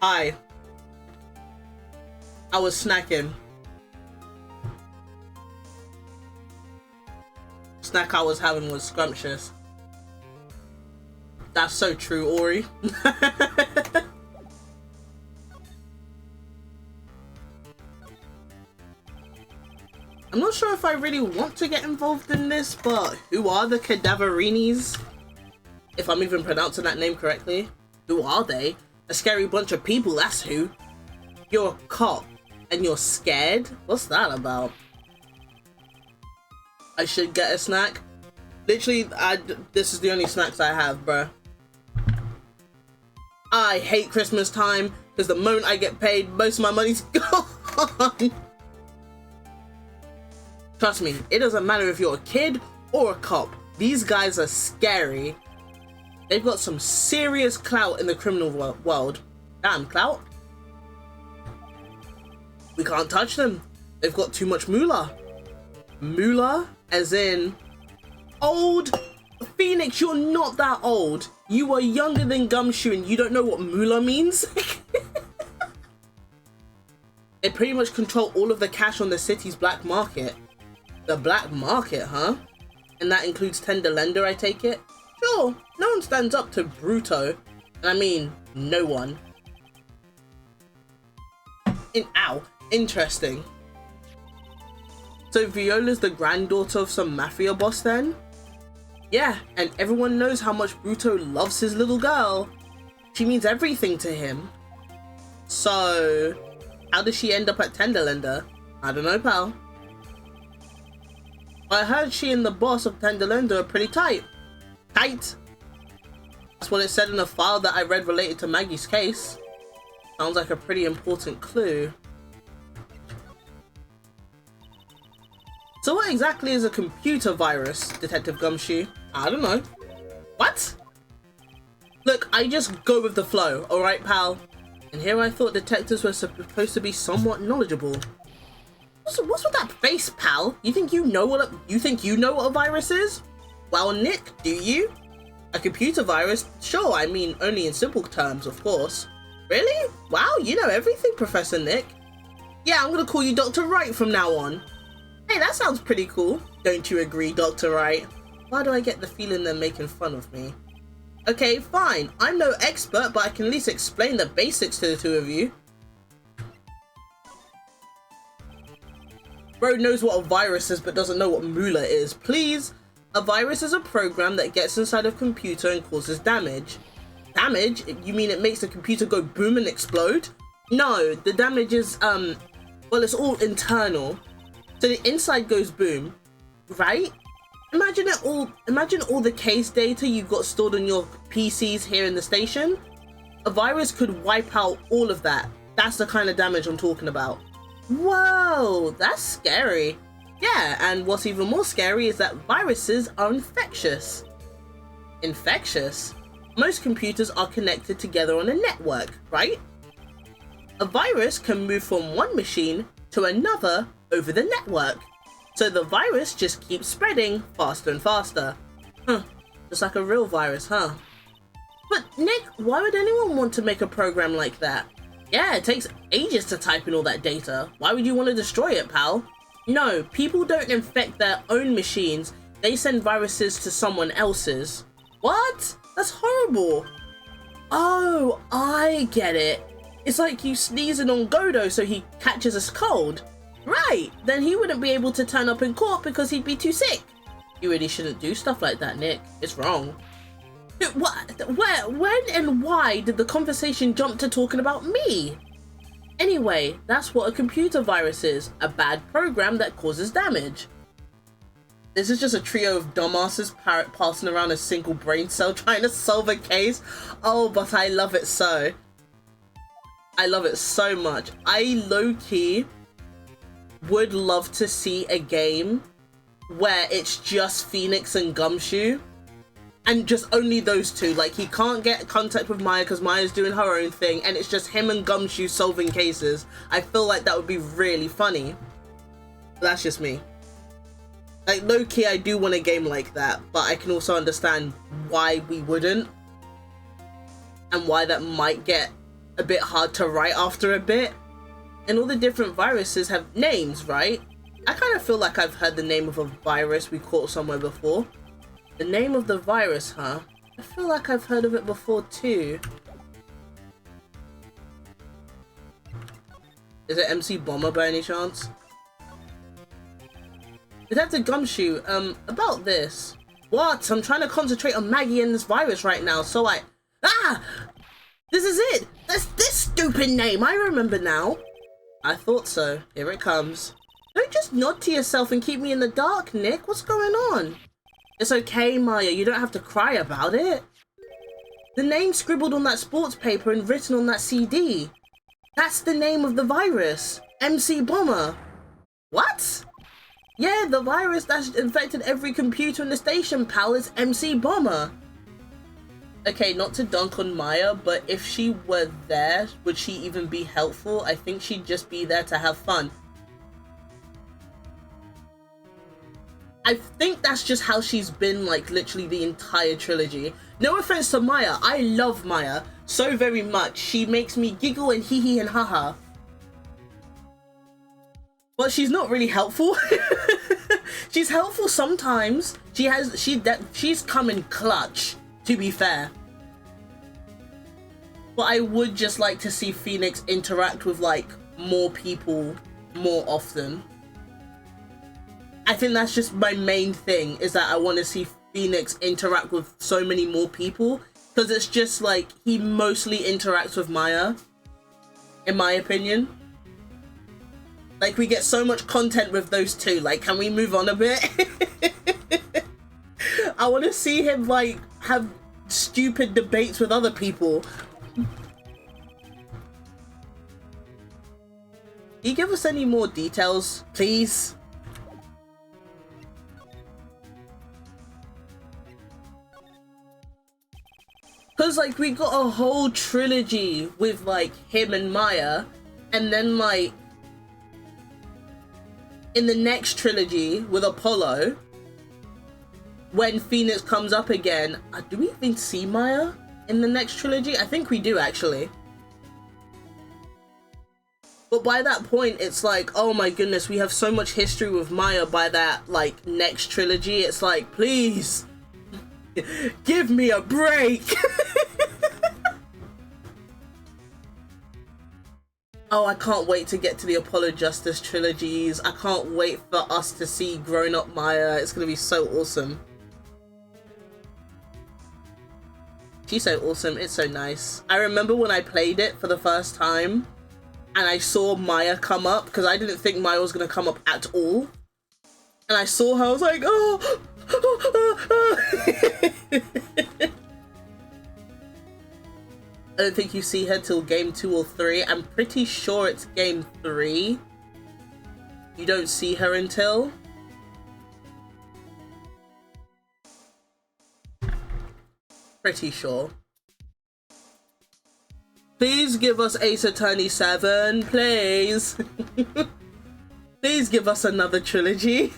[SPEAKER 1] I was snacking. Snack I was having was scrumptious. That's so true, Ori. I'm not sure if I really want to get involved in this, but who are the Cadaverinis? If I'm even pronouncing that name correctly. Who are they? A scary bunch of people, that's who. You're a cop and you're scared? What's that about? I should get a snack. Literally, this is the only snacks I have, bruh. I hate Christmas time because the moment I get paid, most of my money's gone. Trust me, it doesn't matter if you're a kid or a cop. These guys are scary. They've got some serious clout in the criminal world. Damn, clout. We can't touch them. They've got too much moolah. Moolah, as in old. Phoenix, you're not that old. You are younger than Gumshoe and you don't know what moolah means? They pretty much control all of the cash on the city's black market. The black market, huh? And that includes Tender Lender, I take it? Sure, no one stands up to Bruto. And I mean, no one. Ow, interesting. So Viola's the granddaughter of some mafia boss then? Yeah, and everyone knows how much Bruto loves his little girl. She means everything to him. So, how did she end up at Tenderlander? I don't know, pal. I heard she and the boss of Tenderlander are pretty tight. Tight? That's what it said in a file that I read related to Maggie's case. Sounds like a pretty important clue. So what exactly is a computer virus, Detective Gumshoe? I don't know. What? Look, I just go with the flow, alright, pal? And here I thought detectives were supposed to be somewhat knowledgeable. What's with that face, pal? You think you know what a virus is? Well, Nick, do you? A computer virus? Sure, I mean only in simple terms, of course. Really? Wow, you know everything, Professor Nick. Yeah, I'm gonna call you Dr. Wright from now on. Hey, that sounds pretty cool. Don't you agree, Dr. Wright? Why do I get the feeling they're making fun of me? Okay, fine. I'm no expert, but I can at least explain the basics to the two of you. Bro knows what a virus is, but doesn't know what moolah is. Please. A virus is a program that gets inside a computer and causes damage. Damage? You mean it makes the computer go boom and explode? No, the damage is, well, it's all internal. So the inside goes boom, right? Imagine all the case data you've got stored on your PCs here in the station. A virus could wipe out all of that. That's the kind of damage I'm talking about. Whoa, that's scary. Yeah, and what's even more scary is that viruses are infectious. Infectious? Most computers are connected together on a network, right? A virus can move from one machine to another over the network. So the virus just keeps spreading faster and faster. Huh, just like a real virus, huh? But Nick, why would anyone want to make a program like that? Yeah, it takes ages to type in all that data. Why would you want to destroy it, pal? No, people don't infect their own machines. They send viruses to someone else's. What? That's horrible. Oh, I get it. It's like you sneezing on Godo so he catches a cold. Right, then he wouldn't be able to turn up in court because he'd be too sick. You really shouldn't do stuff like that, Nick. It's wrong. What? Where? When and why did the conversation jump to talking about me? Anyway, that's what a computer virus is. A bad program that causes damage. This is just a trio of dumbasses passing around a single brain cell trying to solve a case. Oh, but I love it so. I love it so much. I low-key would love to see a game where it's just Phoenix and Gumshoe and just only those two. Like, he can't get contact with Maya because Maya's doing her own thing and it's just him and Gumshoe solving cases. I feel like that would be really funny. But that's just me. Like, low-key, I do want a game like that, but I can also understand why we wouldn't and why that might get a bit hard to write after a bit. And all the different viruses have names, right? I kind of feel like I've heard the name of a virus we caught somewhere before. The name of the virus, huh? I feel like I've heard of it before too. Is it MC Bomber by any chance? Detective Gumshoe, about this. What? I'm trying to concentrate on Maggie and this virus right now, so Ah! This is it! That's this stupid name! I remember now! I thought so. Here it comes. Don't just nod to yourself and keep me in the dark, Nick. What's going on? It's okay, Maya. You don't have to cry about it. The name scribbled on that sports paper and written on that CD. That's the name of the virus. MC Bomber. What? Yeah, the virus that's infected every computer in the station, pal, is MC Bomber. Okay, not to dunk on Maya, but if she were there, would she even be helpful? I think she'd just be there to have fun. I think that's just how she's been, like, literally the entire trilogy. No offense to Maya, I love Maya so very much. She makes me giggle and hee hee and haha. But she's not really helpful. She's helpful sometimes. She's come in clutch, to be fair. But I would just like to see Phoenix interact with, like, more people more often. I think that's just my main thing, is that I want to see Phoenix interact with so many more people, because it's just like he mostly interacts with Maya, in my opinion. Like, we get so much content with those two. Like, can we move on a bit? I want to see him, like, have stupid debates with other people. Can you give us any more details, please? Because, like, we got a whole trilogy with, like, him and Maya, and then, like, in the next trilogy with Apollo, when Phoenix comes up again, do we even see Maya in the next trilogy? I think we do, actually. But by that point, it's like, oh my goodness, we have so much history with Maya by that, like, next trilogy. It's like, please, give me a break. Oh, I can't wait to get to the Apollo Justice trilogies. I can't wait for us to see grown-up Maya. It's gonna be so awesome. She's so awesome. It's so nice. I remember when I played it for the first time and I saw Maya come up, because I didn't think Maya was gonna come up at all. And I saw her, I was like, oh! I don't think you see her till game 2 or 3. I'm pretty sure it's game 3. You don't see her until. Pretty sure. Please give us Ace Attorney 7, please. Please give us another trilogy.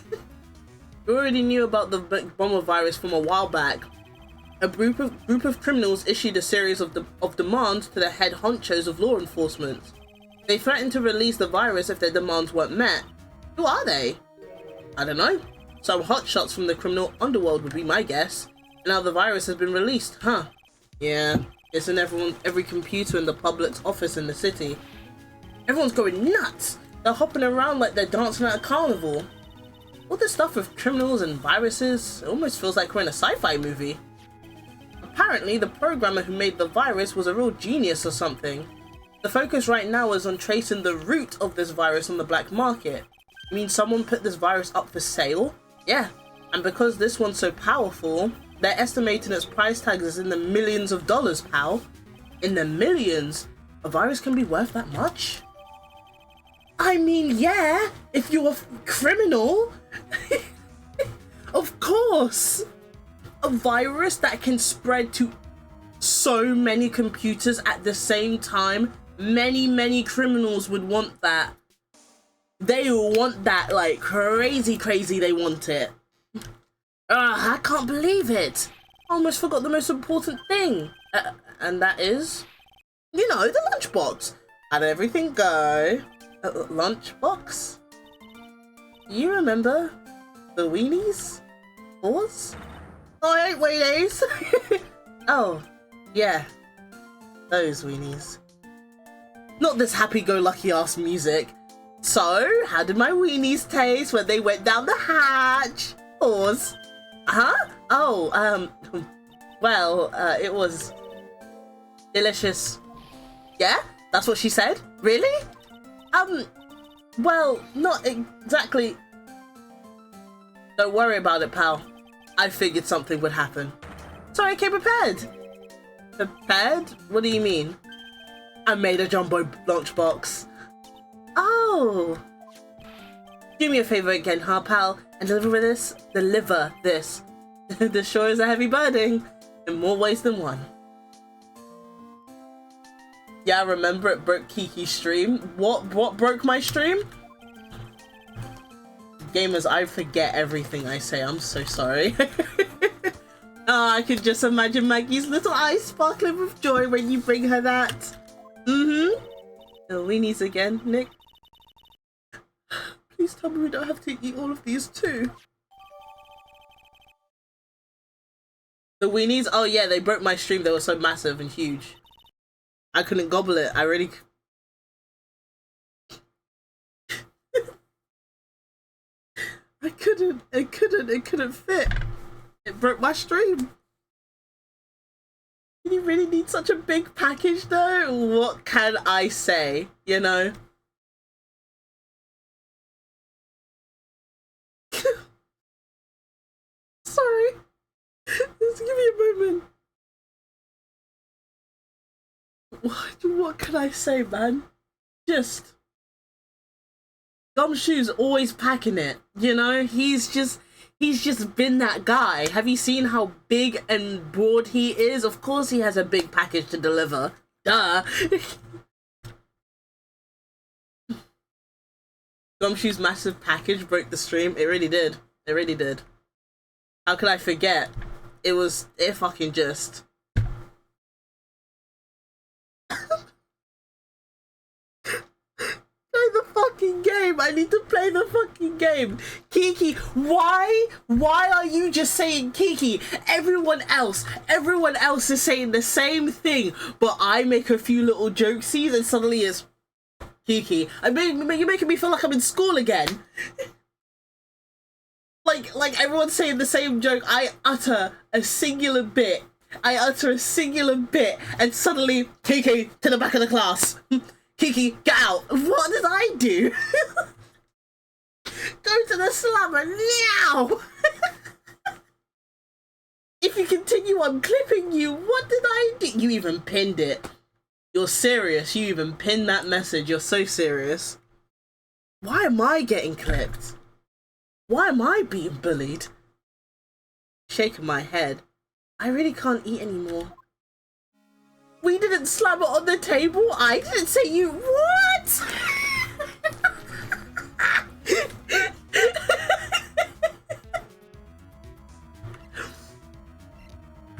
[SPEAKER 1] We already knew about the bomber virus from a while back. A group of criminals issued a series of demands to the head honchos of law enforcement. They threatened to release the virus if their demands weren't met. Who are they? I don't know. Some hotshots from the criminal underworld would be my guess. And now the virus has been released, huh? Yeah, it's in every computer in the public's office in the city. Everyone's going nuts. They're hopping around like they're dancing at a carnival. All this stuff with criminals and viruses, it almost feels like we're in a sci-fi movie. Apparently, the programmer who made the virus was a real genius or something. The focus right now is on tracing the root of this virus on the black market. You mean someone put this virus up for sale? Yeah, and because this one's so powerful, they're estimating its price tag is in the millions of dollars, pal. In the millions? A virus can be worth that much? I mean, yeah, if you're a criminal. Of course. A virus that can spread to so many computers at the same time, many criminals would want that. They want that like crazy they want it. I can't believe it. I almost forgot the most important thing. And that is You know, the lunchbox. How'd everything go? Lunchbox? You remember the weenies? Pause? Oh, I ain't weenies. Oh, yeah. Those weenies. Not this happy-go-lucky ass music. So, how did my weenies taste when they went down the hatch? Pause. Huh? Oh, well, it was delicious. Yeah? That's what she said? Really? Well, not exactly. Don't worry about it, pal. I figured something would happen. So I came prepared. Prepared? What do you mean? I made a jumbo lunchbox. Oh. Do me a favor again, huh, pal? And deliver this. This sure is a heavy burden. In more ways than one. Yeah, I remember it broke Kiki's stream. What broke my stream? Gamers, I forget everything I say. I'm so sorry. Oh, I could just imagine Maggie's little eyes sparkling with joy when you bring her that. Mm-hmm. The weenies again, Nick. Please tell me we don't have to eat all of these too. The weenies? Oh yeah, they broke my stream. They were so massive and huge. I couldn't gobble it. I really... It couldn't fit. It broke my stream. Did you really need such a big package though? What can I say? You know? Sorry. Just give me a moment. What can I say, man? Just... Gumshoe's always packing it, you know? He's just been that guy. Have you seen how big and broad he is? Of course he has a big package to deliver. Duh. Gumshoe's massive package broke the stream. It really did. It really did. How could I forget? It fucking just... Play the fucking game. I need to play the fucking game. Kiki, why are you just saying Kiki? Everyone else is saying the same thing, but I make a few little jokesies and suddenly it's Kiki. You're making me feel like I'm in school again. like everyone's saying the same joke. I utter a singular bit, and suddenly Kiki to the back of the class. Kiki, get out! What did I do? Go to the slammer now! If you continue, I'm clipping you. What did I do? You even pinned it. You're serious. You even pinned that message. You're so serious. Why am I getting clipped? Why am I being bullied? Shaking my head. I really can't eat anymore. We didn't slam it on the table. I didn't say you. What?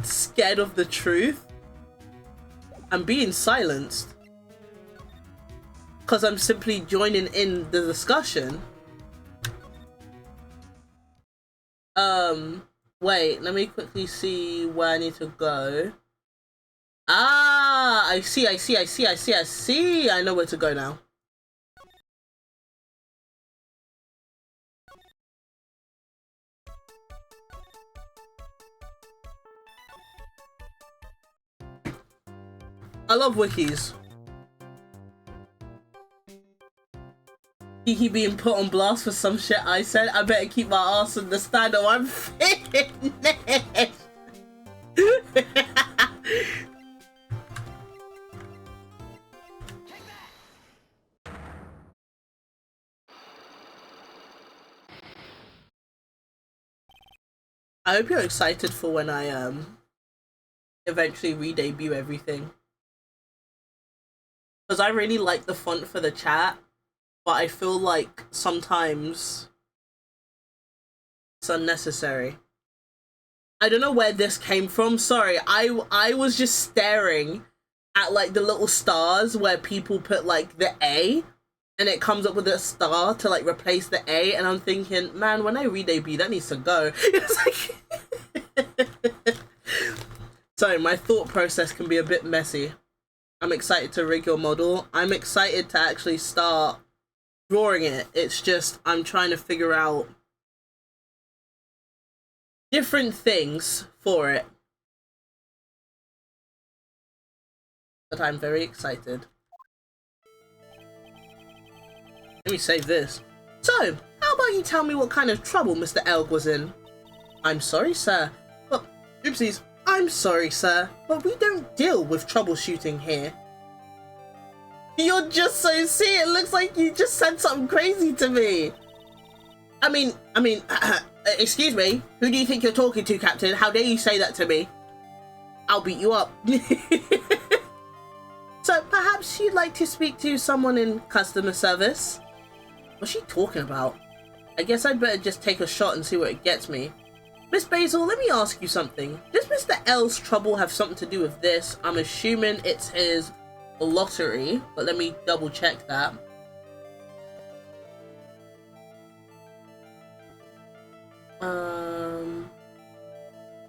[SPEAKER 1] Scared of the truth? I'm being silenced. Because I'm simply joining in the discussion. Wait, let me quickly see where I need to go. Ah, I see. I know where to go now. I love wikis. Kiki being put on blast for some shit I said. I better keep my ass in the stand or I'm finished. I hope you're excited for when I eventually re-debut everything. Because I really like the font for the chat, but I feel like sometimes it's unnecessary. I don't know where this came from. Sorry, I was just staring at like the little stars where people put like the A and it comes up with a star to like replace the A, and I'm thinking, man, when I read AB, that needs to go. It's like sorry, my thought process can be a bit messy. I'm excited to rig your model. I'm excited to actually start drawing it. It's just I'm trying to figure out different things for it. But I'm very excited. Let me save this. So, how about you tell me what kind of trouble Mr. Elg was in? I'm sorry, sir. Well, oopsies. I'm sorry, sir, but we don't deal with troubleshooting here. You're just so see, it looks like you just said something crazy to me. I mean, excuse me, who do you think you're talking to, Captain? How dare you say that to me? I'll beat you up. So perhaps you'd like to speak to someone in customer service? What's she talking about? I guess I'd better just take a shot and see where it gets me. Miss Basil, let me ask you something. Does Mr. L's trouble have something to do with this? I'm assuming it's his lottery, but let me double check that.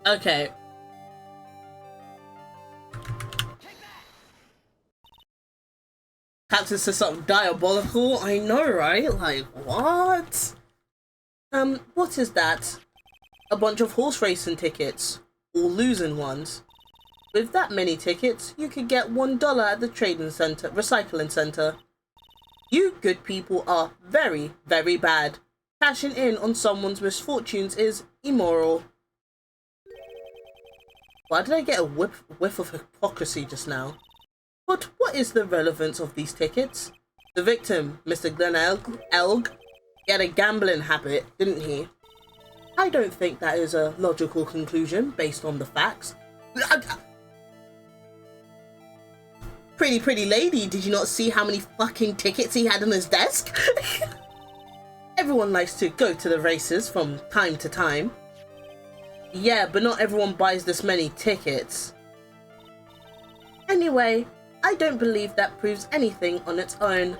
[SPEAKER 1] Okay. Captain says something diabolical. I know, right? Like, what? What is that? A bunch of horse racing tickets. All losing ones. With that many tickets, you could get $1 at the trading center, recycling center. You good people are very, very bad. Cashing in on someone's misfortunes is immoral. Why did I get a whiff of hypocrisy just now? But what is the relevance of these tickets? The victim, Mr. Glenn Elg, he had a gambling habit, didn't he? I don't think that is a logical conclusion based on the facts. Pretty lady, did you not see how many fucking tickets he had on his desk? Everyone likes to go to the races from time to time. Yeah, but not everyone buys this many tickets. Anyway, I don't believe that proves anything on its own.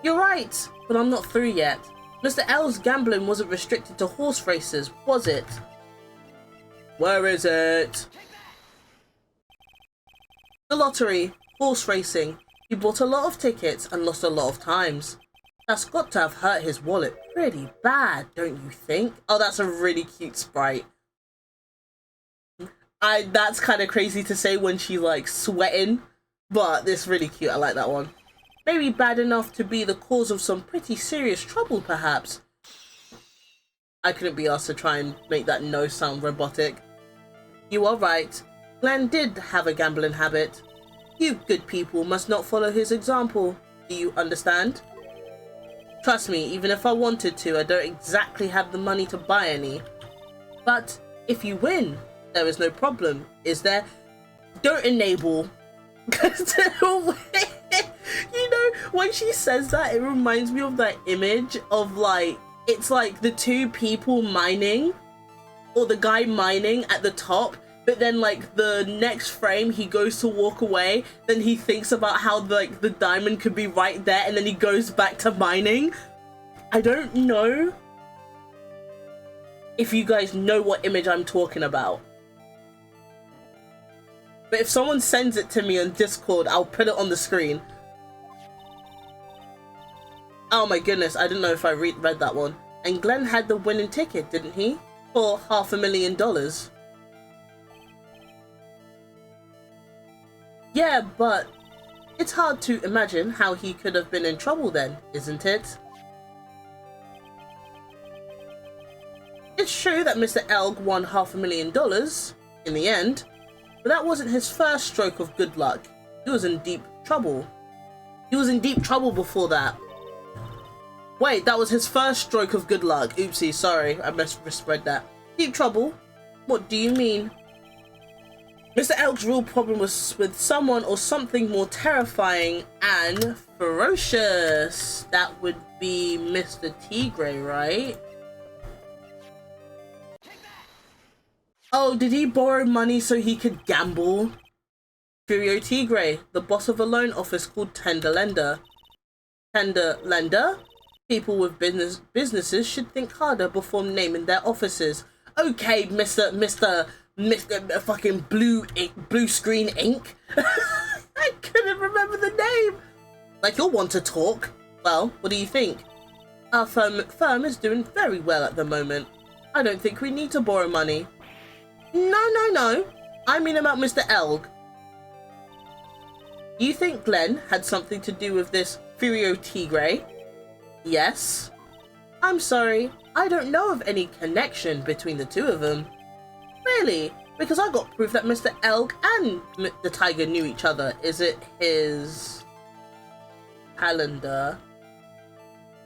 [SPEAKER 1] You're right, but I'm not through yet. Mr. L's gambling wasn't restricted to horse races, was it? Where is it? The lottery, horse racing. He bought a lot of tickets and lost a lot of times. That's got to have hurt his wallet pretty bad, don't you think? Oh, that's a really cute sprite. That's kind of crazy to say when she's like sweating, but it's really cute. I like that one. Maybe bad enough to be the cause of some pretty serious trouble, perhaps. I couldn't be asked to try and make that no sound robotic. You are right. Glenn did have a gambling habit. You good people must not follow his example. Do you understand? Trust me, even if I wanted to, I don't exactly have the money to buy any. But if you win, there is no problem, is there? Don't enable. You know, when she says that, it reminds me of that image of like, it's like the two people mining, or the guy mining at the top, but then like the next frame he goes to walk away, then he thinks about how like the diamond could be right there, and then he goes back to mining. I don't know if you guys know what image I'm talking about. But if someone sends it to me on Discord, I'll put it on the screen. Oh my goodness, I didn't know if I read that one. And Glenn had the winning ticket, didn't he? For $500,000. Yeah, but it's hard to imagine how he could have been in trouble then, isn't it? It's true that Mr. Elg won $500,000 in the end, but that wasn't his first stroke of good luck. He was in deep trouble. He was in deep trouble before that. Wait, that was his first stroke of good luck. Oopsie, sorry, I misread that. Deep trouble? What do you mean? Mr. Elk's real problem was with someone or something more terrifying and ferocious. That would be Mr. Tigre, right? Oh, did he borrow money so he could gamble? Furio Tigre, the boss of a loan office called Tender Lender. Tender Lender? People with businesses should think harder before naming their offices. Okay, Mr. fucking blue screen ink. I couldn't remember the name. Like, you'll want to talk. Well, what do you think? Our firm is doing very well at the moment. I don't think we need to borrow money. No. I mean about Mr. Elg. You think Glenn had something to do with this Furio Tigre? Yes. I'm sorry, I don't know of any connection between the two of them. Really? Because I got proof that Mr. Elg and the tiger knew each other. Is it his calendar?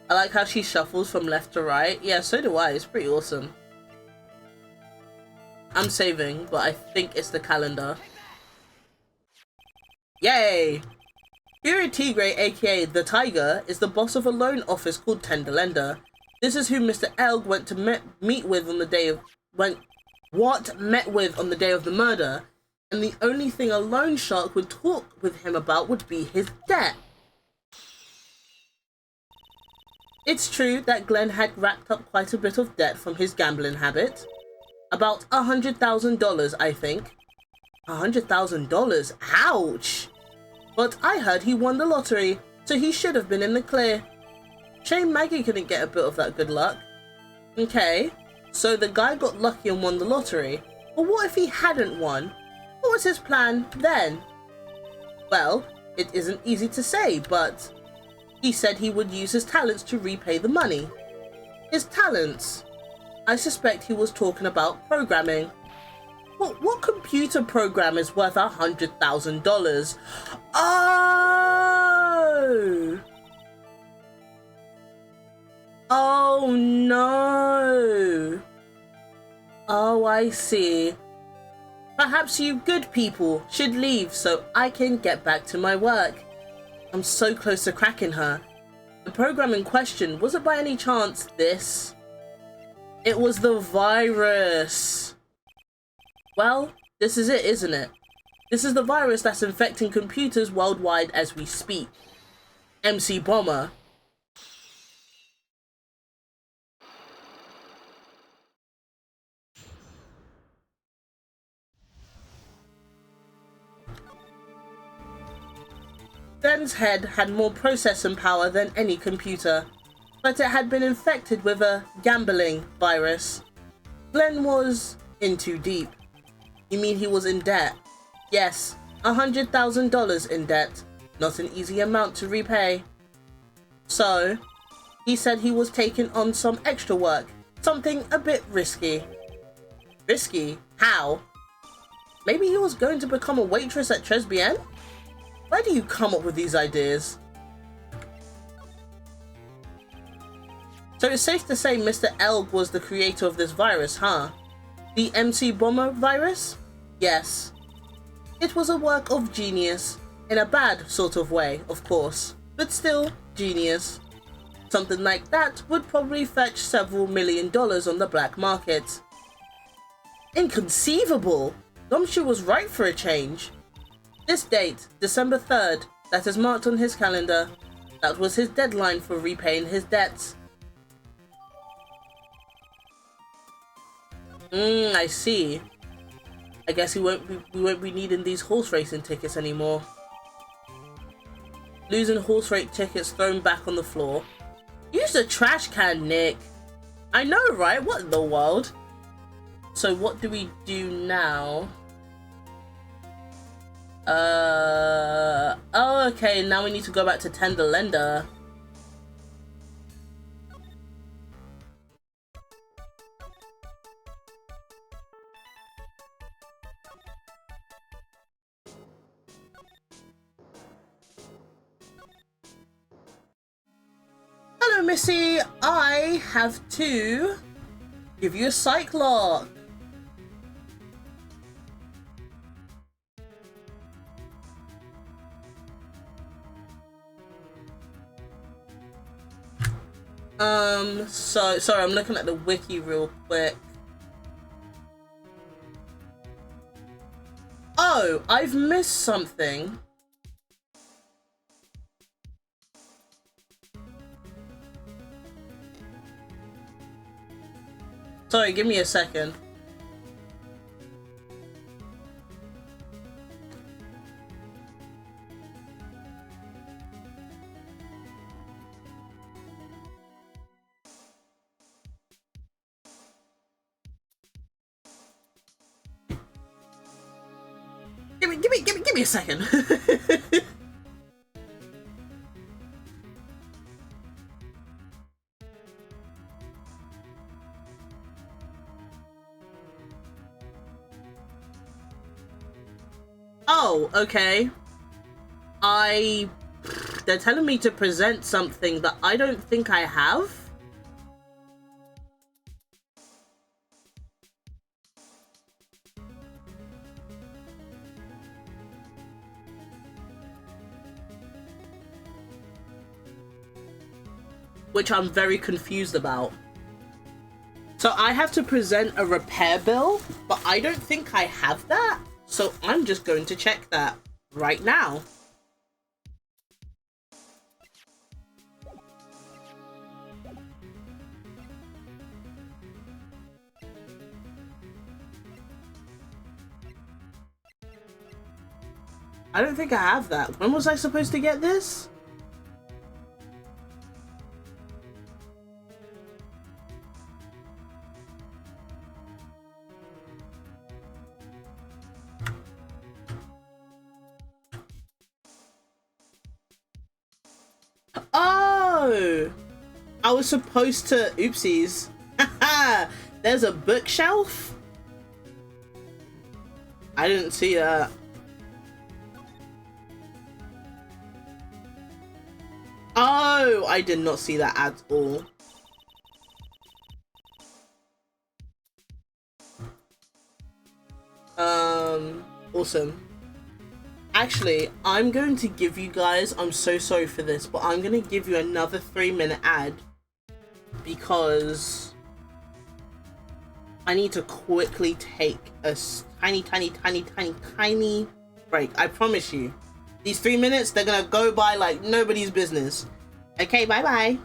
[SPEAKER 1] I like how she shuffles from left to right. Yeah, so do I. It's pretty awesome. I'm saving, but I think it's the calendar. Yay! Furio Tigre, aka the Tiger, is the boss of a loan office called Tender Lender. This is who Mr. Elg went to meet with on the day of the murder, and the only thing a loan shark would talk with him about would be his debt. It's true that Glenn had racked up quite a bit of debt from his gambling habit. About $100,000, I think. $100,000? Ouch! But I heard he won the lottery, so he should have been in the clear. Shame Maggie couldn't get a bit of that good luck. Okay, so the guy got lucky and won the lottery. But what if he hadn't won? What was his plan then? Well, it isn't easy to say, but he said he would use his talents to repay the money. His talents? I suspect he was talking about programming. What computer program is worth $100,000? Oh! Oh no! Oh, I see. Perhaps you good people should leave so I can get back to my work. I'm so close to cracking her. The program in question, was it by any chance this? It was the virus. Well, this is it, isn't it? This is the virus that's infecting computers worldwide as we speak. MC Bomber. Glenn's head had more processing power than any computer, but it had been infected with a gambling virus. Glenn was in too deep. You mean he was in debt? Yes, $100,000 in debt. Not an easy amount to repay. So, he said he was taking on some extra work, something a bit risky. Risky? How? Maybe he was going to become a waitress at Tribulations? Where do you come up with these ideas? So it's safe to say Mr. Elg was the creator of this virus, huh? The MC Bomber virus? Yes. It was a work of genius. In a bad sort of way, of course. But still, genius. Something like that would probably fetch several $1 million on the black market. Inconceivable! Gumshoe was right for a change. This date, December 3rd, that is marked on his calendar. That was his deadline for repaying his debts. I see. I guess we won't be needing these horse racing tickets anymore. Losing horse race tickets thrown back on the floor. Use the trash can, Nick. I know, right? What in the world? So what do we do now? Oh, okay, now we need to go back to Tender Lender. Hello, Missy. I have to give you a psych lock. So sorry, I'm looking at the wiki real quick. Oh, Oh, I've missed something. Sorry, give me a second. Give me a second. Oh, okay. They're telling me to present something that I don't think I have. Which I'm very confused about. So I have to present a repair bill, but I don't think I have that. So I'm just going to check that right now. I don't think I have that. When was I supposed to get this? Oh! I was supposed to... Oopsies. Haha! There's a bookshelf? I didn't see that. Oh! I did not see that at all. Awesome. Actually, I'm going to give you guys... I'm so sorry for this, but I'm going to give you another 3-minute ad because I need to quickly take a tiny break. I promise you. These 3 minutes, they're gonna go by like nobody's business. Okay, bye-bye.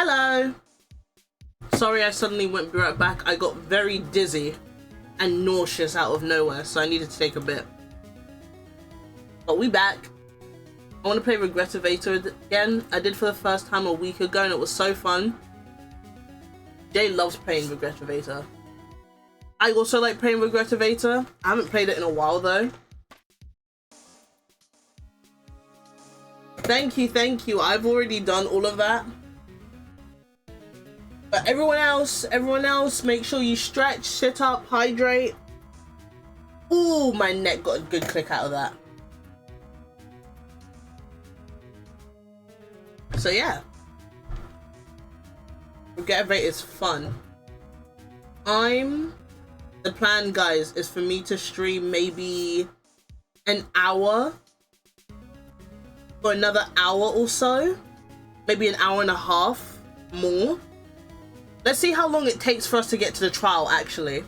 [SPEAKER 1] Hello. Sorry I suddenly went right back. I got very dizzy and nauseous out of nowhere, so I needed to take a bit. But we back. I want to play Regretivator again. I did for the first time a week ago and it was so fun. Jay loves playing Regretivator. I also like playing Regretivator. I haven't played it in a while though. Thank you. I've already done all of that. But everyone else, make sure you stretch, sit up, hydrate. Ooh, my neck got a good click out of that. So yeah. Regetivate is fun. The plan, guys, is for me to stream maybe an hour for another hour or so, maybe an hour and a half more. Let's see how long it takes for us to get to the trial, actually,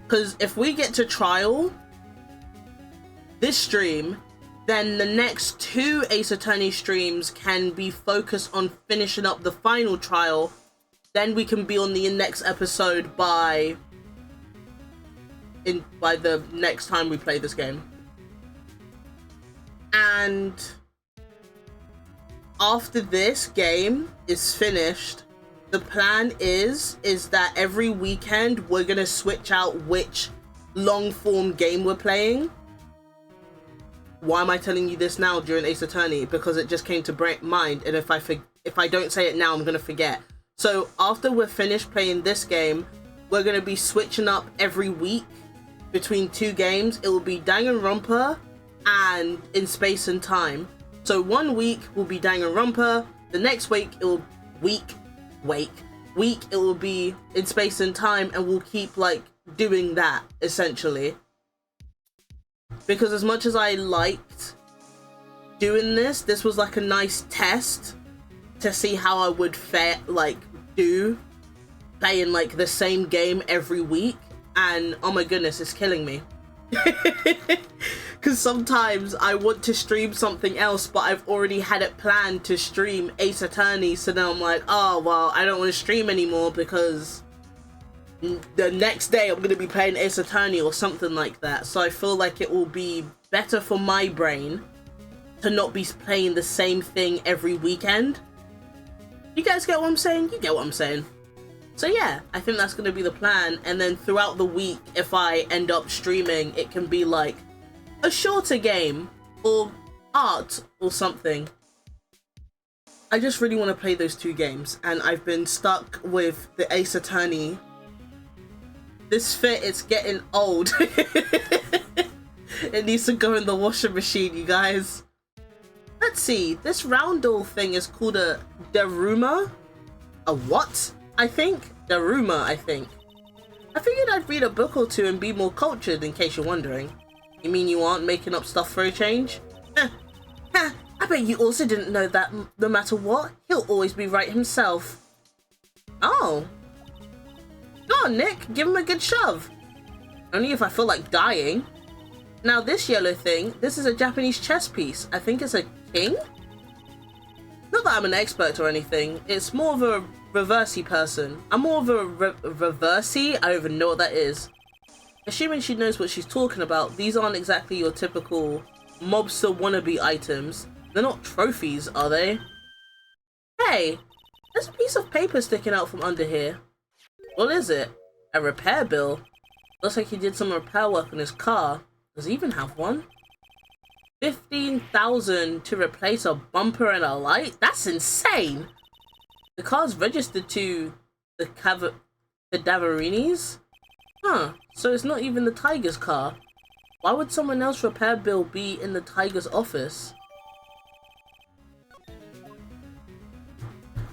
[SPEAKER 1] because if we get to trial this stream, then the next 2 Ace Attorney streams can be focused on finishing up the final trial. Then we can be on the next episode by the next time we play this game. And after this game is finished, the plan is that every weekend we're gonna switch out which long form game we're playing. Why am I telling you this now during Ace Attorney? Because it just came to mind, and if I don't say it now, I'm gonna forget. So after we're finished playing this game, we're gonna be switching up every week between 2 games. It will be Danganronpa and In Space and Time. So 1 week will be Danganronpa, the next week it will it will be In Space and Time, and we'll keep like doing that essentially. Because as much as I liked doing this was like a nice test to see how I would do playing like the same game every week, and oh my goodness, it's killing me. Because sometimes I want to stream something else, but I've already had it planned to stream Ace Attorney, so now I'm like, oh well, I don't want to stream anymore because the next day I'm going to be playing Ace Attorney or something like that. So I feel like it will be better for my brain to not be playing the same thing every weekend. You guys get what I'm saying? You get what I'm saying. So yeah, I think that's going to be the plan. And then throughout the week, if I end up streaming, it can be like a shorter game or art or something. I just really want to play those 2 games, and I've been stuck with the Ace Attorney. This fit, it's getting old. It needs to go in the washing machine, you guys. Let's see, this roundel thing is called a Daruma. A what? I think Daruma, I think. I figured I'd read a book or 2 and be more cultured, in case you're wondering. You mean you aren't making up stuff for a change? I bet you also didn't know that no matter what, he'll always be right himself. Oh. Go on, Nick, give him a good shove. Only if I feel like dying. Now this yellow thing, this is a Japanese chess piece. I think it's a king? Not that I'm an expert or anything, it's more of a reversey person. I'm more of a reversey, I don't even know what that is. Assuming she knows what she's talking about, these aren't exactly your typical mobster wannabe items. They're not trophies, are they? Hey, there's a piece of paper sticking out from under here. What is it? A repair bill? Looks like he did some repair work on his car. Does he even have one? 15,000 to replace a bumper and a light? That's insane! The car's registered to the Davarinis? Huh, so it's not even the Tiger's car. Why would someone else repair bill be in the Tiger's office?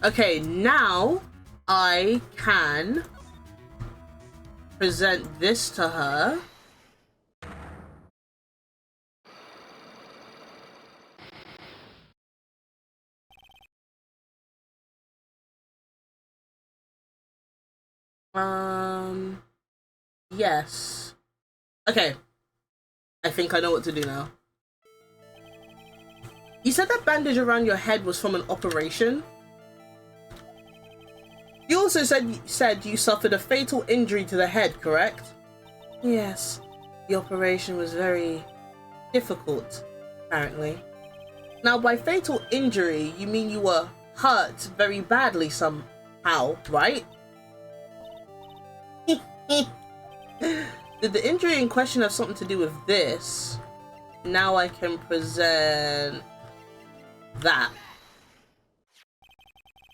[SPEAKER 1] Okay, now I can present this to her. Yes. Okay. I think I know what to do now. You said that bandage around your head was from an operation? You also said you suffered a fatal injury to the head, correct? Yes. The operation was very difficult, apparently. Now, by fatal injury, you mean you were hurt very badly somehow, right? Did the injury in question have something to do with this? Now I can present that.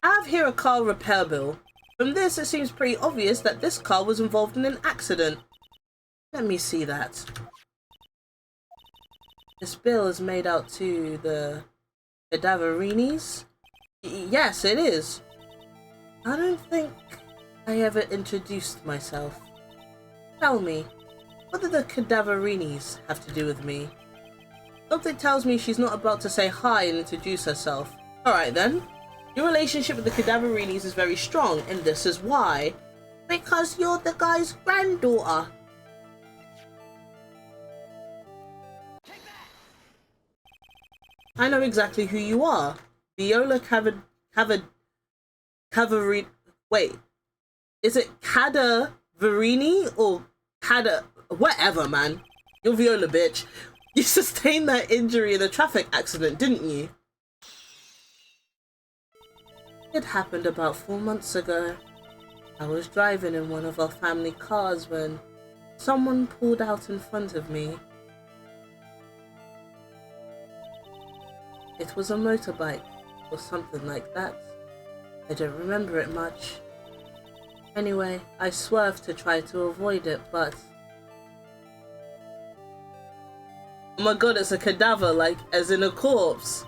[SPEAKER 1] I have here a car repair bill. From this, it seems pretty obvious that this car was involved in an accident. Let me see that. This bill is made out to the Cadaverinis? Yes, it is. I don't think I ever introduced myself. Tell me, what do the Cadaverinis have to do with me? Something tells me she's not about to say hi and introduce herself. Alright then. Your relationship with the Cadaverinis is very strong, and this is why. Because you're the guy's granddaughter. I know exactly who you are. Viola Cavarini. Wait. Is it Cadaverini or whatever, man. You're Viola, bitch. You sustained that injury in a traffic accident, didn't you? It happened about 4 months ago. I was driving in one of our family cars when someone pulled out in front of me. It was a motorbike or something like that. I don't remember it much. Anyway, I swerved to try to avoid it, but... Oh my god, it's a cadaver, like, as in a corpse.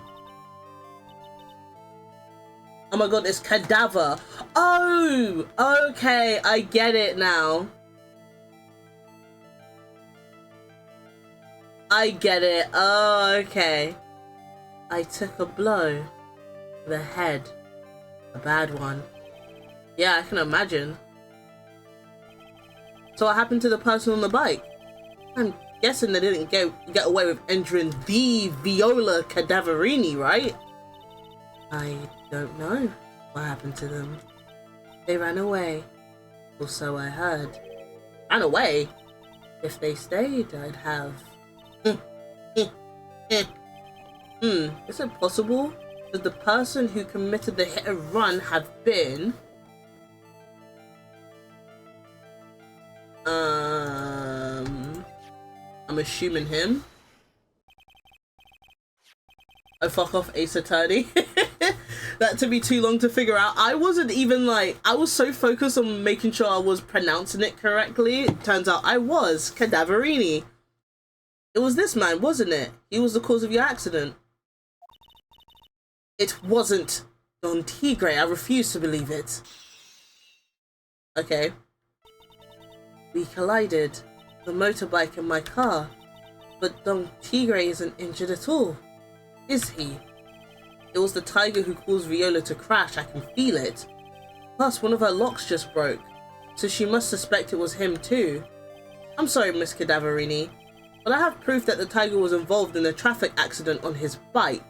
[SPEAKER 1] Oh my god, it's cadaver. Oh, okay, I get it now. I get it. Oh, okay. I took a blow to the head. A bad one. Yeah, I can imagine. So what happened to the person on the bike? I'm guessing they didn't get away with entering the Viola Cadaverini, right? I don't know what happened to them. They ran away, or so I heard. Ran away? If they stayed, I'd have... Is it possible that the person who committed the hit and run have been... I'm assuming him. Oh, fuck off, Ace Attorney. That took me too long to figure out. I wasn't even like, I was so focused on making sure I was pronouncing it correctly. It turns out I was. Cadaverini. It was this man, wasn't it? He was the cause of your accident. It wasn't Don Tigre. I refuse to believe it. Okay. We collided. The motorbike and my car. But Don Tigre isn't injured at all. Is he? It was the tiger who caused Viola to crash. I can feel it. Plus, one of her locks just broke. So she must suspect it was him too. I'm sorry, Miss Cadaverini. But I have proof that the tiger was involved in a traffic accident on his bike.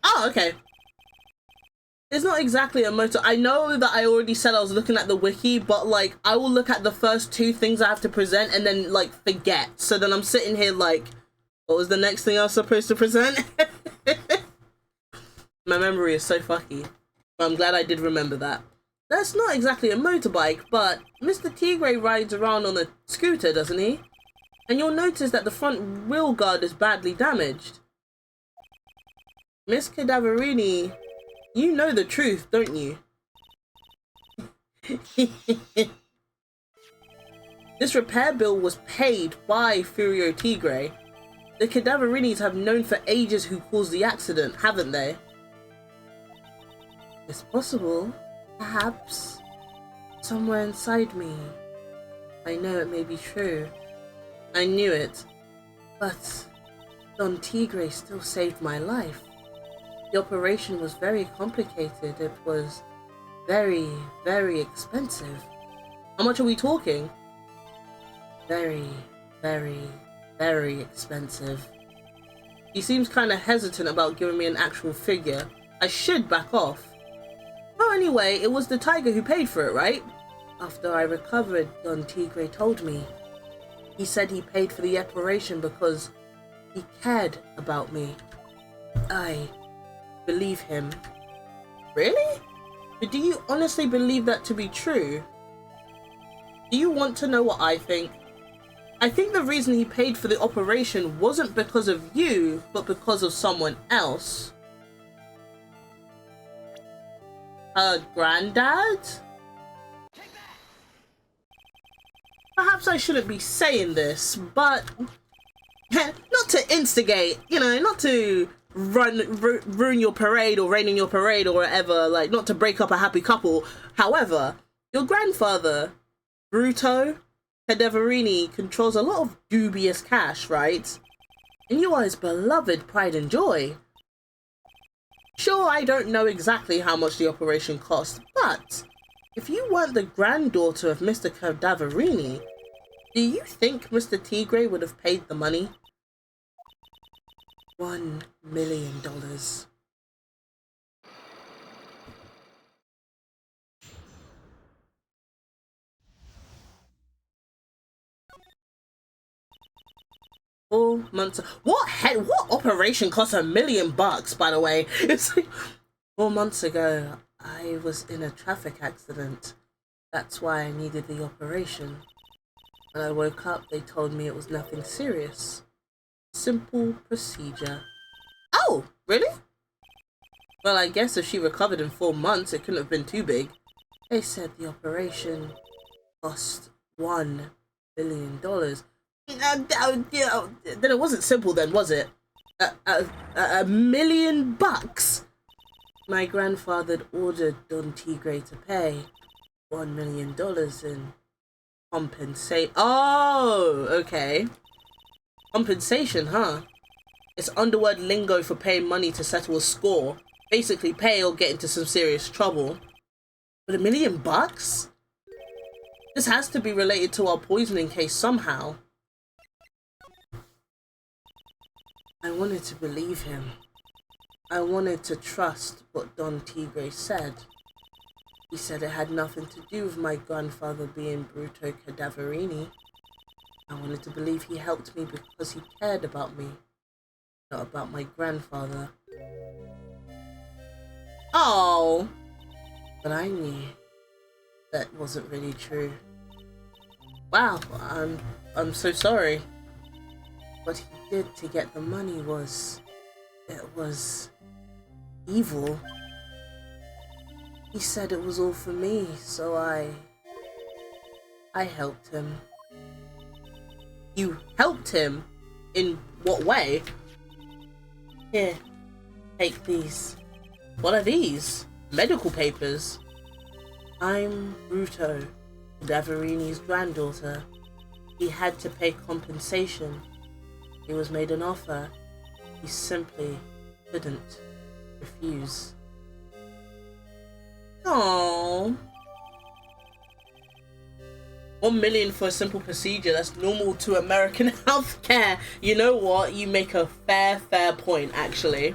[SPEAKER 1] Oh, okay. It's not exactly a motor. I know that I already said I was looking at the wiki, but like, I will look at the first two things I have to present and then like forget. So then I'm sitting here like, what was the next thing I was supposed to present? My memory is so fucky. But I'm glad I did remember that. That's not exactly a motorbike, but Mr. Tigre rides around on a scooter, doesn't he? And you'll notice that the front wheel guard is badly damaged. Miss Cadaverini, you know the truth, don't you? This repair bill was paid by Furio Tigre. The Cadaverinis have known for ages who caused the accident, haven't they? It's possible. Perhaps. Somewhere inside me. I know it may be true. I knew it. But Don Tigre still saved my life. The operation was very complicated. It was very, very expensive. How much are we talking? very, very, very expensive. He seems kind of hesitant about giving me an actual figure. I should back off. Oh, anyway, it was the tiger who paid for it, right? After I recovered, Don Tigre told me. He said he paid for the operation because he cared about me. I believe him. Really? But do you honestly believe that to be true? Do you want to know what I think? I think the reason he paid for the operation wasn't because of you, but because of someone else. Her granddad? Perhaps I shouldn't be saying this, but not to instigate, you know, not to ruin your parade or rain in your parade or whatever, like not to break up a happy couple. However, your grandfather, Bruto Cadaverini, controls a lot of dubious cash, right? And you are his beloved pride and joy. Sure, I don't know exactly how much the operation cost, but if you weren't the granddaughter of Mr. Cadaverini, do you think Mr. Tigre would have paid the money? $1 million. What operation cost $1 million, by the way? It's like 4 months ago, I was in a traffic accident. That's why I needed the operation. When I woke up, they told me it was nothing serious. Simple procedure. Oh, really? Well, I guess if she recovered in 4 months, it couldn't have been too big. They said the operation cost $1 billion. Then it wasn't simple then, was it? $1 million? My grandfather ordered Don Tigre to pay $1 million in compensate. Oh, okay. Compensation, huh? It's underword lingo for paying money to settle a score. Basically pay or get into some serious trouble. But $1 million? This has to be related to our poisoning case somehow. I wanted to believe him. I wanted to trust what Don Tigre said. He said it had nothing to do with my grandfather being Bruto Cadaverini. I wanted to believe he helped me because he cared about me, not about my grandfather. Oh! But I knew that wasn't really true. Wow, I'm so sorry. What he did to get the money was evil. He said it was all for me, so I helped him. You helped him? In what way? Here, take these. What are these? Medical papers? I'm Bruto, Cadaverini's granddaughter. He had to pay compensation. He was made an offer. He simply couldn't refuse. Aww. 1 million for a simple procedure. That's normal to American healthcare. You know what? You make a fair point, actually.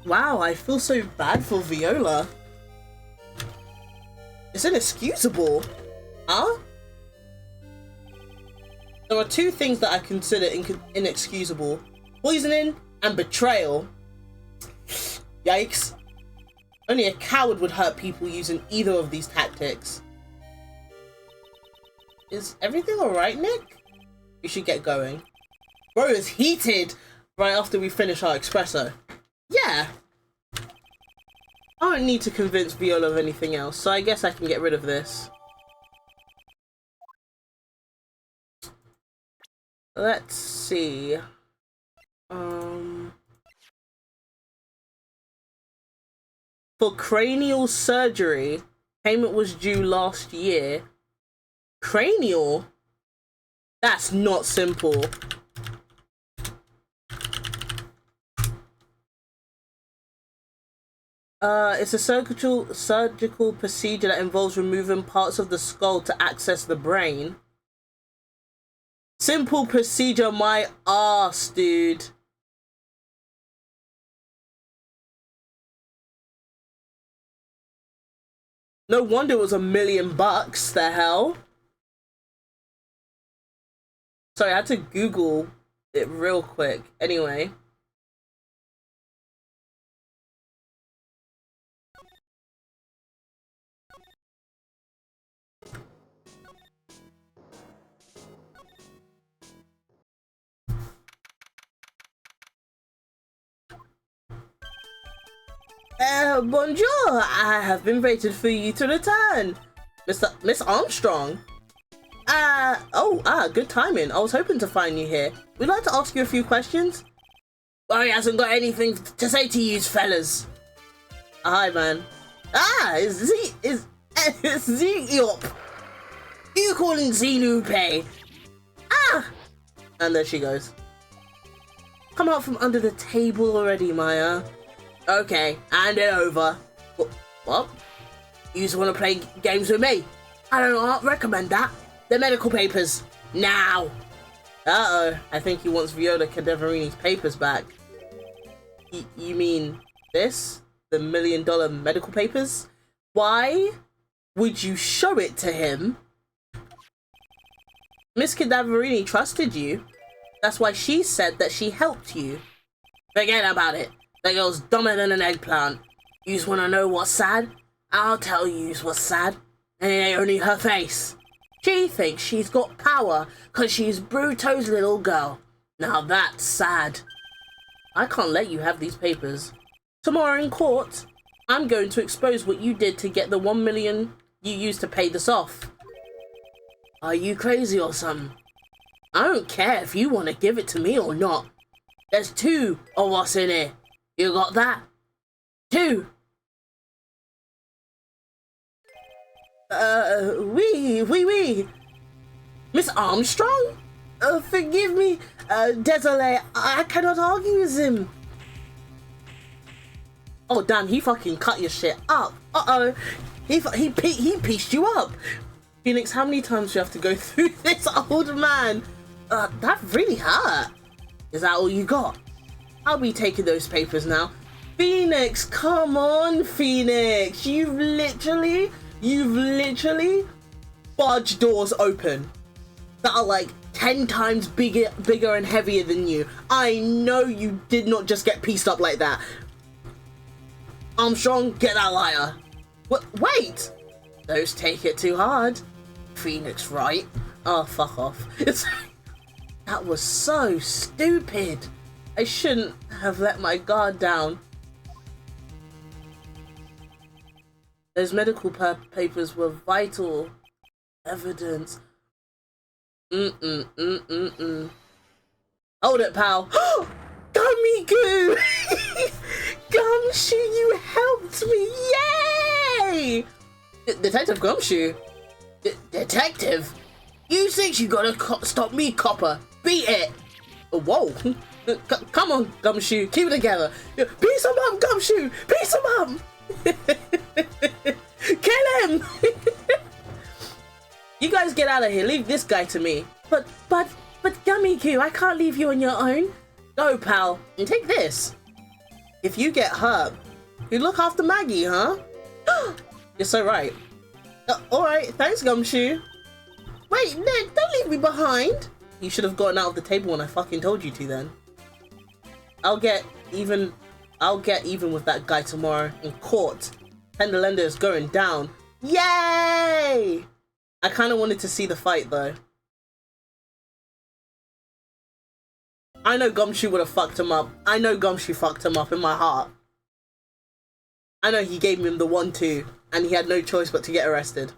[SPEAKER 1] Wow, I feel so bad for Viola. It's inexcusable. Huh? There are two things that I consider inexcusable. Poisoning and betrayal. Yikes. Only a coward would hurt people using either of these tactics. Is everything alright, Nick? We should get going. Bro is heated right after we finish our espresso. Yeah. I don't need to convince Viola of anything else, so I guess I can get rid of this. Let's see. For cranial surgery, payment was due last year. Cranial? That's not simple. It's a surgical procedure that involves removing parts of the skull to access the brain. Simple procedure, my ass, dude. No wonder it was $1 million. The hell? Sorry, I had to Google it real quick. Anyway. Bonjour. I have been waiting for you to return, Miss Armstrong. Good timing. I was hoping to find you here. We'd like to ask you a few questions. Well, he hasn't got anything to say to you fellas. Hi, man. Is Zeop. You calling Zenupe? And there she goes. Come out from under the table already, Maya. Okay, hand it over. What? You just want to play games with me? I don't recommend that. The medical papers. Now. Uh-oh. I think he wants Viola Cadaverini's papers back. You mean this? The $1 million medical papers? Why would you show it to him? Miss Cadaverini trusted you. That's why she said that she helped you. Forget about it. That girl's dumber than an eggplant. You just want to know what's sad? I'll tell you what's sad. And it ain't only her face. She thinks she's got power because she's Bruto's little girl. Now that's sad. I can't let you have these papers. Tomorrow in court, I'm going to expose what you did to get the $1 million you used to pay this off. Are you crazy or something? I don't care if you want to give it to me or not. There's 2 of us in here. You got that? 2. Oui. Miss Armstrong? Forgive me. Désolé, I cannot argue with him. Oh, damn, he fucking cut your shit up. Uh-oh. He pieced you up. Phoenix, how many times do you have to go through this, old man? That really hurt. Is that all you got? I'll be taking those papers now. Phoenix, come on, Phoenix. You've literally barge doors open that are like 10 times bigger and heavier than you. I know you did not just get pieced up like that. Armstrong, get that lighter. Wait! Those take it too hard. Phoenix, right? Oh, fuck off. That was so stupid. I shouldn't have let my guard down. Those medical papers were vital evidence. Hold it, pal. Gummy Goo! Gumshoe, you helped me! Yay! Detective Gumshoe? Detective? You think you gotta stop me, copper? Beat it! Whoa! Come on, Gumshoe, keep it together. Piece him up, Gumshoe! Piece him up! Kill him! You guys get out of here. Leave this guy to me. But Gummy Goo, I can't leave you on your own. Go, pal, and take this. If you get hurt, you look after Maggie, huh? You're so right. All right, thanks, Gumshoe. Wait, Nick, don't leave me behind. You should have gotten out of the table when I fucking told you to then. I'll get even with that guy tomorrow in court. Pendelender is going down. Yay! I kind of wanted to see the fight though. I know Gumshoe would have fucked him up. I know Gumshoe fucked him up in my heart. I know he gave him the 1-2 and he had no choice but to get arrested.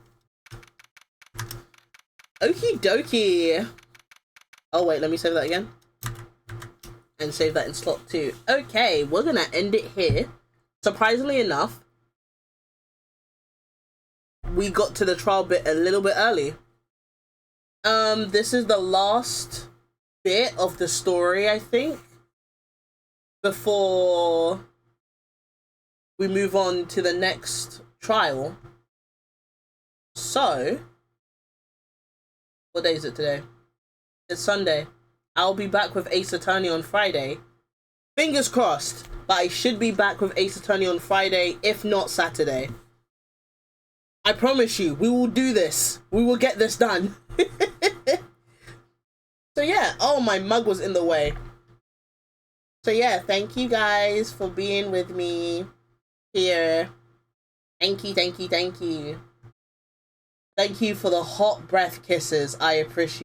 [SPEAKER 1] Okie dokie. Oh wait, let me save that again. And save that in slot 2. Okay, we're gonna end it here. Surprisingly enough, we got to the trial bit a little bit early. This is the last bit of the story, I think, before we move on to the next trial. So, what day is it today? It's Sunday. I'll be back with Ace Attorney on Friday. Fingers crossed, but I should be back with Ace Attorney on Friday, if not Saturday. I promise you, we will do this. We will get this done. So yeah, oh, my mug was in the way. So yeah, thank you guys for being with me here. Thank you, thank you, thank you. Thank you for the hot breath kisses. I appreciate